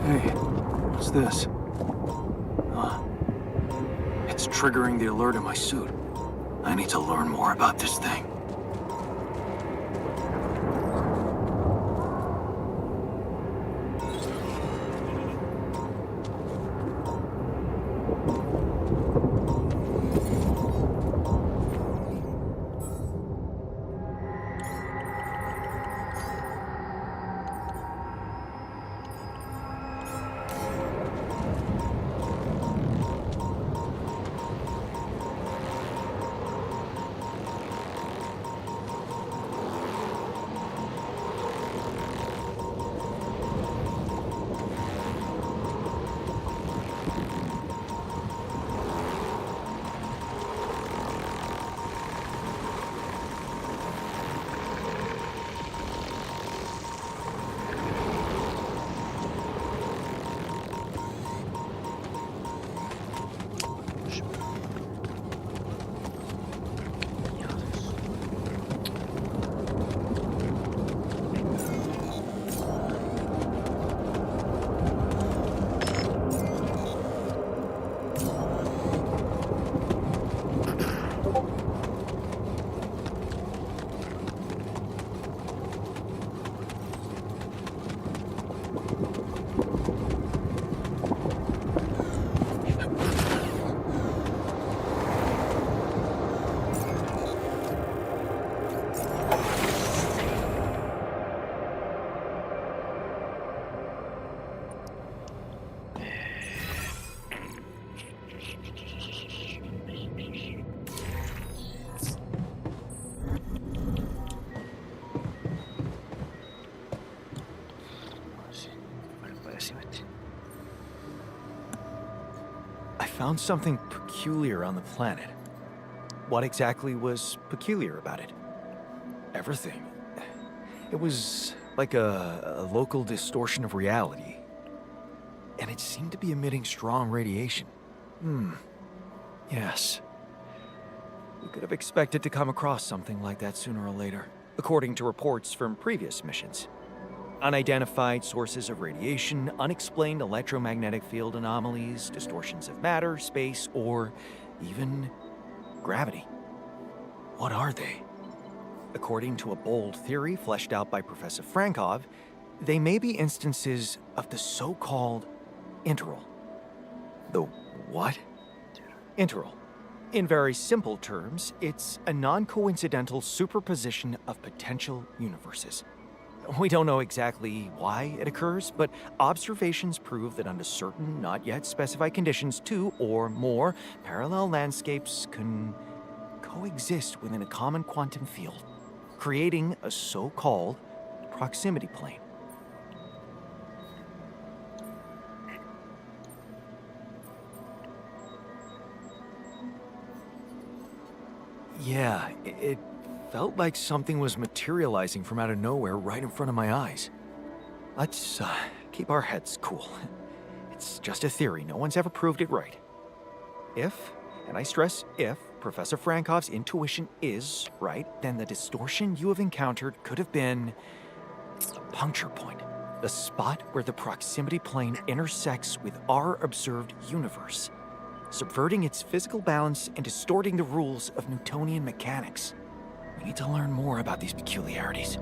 Hey, what's this? It's triggering the alert in my suit. I need to learn more about this thing. I found something peculiar on the planet. What exactly was peculiar about it? Everything. It was like a local distortion of reality. And it seemed to be emitting strong radiation. Yes. We could have expected to come across something like that sooner or later, according to reports from previous missions. Unidentified sources of radiation, unexplained electromagnetic field anomalies, distortions of matter, space, or even gravity. What are they? According to a bold theory fleshed out by Professor Frankov, they may be instances of the so-called interval. The what? Interval. In very simple terms, it's a non-coincidental superposition of potential universes. We don't know exactly why it occurs, but observations prove that under certain, not yet specified conditions, 2 or more parallel landscapes can coexist within a common quantum field, creating a so-called proximity plane. Yeah, it felt like something was materializing from out of nowhere right in front of my eyes. Let's keep our heads cool. It's just a theory. No one's ever proved it right. If, and I stress if, Professor Frankov's intuition is right, then the distortion you have encountered could have been a puncture point. The spot where the proximity plane intersects with our observed universe, subverting its physical balance and distorting the rules of Newtonian mechanics. We need to learn more about these peculiarities.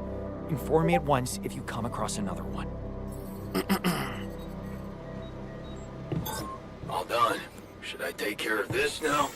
Inform me at once if you come across another one. All done. Should I take care of this now?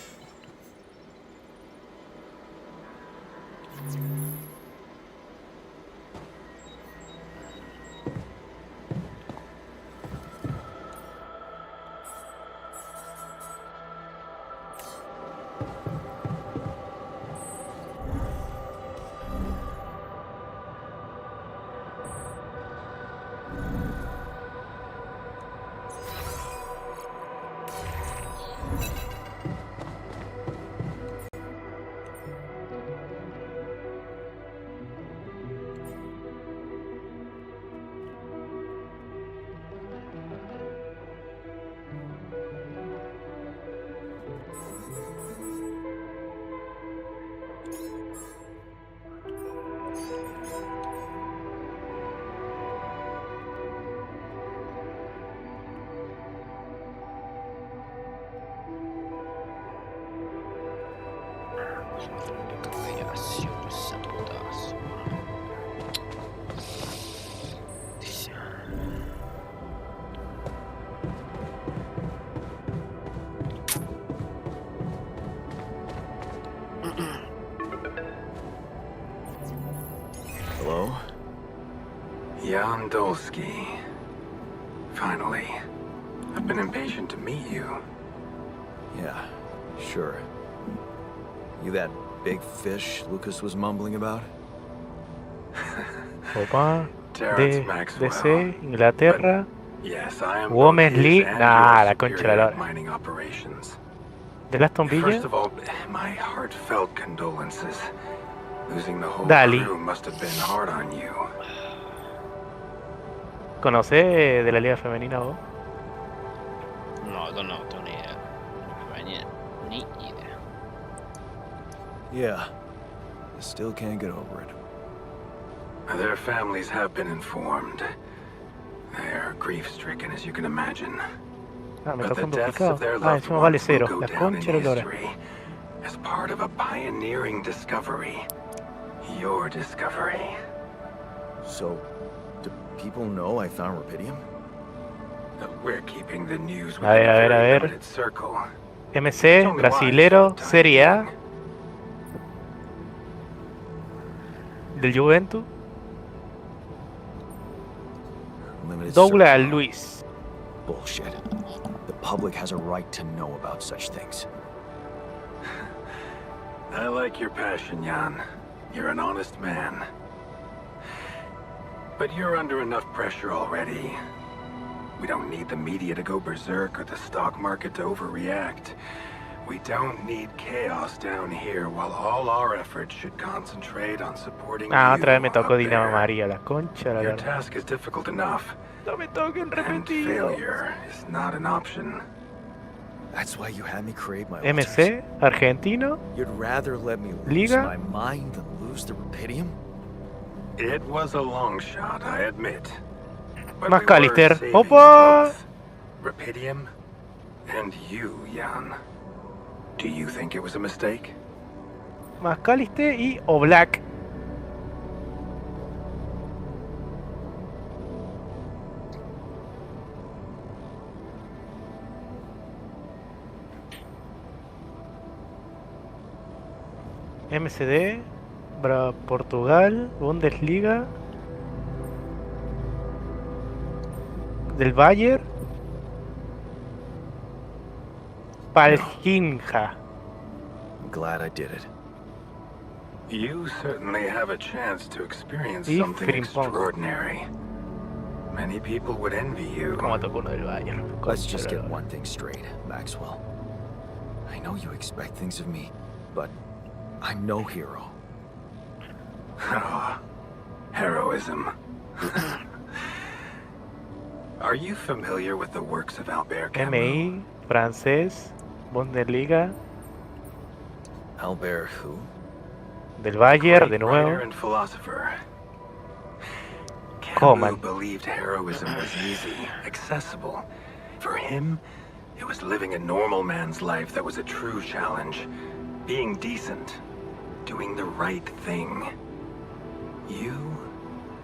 Hello? Jan Dolsky. Finally. I've been impatient to meet you. Yeah, sure. You that big fish Lucas was mumbling about? Opa. Terrence De Maxwell. DC, Inglaterra. Yes, I am Women's both his League. and Nah, your la concha de superior la at lora. mining operations. De Aston First Villa. of all, my heartfelt condolences. Losing the whole Dali. crew must have been hard on you. ¿Conoces de la Liga Femenina vos? No, no tengo ni idea. Ni idea. Yeah. I still can't get over it. Their families have been informed. They're grief-stricken, as you can imagine. Ah, me But tocó the un deaths duplicado. of their Ah, loved encima vale ones will 0. go La down in concha de la lora. history as part of a pioneering discovery. Your discovery. So, do people know I found rubidium? We're keeping the news A within ver, a a ver, a very ver. limited circle. MC, Only brasilero, wise for the time Serie A, being. del Juventus. Limited Douglas circle. Luis. Bullshit. The public has a right to know about such things. I like your passion, Jan. You're an honest man. But you're under enough pressure already. We don't need the media to go berserk or the stock market to overreact. We don't need chaos down here while all our efforts should concentrate on supporting Ah, you otra vez me tocó up Dinamo there. María, la concha de la Your lora. task is difficult enough, No me toquen and repetido. failure is not an option. That's why you had me create my altars. MC, argentino. You'd rather let me lose Liga? my mind than lose the rubidium? It was a long shot, I admit. But McAllister. we were saving Opa! both Rapidium and you, Jan. Do you think it was a mistake? Mascaliste y Oblak. MCD, Portugal, Bundesliga. Del Bayer. Palginja. I'm glad I did it. You certainly have a chance to experience Y something Frimpong. extraordinary. Many people would envy you. Como tocó uno del Bayer. Let's just Concha get la- one thing straight, Maxwell. I know you expect things of me, but I'm no hero. Ah, heroism. Are you familiar with the works of Albert Camus? MI, francés, Bundesliga, Albert who? del Bayer, Great de writer nuevo. and philosopher. Coleman. Camus believed heroism was easy, accessible. For him, it was living a normal man's life that was a true challenge. Being decent. Doing the right thing. You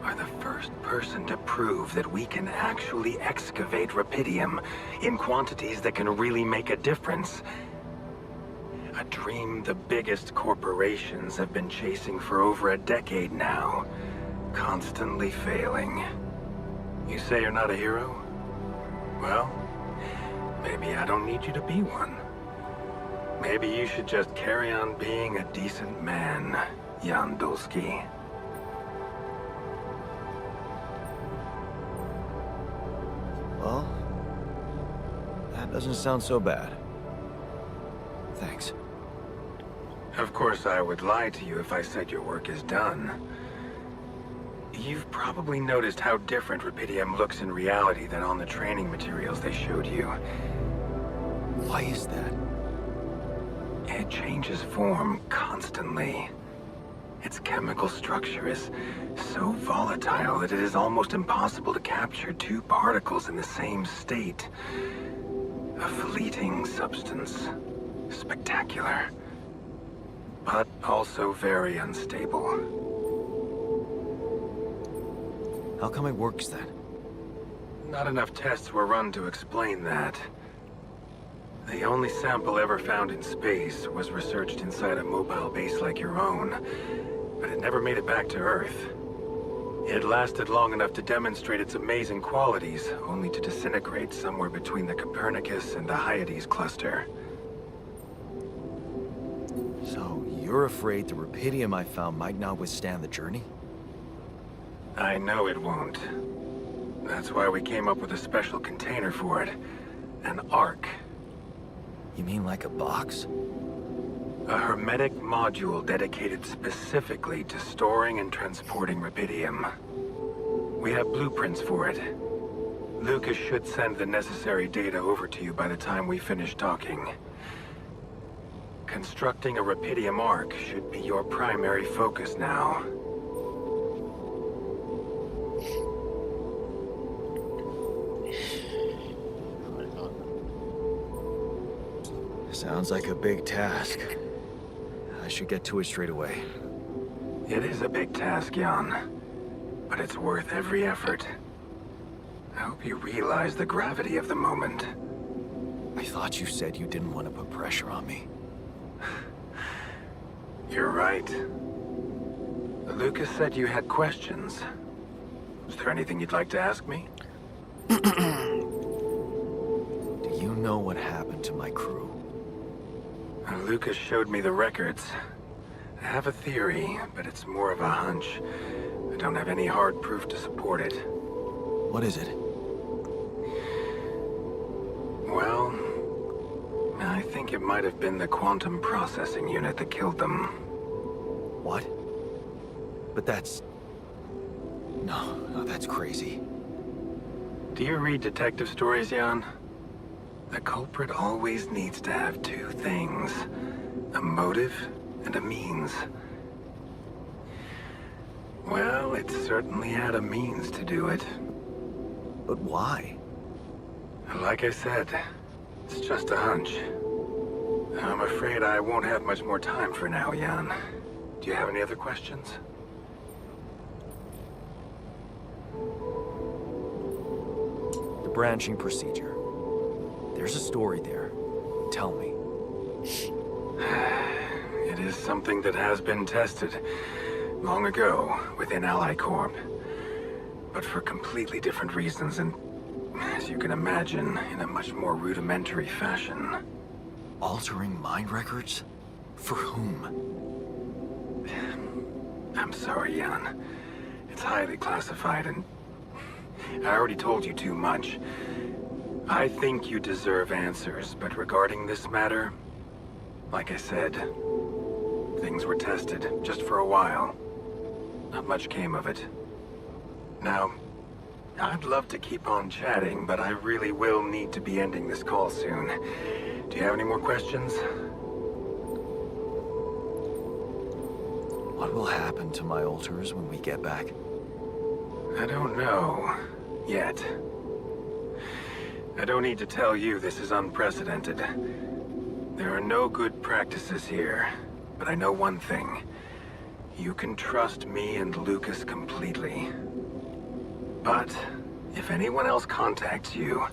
are the first person to prove that we can actually excavate rupidium in quantities that can really make a difference. A dream the biggest corporations have been chasing for over a decade now. Constantly failing. You say you're not a hero? Well, maybe I don't need you to be one. Maybe you should just carry on being a decent man, Jan Dulski. Well, that doesn't sound so bad. Thanks. Of course, I would lie to you if I said your work is done. You've probably noticed how different rupidium looks in reality than on the training materials they showed you. Why is that? It changes form constantly. Its chemical structure is so volatile that it is almost impossible to capture two particles in the same state. A fleeting substance. Spectacular. But also very unstable. How come it works then? Not enough tests were run to explain that. The only sample ever found in space was researched inside a mobile base like your own, but it never made it back to Earth. It lasted long enough to demonstrate its amazing qualities, only to disintegrate somewhere between the Copernicus and the Hyades cluster. So, you're afraid the rupidium I found might not withstand the journey? I know it won't. That's why we came up with a special container for it. An Ark. You mean like a box? A hermetic module dedicated specifically to storing and transporting rupidium. We have blueprints for it. Lucas should send the necessary data over to you by the time we finish talking. Constructing a rupidium Ark should be your primary focus now. Sounds like a big task. I should get to it straight away. It is a big task, Jan. But it's worth every effort. I hope you realize the gravity of the moment. I thought you said you didn't want to put pressure on me. You're right. Lucas said you had questions. Is there anything you'd like to ask me? Do you know what happened to my crew? Lucas showed me the records. I have a theory, but it's more of a hunch. I don't have any hard proof to support it. What is it? Well, I think it might have been the quantum processing unit that killed them. What? But that's... No, that's crazy. Do you read detective stories, Jan? The culprit always needs to have two things. A motive and a means. Well, it certainly had a means to do it. But why? Like I said, it's just a hunch. I'm afraid I won't have much more time for now, Jan. Do you have any other questions? The branching procedure. There's a story there. Tell me. It is something that has been tested long ago within Ally Corp. But for completely different reasons and, as you can imagine, in a much more rudimentary fashion. Altering mind records? For whom? I'm sorry, Jan. It's highly classified and I already told you too much. I think you deserve answers, but regarding this matter, like I said, things were tested just for a while. Not much came of it. Now, I'd love to keep on chatting, but I really will need to be ending this call soon. Do you have any more questions? What will happen to my alters when we get back? I don't know. Yet. I don't need to tell you this is unprecedented. There are no good practices here, but I know one thing. You can trust me and Lucas completely. But if anyone else contacts you,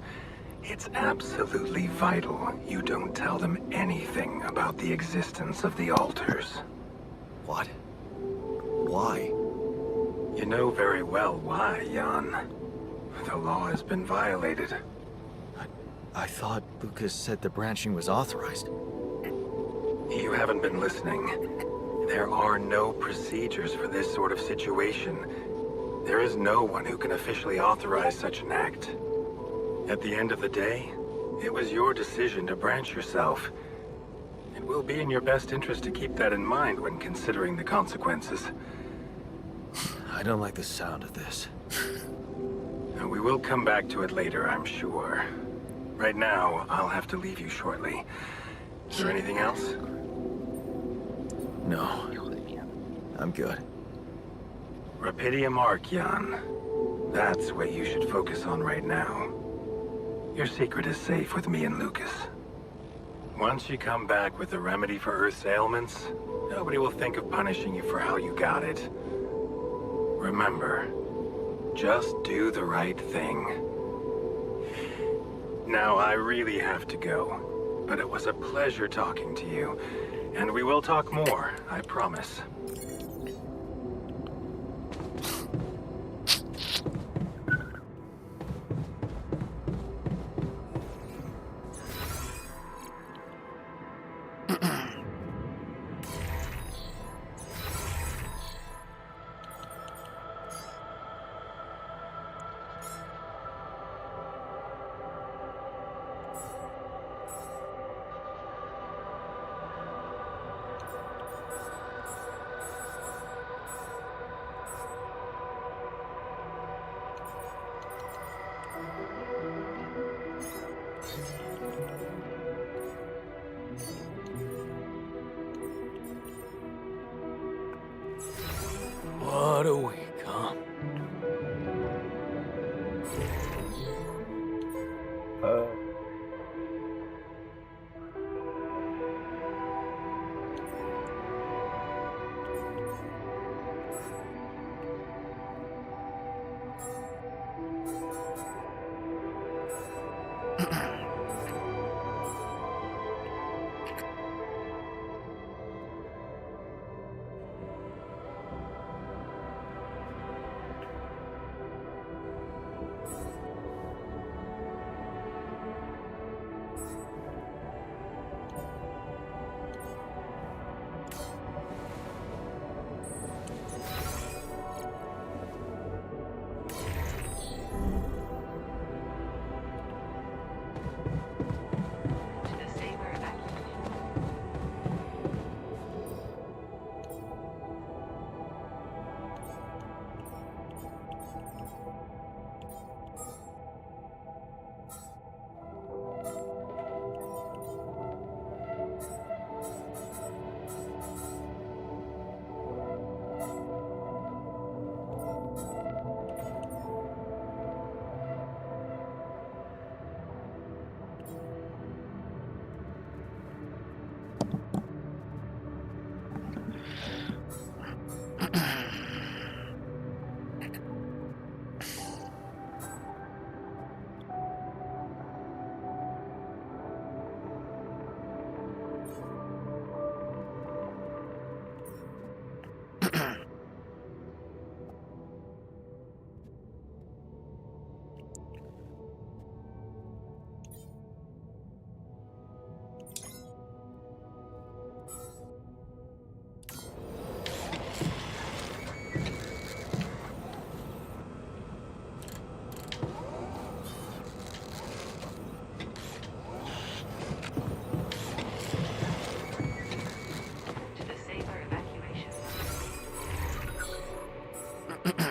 it's absolutely vital you don't tell them anything about the existence of the alters. What? Why? You know very well why, Jan. The law has been violated. I thought Lucas said the branching was authorized. You haven't been listening. There are no procedures for this sort of situation. There is no one who can officially authorize such an act. At the end of the day, it was your decision to branch yourself. It will be in your best interest to keep that in mind when considering the consequences. I don't like the sound of this. We will come back to it later, I'm sure. Right now, I'll have to leave you shortly. Is there anything else? No. I'm good. Rapidium Arc, Jan. That's what you should focus on right now. Your secret is safe with me and Lucas. Once you come back with a remedy for Earth's ailments, nobody will think of punishing you for how you got it. Remember, just do the right thing. Now, I really have to go, but it was a pleasure talking to you, and we will talk more, I promise. What a week, huh? To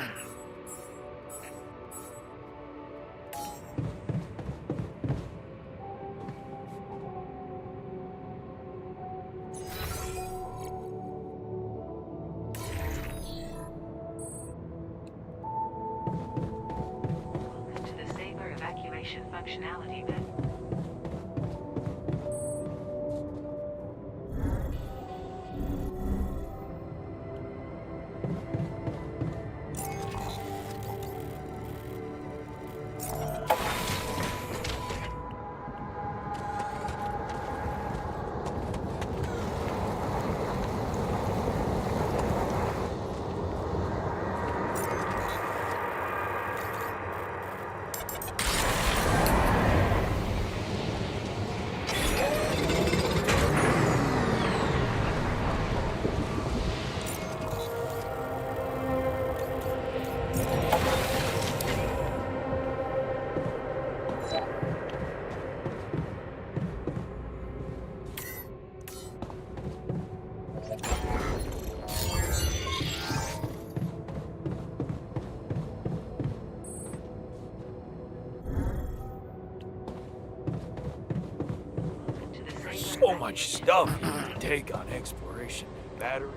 the safer evacuation functionality bit. So much stuff you can take on exploration. Battery.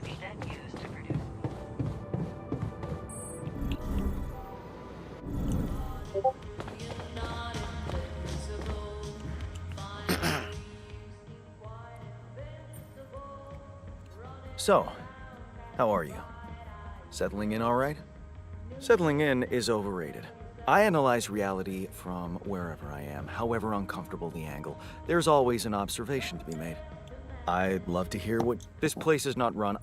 Be then used to produce. So, how are you? Settling in all right? Settling in is overrated. I analyze reality from wherever I am, however uncomfortable the angle. There's always an observation to be made. I'd love to hear what... This place is not run...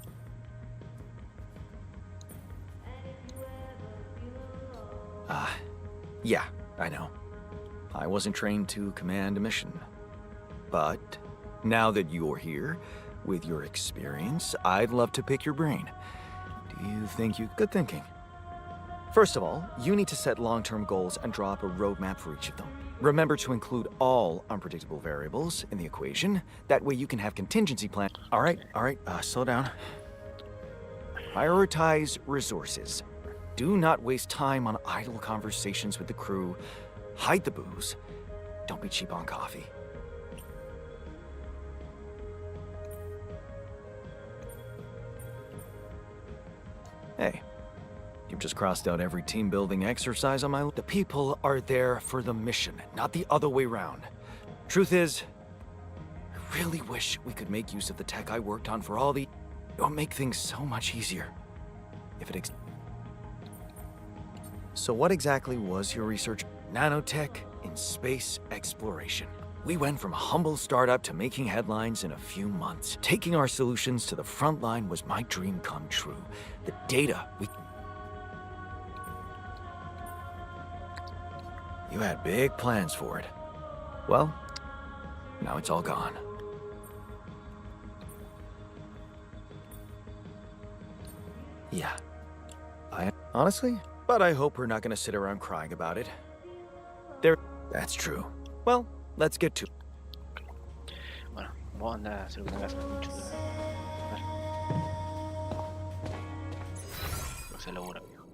Yeah, I know. I wasn't trained to command a mission. But now that you're here, with your experience, I'd love to pick your brain. Do you think you... Good thinking. First of all, you need to set long-term goals and draw up a roadmap for each of them. Remember to include all unpredictable variables in the equation. That way you can have contingency plan. All right, slow down. Prioritize resources. Do not waste time on idle conversations with the crew. Hide the booze. Don't be cheap on coffee. Hey, you've just crossed out every team-building exercise on my list. The people are there for the mission, not the other way round. Truth is, I really wish we could make use of the tech I worked on for all the... It would make things so much easier. If it So what exactly was your research? Nanotech in space exploration. We went from a humble startup to making headlines in a few months. Taking our solutions to the front line was my dream come true. The data we... You had big plans for it. Well, now it's all gone. Yeah. Honestly, but I hope we're not gonna sit around crying about it. That's true. Well, let's get to... Bueno, vamos a andar a hacer una casa mucho. A ver. No se logra, viejo.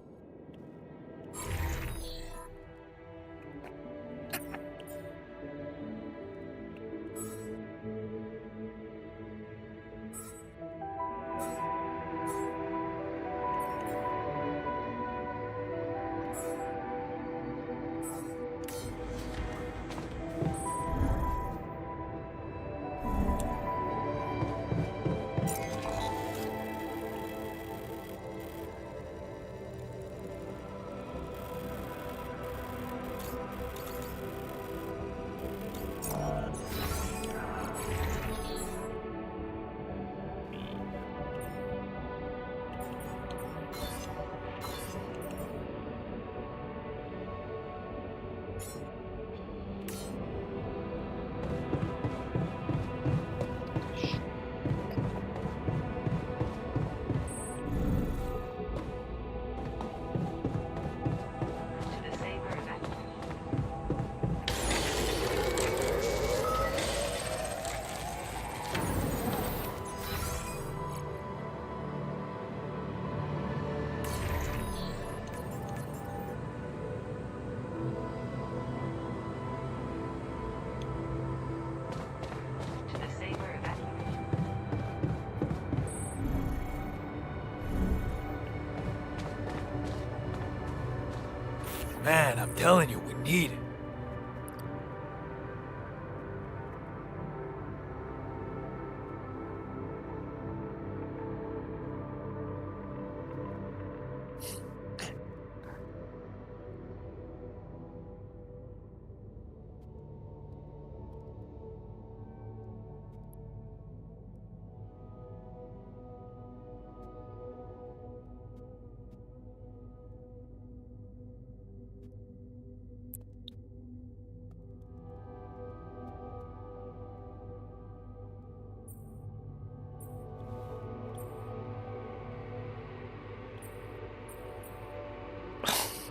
Man, I'm telling you, we need it.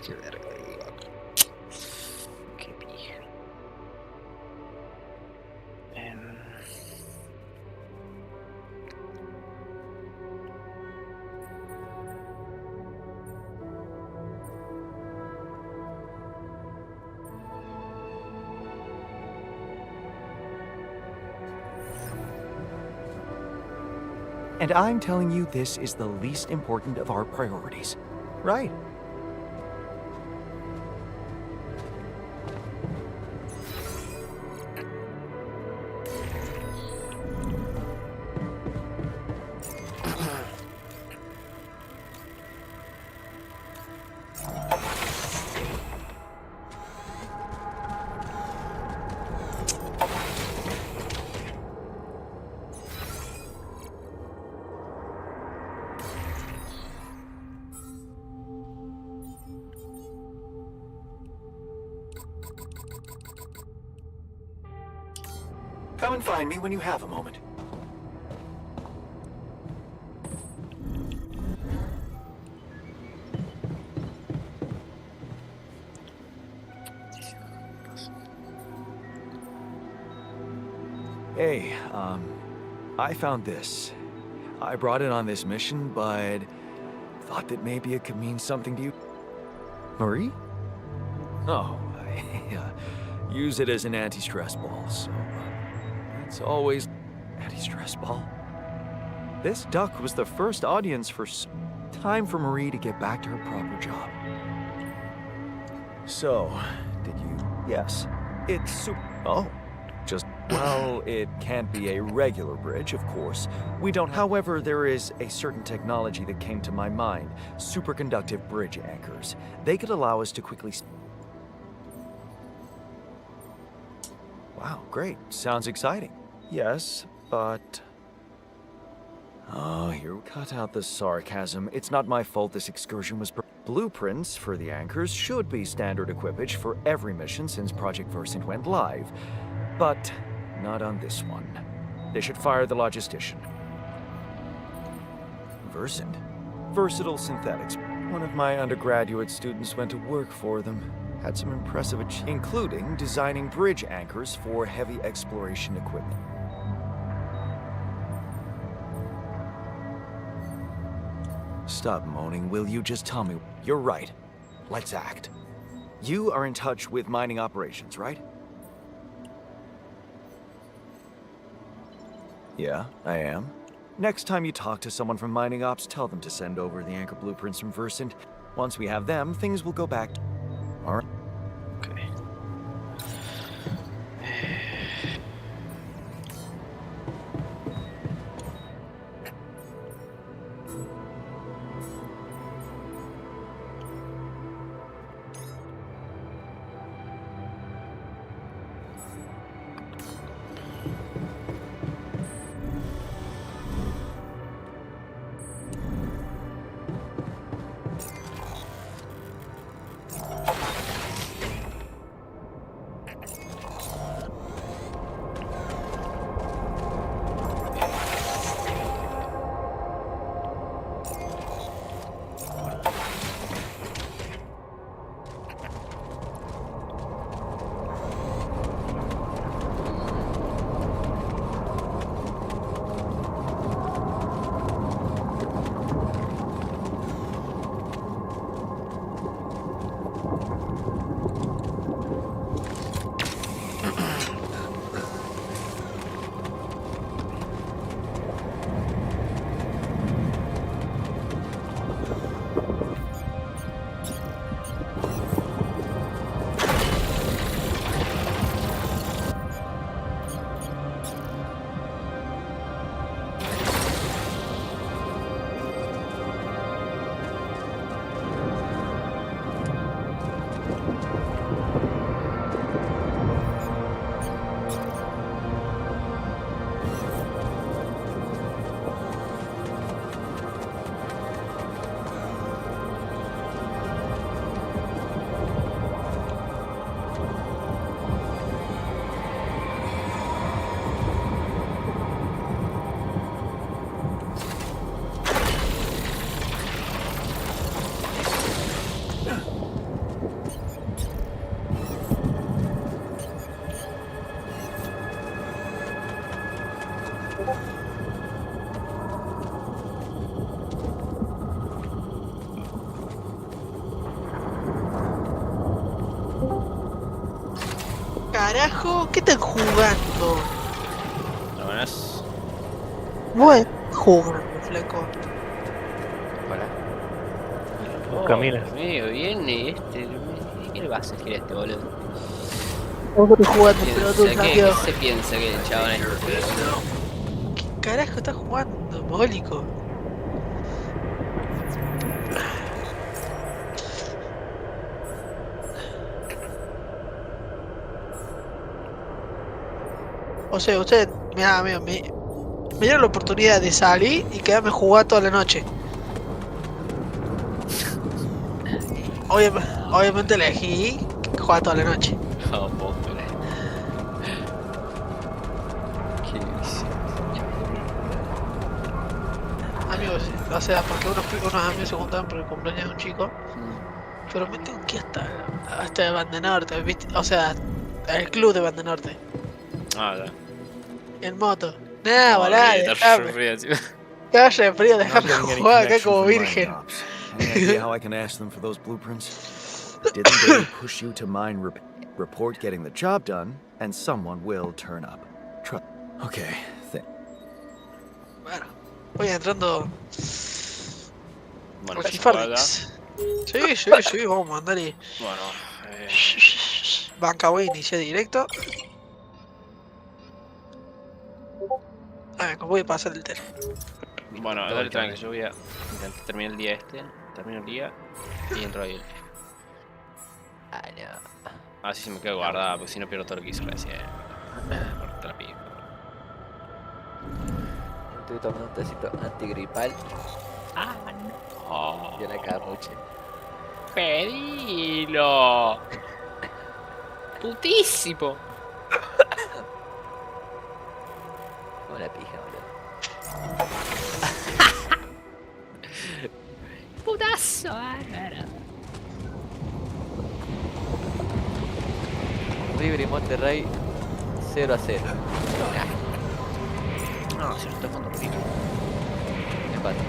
Qué verga, digo. Qué pija. And I'm telling you this is the least important of our priorities. Right? Come and find me when you have a moment. Hey, I found this. I brought it on this mission, but thought that maybe it could mean something to you. Marie? Oh, I use it as an anti-stress ball, so it's always anti-stress ball. This duck was the first audience for time for Marie to get back to her proper job. So, did you? Yes. It's super. Oh, just. Well, it can't be a regular bridge, of course. We don't. However, there is a certain technology that came to my mind: superconductive bridge anchors. They could allow us to quickly. Wow, great. Sounds exciting. Yes, but. Oh, here, cut out the sarcasm. It's not my fault this excursion was. Blueprints for the anchors should be standard equipage for every mission since Project Versant went live. But not on this one. They should fire the logistician. Versant? Versatile Synthetics. One of my undergraduate students went to work for them. Had some impressive achievements, including designing bridge anchors for heavy exploration equipment. Stop moaning, will you? Just tell me. You're right. Let's act. You are in touch with mining operations, right? Yeah, I am. Next time you talk to someone from mining ops, tell them to send over the anchor blueprints from Versant. Once we have them, things will go back. All right. Okay. Carajo, ¿qué están jugando? ¿Lo buenas? Buen jugando, flaco. Hola. Vos caminas. Amigo, viene este. ¿Qué le vas a decir a este boludo? Vos estás jugando, pero tú ¿Qué tranquilo. se piensa que el chabón es este? ¿Qué carajo estás jugando, mogólico? O sea, usted, mira, amigo, me dieron la oportunidad de salir y quedarme a jugar toda la noche. Obviamente elegí jugar toda la noche. No, puedo creer. Qué visión. Amigos, o sea, porque unos amigos se juntaban por el cumpleaños de un chico, pero me tengo que ir hasta Banda Norte, ¿viste? O sea, el club de Banda Norte, Ah, ya. en moto. Nah, No, volá, olvídate, dejame. frío encima. Calla, frío, I'm not dejame getting any jugar acá connection como from mine virgen. cops. Any idea how I can ask them for those blueprints? Didn't they push you to mine report getting the job done, and someone will turn up. Trust. Okay. Bueno, voy entrando Bueno, al se juega. Fifardex. Sí, vamos a mandar y... Bueno, Banca, voy a iniciar directo. A ver, voy a pasar el test. bueno, dale tranqui, yo voy a intentar terminar el día este. Termino el día y entro ahí. Ah, no. Así se me queda guardada, porque si no pierdo todo lo que hice recién. Corta la pipa. Estoy tomando un tecito antigripal Oh, y una carruche. pedilo. Putísimo. Una pija, boludo. Putazo, bárbaro. River y Monterrey 0-0. No, se lo está jugando poquito. Empate.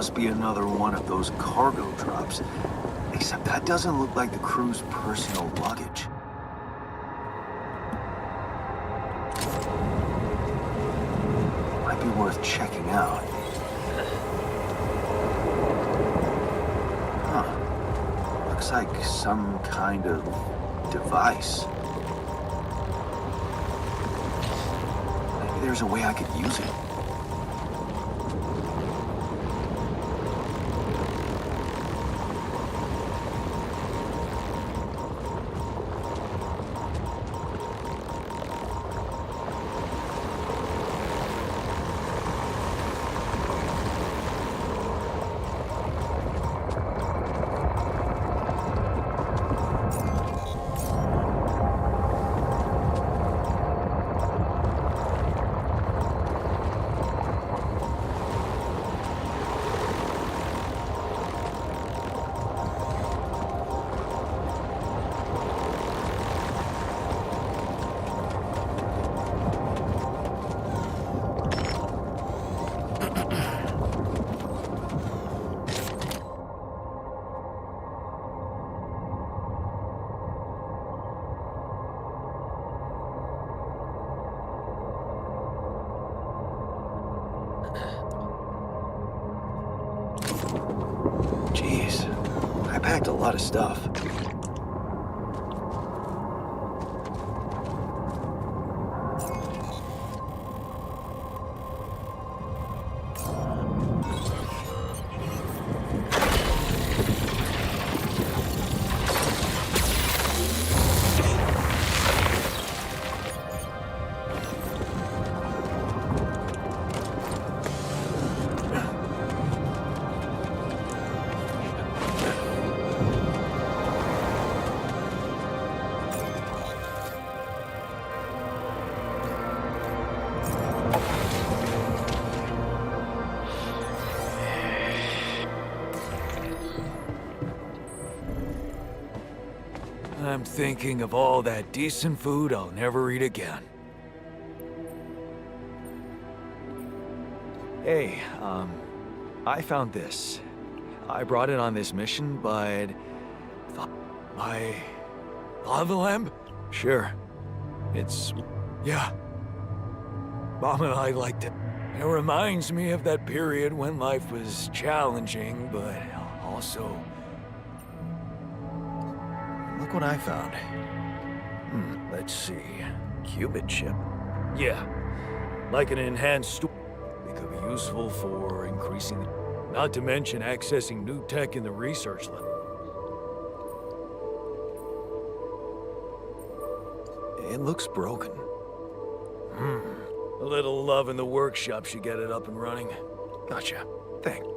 must be another one of those cargo drops. Except that doesn't look like the crew's personal luggage. Might be worth checking out. Huh. Looks like some kind of device. Maybe there's a way I could use it. Jeez, I packed a lot of stuff. I'm thinking of all that decent food I'll never eat again. Hey, I found this. I brought it on this mission, but... My... lava lamp? Sure. It's... yeah. Mom and I liked it. It reminds me of that period when life was challenging, but also... Look what I found. Let's see. Qubit chip. Yeah. Like an enhanced... It could be useful for increasing... Not to mention accessing new tech in the research lab. It looks broken. A little love in the workshop should get it up and running. Gotcha. Thanks.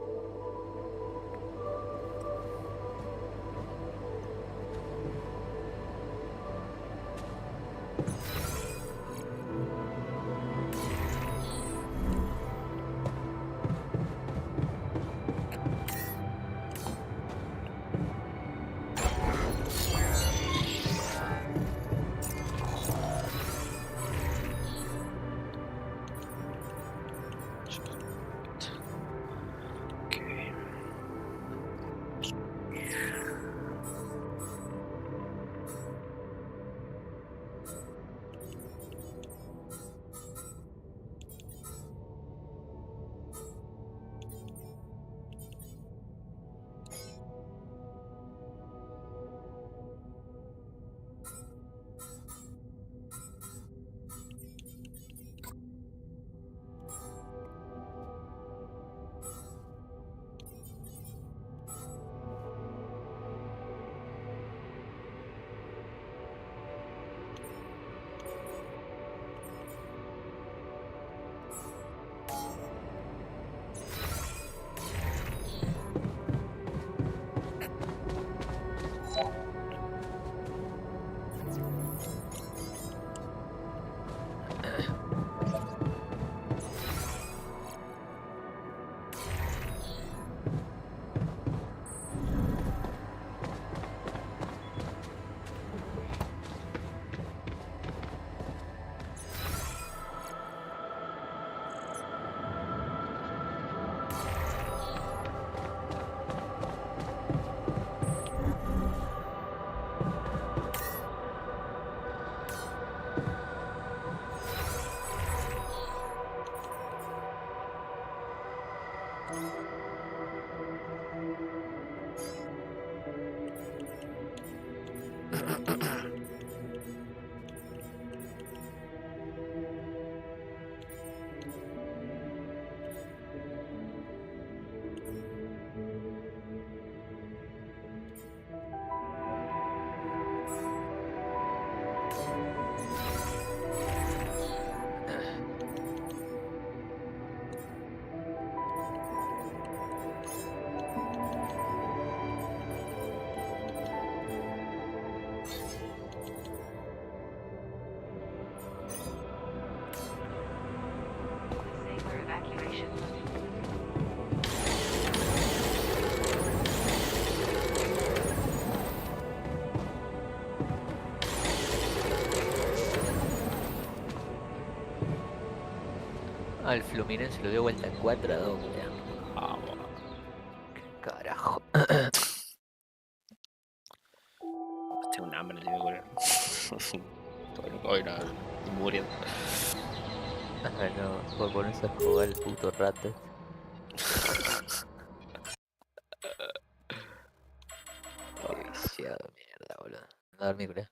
el Fluminense lo dio vuelta 4-2, weón. Vamos. Carajo. Tengo un hambre, tío, boludo. Estoy loco, hoy no, estoy muriendo. No, por ponerse a jugar el puto rato. Qué viciado de mierda, boludo. A dormir, boludo.